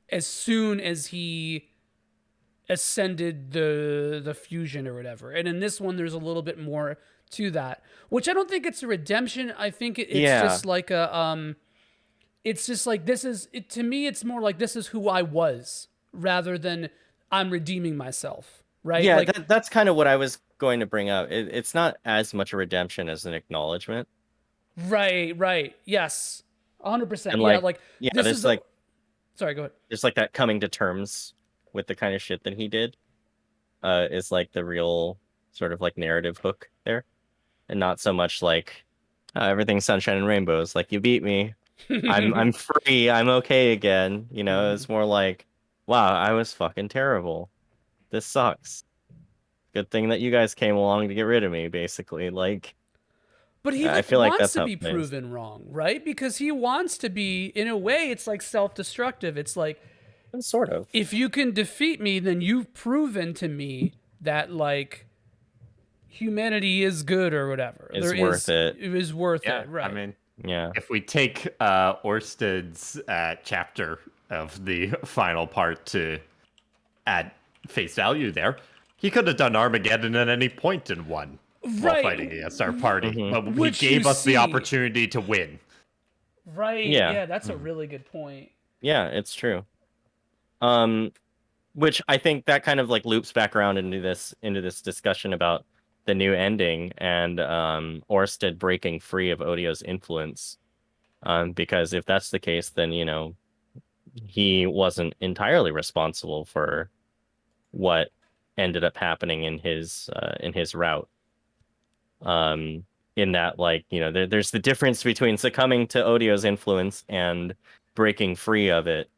as soon as he ascended the fusion or whatever. And in this one, there's a little bit more to that, which I don't think it's a redemption. I think it's just like a it's just like to me. It's more like this is who I was rather than I'm redeeming myself, right? Yeah, Like, that's kind of what I was going to bring up. It's not as much a redemption as an acknowledgement. right. Yes, 100%. And Yeah, like, like yeah, this there's is like sorry, go ahead. there's like that coming to terms with the kind of shit that he did. Is like the real sort of like narrative hook there, and not so much like everything's sunshine and rainbows. Like you beat me, I'm free, I'm okay again. You know, it's more like, wow, I was fucking terrible. This sucks. Good thing that you guys came along to get rid of me, basically. Like, But he I like feel like wants that's to how be it plays. proven wrong, right? Because he wants to be, in a way, it's like self-destructive. It's like, Sort of. if you can defeat me, then you've proven to me that like humanity is good or whatever. It's worth it. It is worth Yeah, it, right? I mean, Yeah. if we take Orsted's chapter of the final part to add face value there, he could have done Armageddon at any point and won while fighting against our party. But he gave us the opportunity to win. Right. Yeah, that's a really good point. Yeah, it's true. Which I think that kind of like loops back around into this discussion about the new ending and Orsted breaking free of Odio's influence. Because if that's the case, then you know he wasn't entirely responsible for what ended up happening in his route. In that, like, you know, there's the difference between succumbing to Odio's influence and breaking free of it.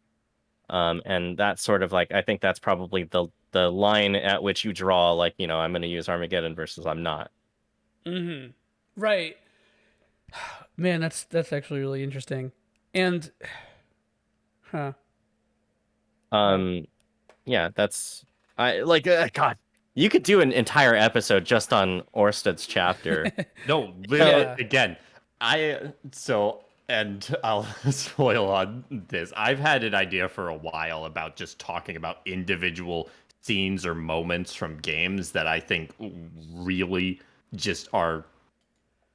And that's sort of like, I think that's probably the line at which you draw, like, you know, I'm going to use Armageddon versus I'm not. Mm-hmm. Right. Man, that's actually really interesting. And, yeah, that's God, you could do an entire episode just on Orsted's chapter. No, literally, again, and I'll spoil on this. I've had an idea for a while about just talking about individual scenes or moments from games that I think really just are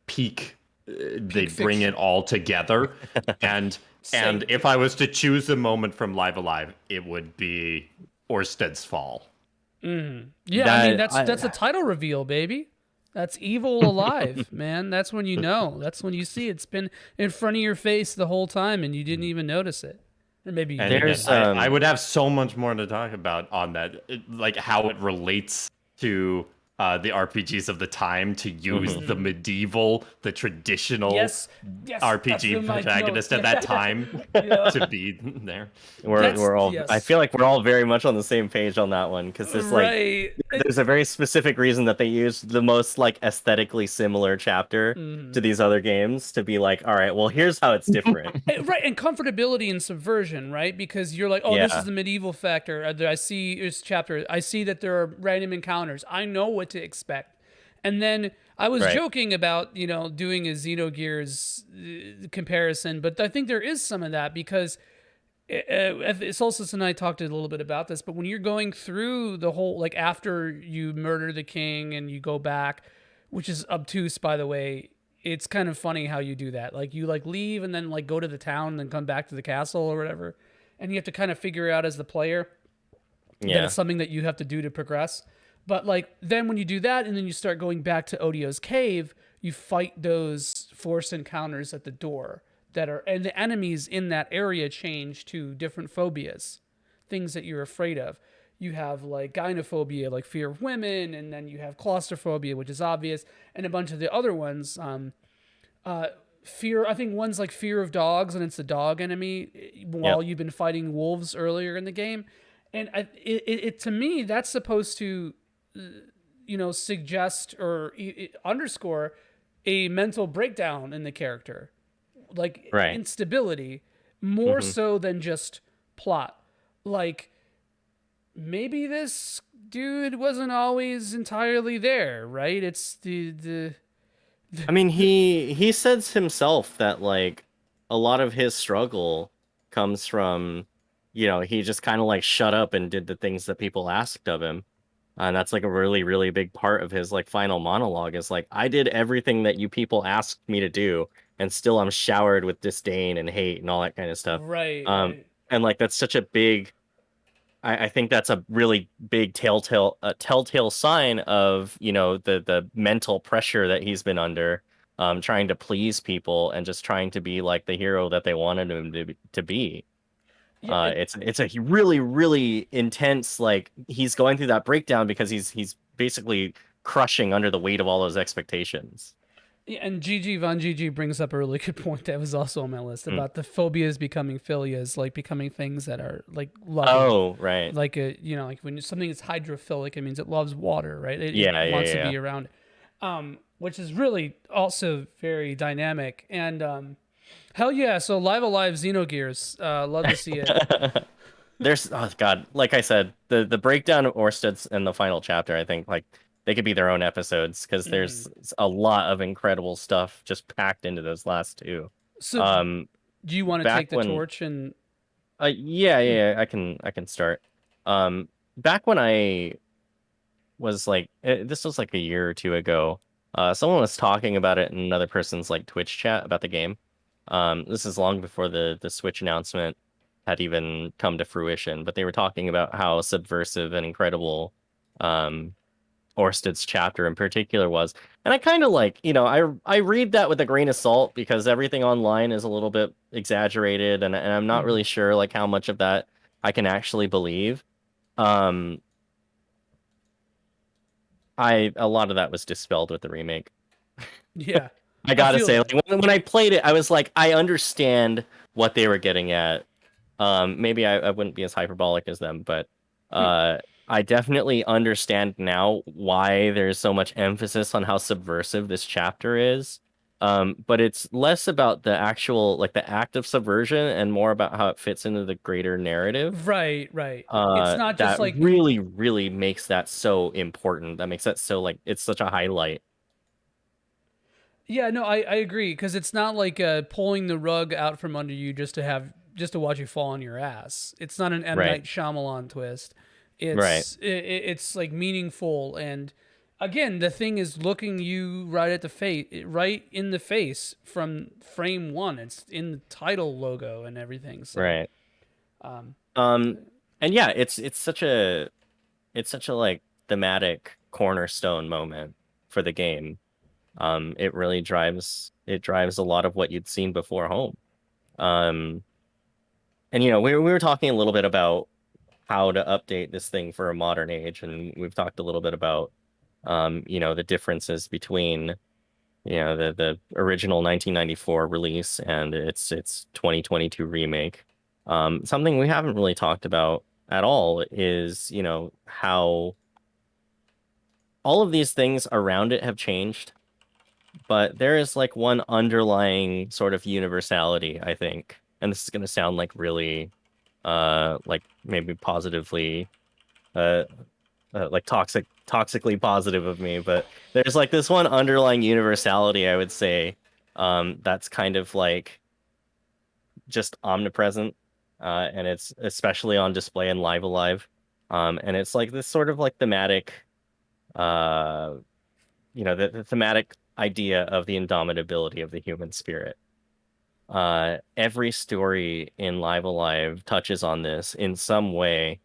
peak. They bring it all together, and if I was to choose a moment from Live Alive, it would be Orsted's fall. Yeah, I mean that's a title reveal, baby. That's evil alive, man. That's when you know. That's when you see it's been in front of your face the whole time and you didn't even notice it. Or maybe you did. I would have so much more to talk about on that, like how it relates to the RPGs of the time, to use the medieval, the traditional RPG protagonist at that time to be there. We're all. I feel like we're all very much on the same page on that one, because it's like there's a very specific reason that they used the most like aesthetically similar chapter to these other games to be like, all right, well, here's how it's different. Right, and comfortability and subversion, right? Because you're like, oh, this is the medieval factor. I see this chapter. I see that there are random encounters. I know what to expect. And then I was joking about, you know, doing a Xenogears comparison, but I think there is some of that because Solstice and I talked a little bit about this, but when you're going through the whole, like after you murder the king and you go back, which is obtuse, by the way, it's kind of funny how you do that. Like you like leave and then like go to the town and then come back to the castle or whatever. And you have to kind of figure out as the player that it's something that you have to do to progress. But like then when you do that and then you start going back to Odio's cave, you fight those force encounters at the door that are, and the enemies in that area change to different phobias, things that you're afraid of. You have like gynophobia, like fear of women, and then you have claustrophobia, which is obvious, and a bunch of the other ones. Fear, I think one's like fear of dogs, and it's the dog enemy while you've been fighting wolves earlier in the game. And it to me, that's supposed to, you know, suggest or underscore a mental breakdown in the character. like Right. instability, more so than just plot. Like maybe this dude wasn't always entirely there, right? It's the I mean, he says himself that like a lot of his struggle comes from, he just kind of like shut up and did the things that people asked of him. And that's like a really, really big part of his like final monologue is like, I did everything that you people asked me to do, and still I'm showered with disdain and hate and all that kind of stuff. right, Um, right. and like that's such a big I think that's a really big telltale sign of, the mental pressure that he's been under, trying to please people and just trying to be like the hero that they wanted him to be. Yeah, and It's a really, really intense, like he's going through that breakdown because he's basically crushing under the weight of all those expectations. yeah, and Gigi Von Gigi brings up a really good point that was also on my list Mm. about the phobias becoming philias, like becoming things that are like loving. Oh, right. Like like when something is hydrophilic, it means it loves water, right? It Yeah, yeah, wants to yeah. be around it. Which is really also very dynamic. And hell yeah, so Live Alive Xenogears. Love to see it. There's oh god, like I said, the breakdown of Orsted's in the final chapter, I think like they could be their own episodes because there's a lot of incredible stuff just packed into those last two. So Um, do you want to back take the when torch and yeah, I can start. Back when I was like this was like a year or two ago. Someone was talking about it in another person's like Twitch chat about the game. This is long before the Switch announcement had even come to fruition, but they were talking about how subversive and incredible Orsted's chapter in particular was. And I kind of like, I read that with a grain of salt because everything online is a little bit exaggerated and I'm not really sure like how much of that I can actually believe. Um, a lot of that was dispelled with the remake. yeah, I I gotta feel say, that. like when I played it, I was like, I understand what they were getting at. Maybe I wouldn't be as hyperbolic as them, but I definitely understand now why there's so much emphasis on how subversive this chapter is. But it's less about the actual, like the act of subversion and more about how it fits into the greater narrative. Right, right. It's not just That like really, really makes that so important. That makes that so like it's such a highlight. yeah, no, I agree because it's not like pulling the rug out from under you just to watch you fall on your ass. It's not an M Right, Night Shyamalan twist. right, It's like meaningful and again the thing is looking you right in the face from frame one. It's in the title logo and everything. So right. um, Um, and yeah, it's such a like thematic cornerstone moment for the game. It drives a lot of what you'd seen before home. Um, and we were talking a little bit about how to update this thing for a modern age, and we've talked a little bit about the differences between the original 1994 release and its 2022 remake. Something we haven't really talked about at all is how all of these things around it have changed, but there is like one underlying sort of universality, I think. And this is going to sound like really like maybe positively uh like toxically positive of me, but there's like this one underlying universality, I would say, that's kind of like just omnipresent, and it's especially on display in Live Alive, and it's like this sort of like thematic, uh, the thematic idea of the indomitability of the human spirit. Every story in Live Alive touches on this in some way.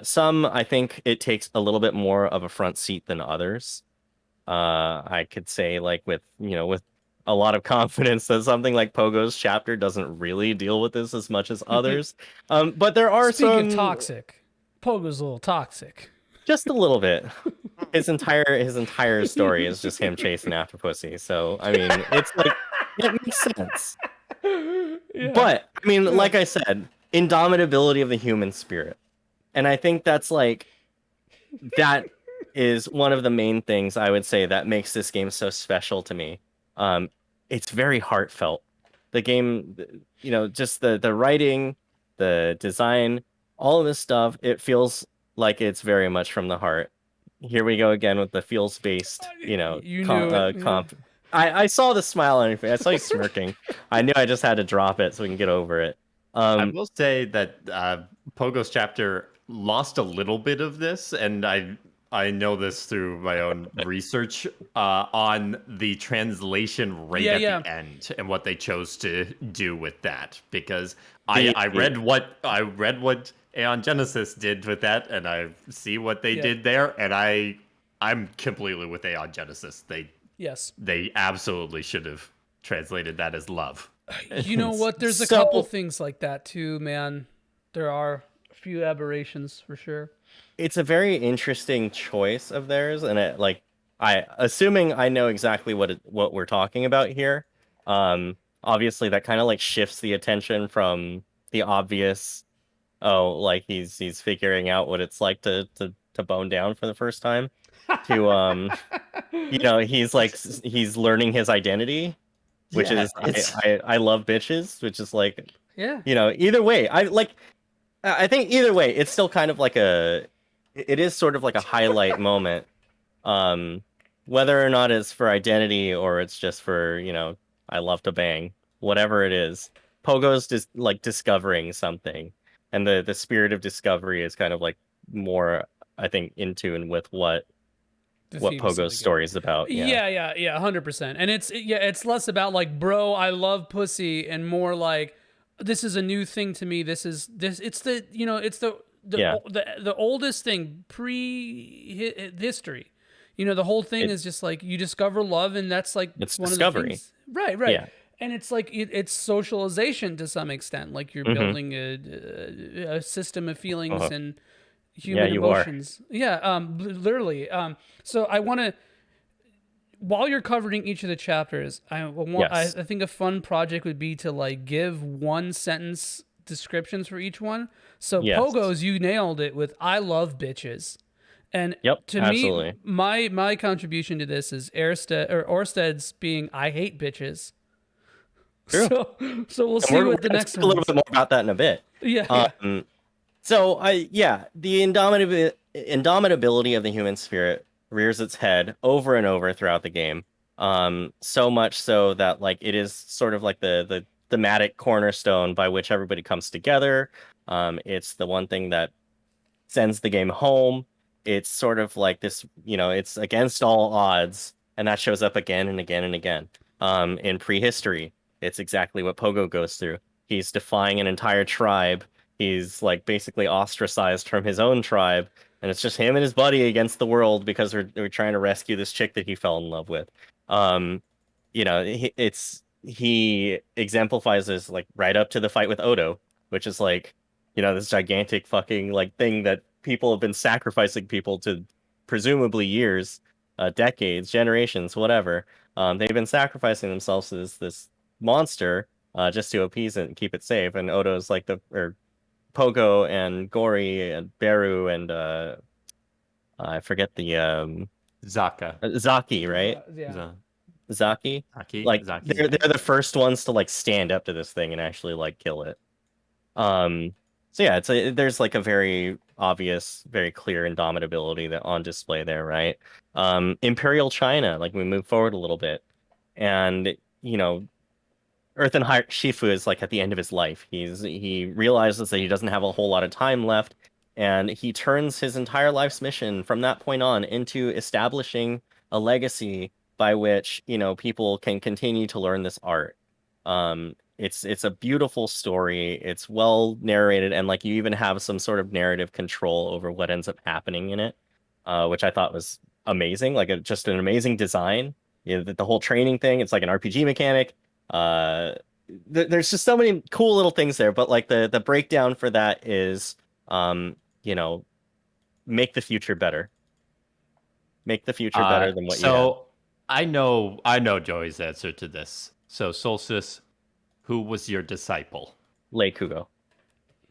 Some, I think it takes a little bit more of a front seat than others. I could say like with a lot of confidence that something like Pogo's chapter doesn't really deal with this as much as others. But there are speak of some toxic, Pogo's a little toxic. just a little bit. His entire story is just him chasing after pussy. So I mean, it's like it makes sense. Yeah. But I mean, like I said, indomitability of the human spirit. And I think that is one of the main things I would say that makes this game so special to me. It's very heartfelt. the game, just the writing, the design, all of this stuff, it feels like it's very much from the heart. Here we go again with the feels based, You knew it. comp. I saw the smile on your face. I saw you smirking. I knew I just had to drop it so we can get over it. I will say that Pogo's chapter lost a little bit of this, and I know this through my own research on the translation right at the end and what they chose to do with that. Because I read what Aeon Genesis did with that, and I see what they did there, and I'm completely with Aeon Genesis. They absolutely should have translated that as love. You know what? There's a couple things like that too, man. There are a few aberrations for sure. It's a very interesting choice of theirs, and assuming I know exactly what we're talking about here. Obviously that kind of like shifts the attention from the obvious. Oh, like he's figuring out what it's like to bone down for the first time. To he's learning his identity. Which is I love bitches, which is like either way. I think either way, it's still kind of like it is sort of like a highlight moment. Whether or not it's for identity or it's just for, I love to bang, whatever it is. Pogo's just like discovering something. And the spirit of discovery is kind of like more, I think, in tune with what Pogo's story is about. Yeah, 100%. And it's less about like, bro, I love pussy, and more like, this is a new thing to me. It's the oldest thing pre-history. The whole thing is just like you discover love, and that's like it's one discovery. Of the things. Right. Yeah. And it's like it's socialization to some extent. Like you're building a system of feelings and human emotions. Literally. So I want to, while you're covering each of the chapters, I think a fun project would be to like give 1-sentence descriptions for each one. So Pogo's, you nailed it with "I love bitches," and absolutely. me, my contribution to this is Orsted's being "I hate bitches." True. So we'll see what the next one. A little bit more about that in a bit. Yeah. So the indomitability of the human spirit rears its head over and over throughout the game. So much so that like it is sort of like the thematic cornerstone by which everybody comes together. It's the one thing that sends the game home. It's sort of like this, it's against all odds, and that shows up again and again and again. In prehistory, it's exactly what Pogo goes through. He's defying an entire tribe. He's like basically ostracized from his own tribe, and it's just him and his buddy against the world because we're trying to rescue this chick that he fell in love with. He exemplifies this like right up to the fight with Odo, which is like, this gigantic fucking like thing that people have been sacrificing people to presumably years, decades, generations, whatever. They've been sacrificing themselves to this monster just to appease it and keep it safe. And Odo's like Pogo and Gori and Beru and I forget the Zaki, right? Zaki. Like Zaki. they're the first ones to like stand up to this thing and actually like kill it. There's like a very obvious, very clear indomitability that on display there, right? Imperial China, like we move forward a little bit, and Earth and Heart Shifu is like at the end of his life. He realizes that he doesn't have a whole lot of time left, and he turns his entire life's mission from that point on into establishing a legacy by which people can continue to learn this art. It's a beautiful story. It's well narrated, and like you even have some sort of narrative control over what ends up happening in it, which I thought was amazing. Like just an amazing design. The whole training thing. It's like an RPG mechanic. There's just so many cool little things there, but like the breakdown for that is make the future better. Make the future better than what you have. So I know Joey's answer to this. So Solstice, who was your disciple? Lei Kugo.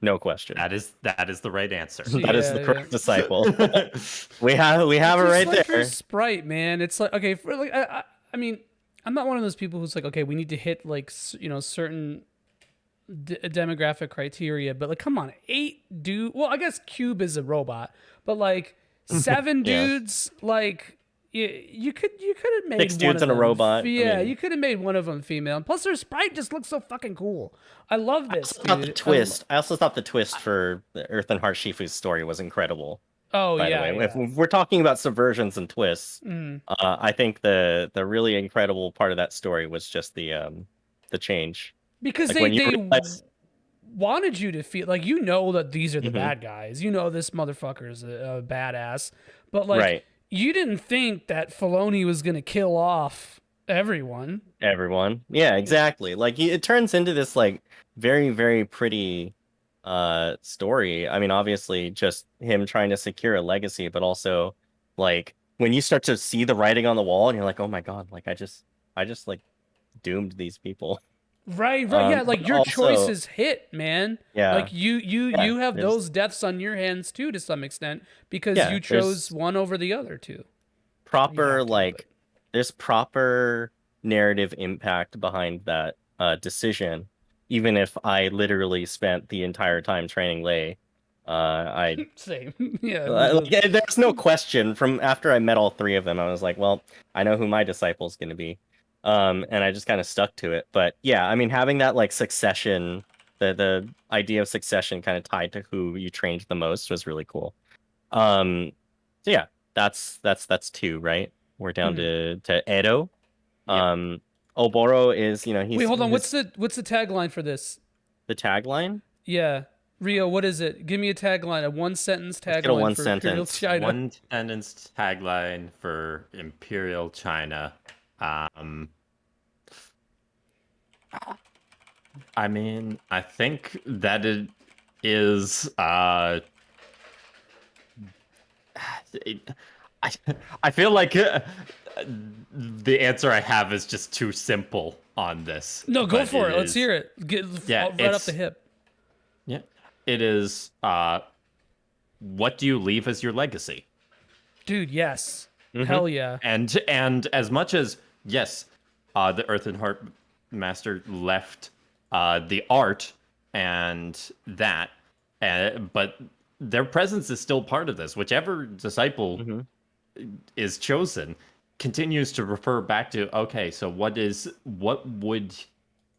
No question. That is the right answer. That is the correct disciple. we have it right like there. Her sprite, man. It's like, okay, for like I mean, I'm not one of those people who's like, okay, we need to hit like certain demographic criteria, but like, come on, 8 dude. Well, I guess Cube is a robot, but like 7 Yeah. dudes, like you could have made 6 one dudes of and a them. robot. Yeah, I mean, you could have made one of them female. And plus, their sprite just looks so fucking cool. I love I this, also thought the dude. twist. I also thought the twist for the Earth and Heart Shifu's story was incredible. Oh By the yeah, way, if yeah. we're talking about subversions and twists, Mm. I think the really incredible part of that story was just the change. Because Like when you they realize, wanted you to feel like that these are the Mhm, bad guys. This motherfucker is a badass, but like right, you didn't think that Filoni was gonna kill off everyone. everyone, yeah, exactly. Like it turns into this like very very pretty story. I mean, obviously, just him trying to secure a legacy, but also like when you start to see the writing on the wall, and you're like, oh my god, like I just like doomed these people. Right, right, yeah. Like But your also, choices hit, man. yeah, Like you yeah, have there's those deaths on your hands too, to some extent, because yeah, you chose there's one over the other two. You proper have to, but like there's proper narrative impact behind that decision. Even if I literally spent the entire time training Lei, I same. Yeah, like, there's no question from after I met all 3 of them. I was like, well, I know who my disciple's going to be, and I just kind of stuck to it. But yeah, I mean, having that like succession, the idea of succession kind of tied to who you trained the most was really cool. Um, so yeah, that's 2, right? We're down Mhm. to Edo. Yep. Oboro is, Wait, he's hold on. What's his the tagline for this? the tagline. Yeah, Rio, what is it? Give me a tagline, a one sentence Let's get a tagline one for Imperial sentence. China. One sentence tagline for Imperial China. Um, I mean, I think that it is. I, I feel like the answer I have is just too simple on this. No, go but for it. Let's is- hear it. Get Yeah, right off the hip. Yeah, it is. What do you leave as your legacy? Dude, yes. Mhm. Hell yeah. And as much as yes, the Earth and Heart Master left the art and that, but their presence is still part of this. Whichever disciple Mhm. is chosen continues to refer back to okay, so what would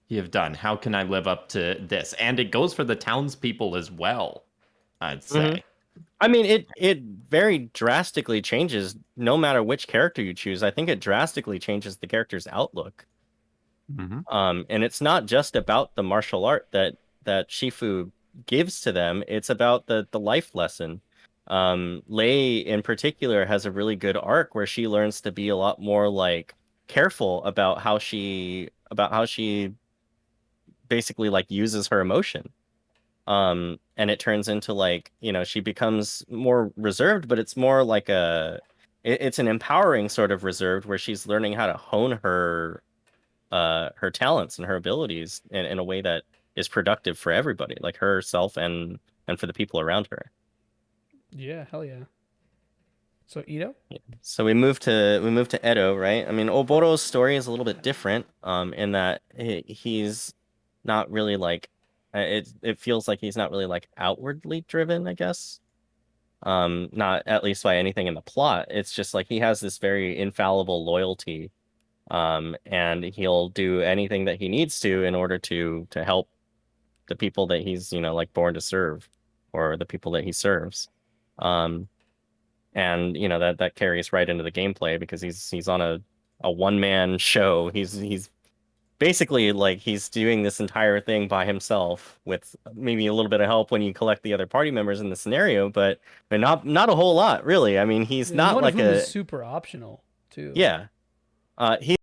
he have done? How can I live up to this? And it goes for the townspeople as well, I'd Mhm. say. I mean, it very drastically changes no matter which character you choose. I think it drastically changes the character's outlook. Mm-hmm. And it's not just about the martial art that Shifu gives to them. It's about the life lesson. Lei in particular has a really good arc where she learns to be a lot more like careful about how she basically like uses her emotion. And it turns into like, she becomes more reserved, but it's more like it's an empowering sort of reserved where she's learning how to hone her talents and her abilities in a way that is productive for everybody, like herself and for the people around her. Yeah, hell yeah. So Ito? So we move to Edo, right? I mean, Oboro's story is a little bit different, in that he's not really like it feels like he's not really like outwardly driven, I guess. Not at least by anything in the plot. It's just like he has this very infallible loyalty, and he'll do anything that he needs to in order to help the people that he's, like born to serve, or the people that he serves. Um, and that carries right into the gameplay because he's on a one-man show. He's basically like he's doing this entire thing by himself with maybe a little bit of help when you collect the other party members in the scenario, but not a whole lot really. I mean, he's And not one of like whom is a super optional too. yeah. He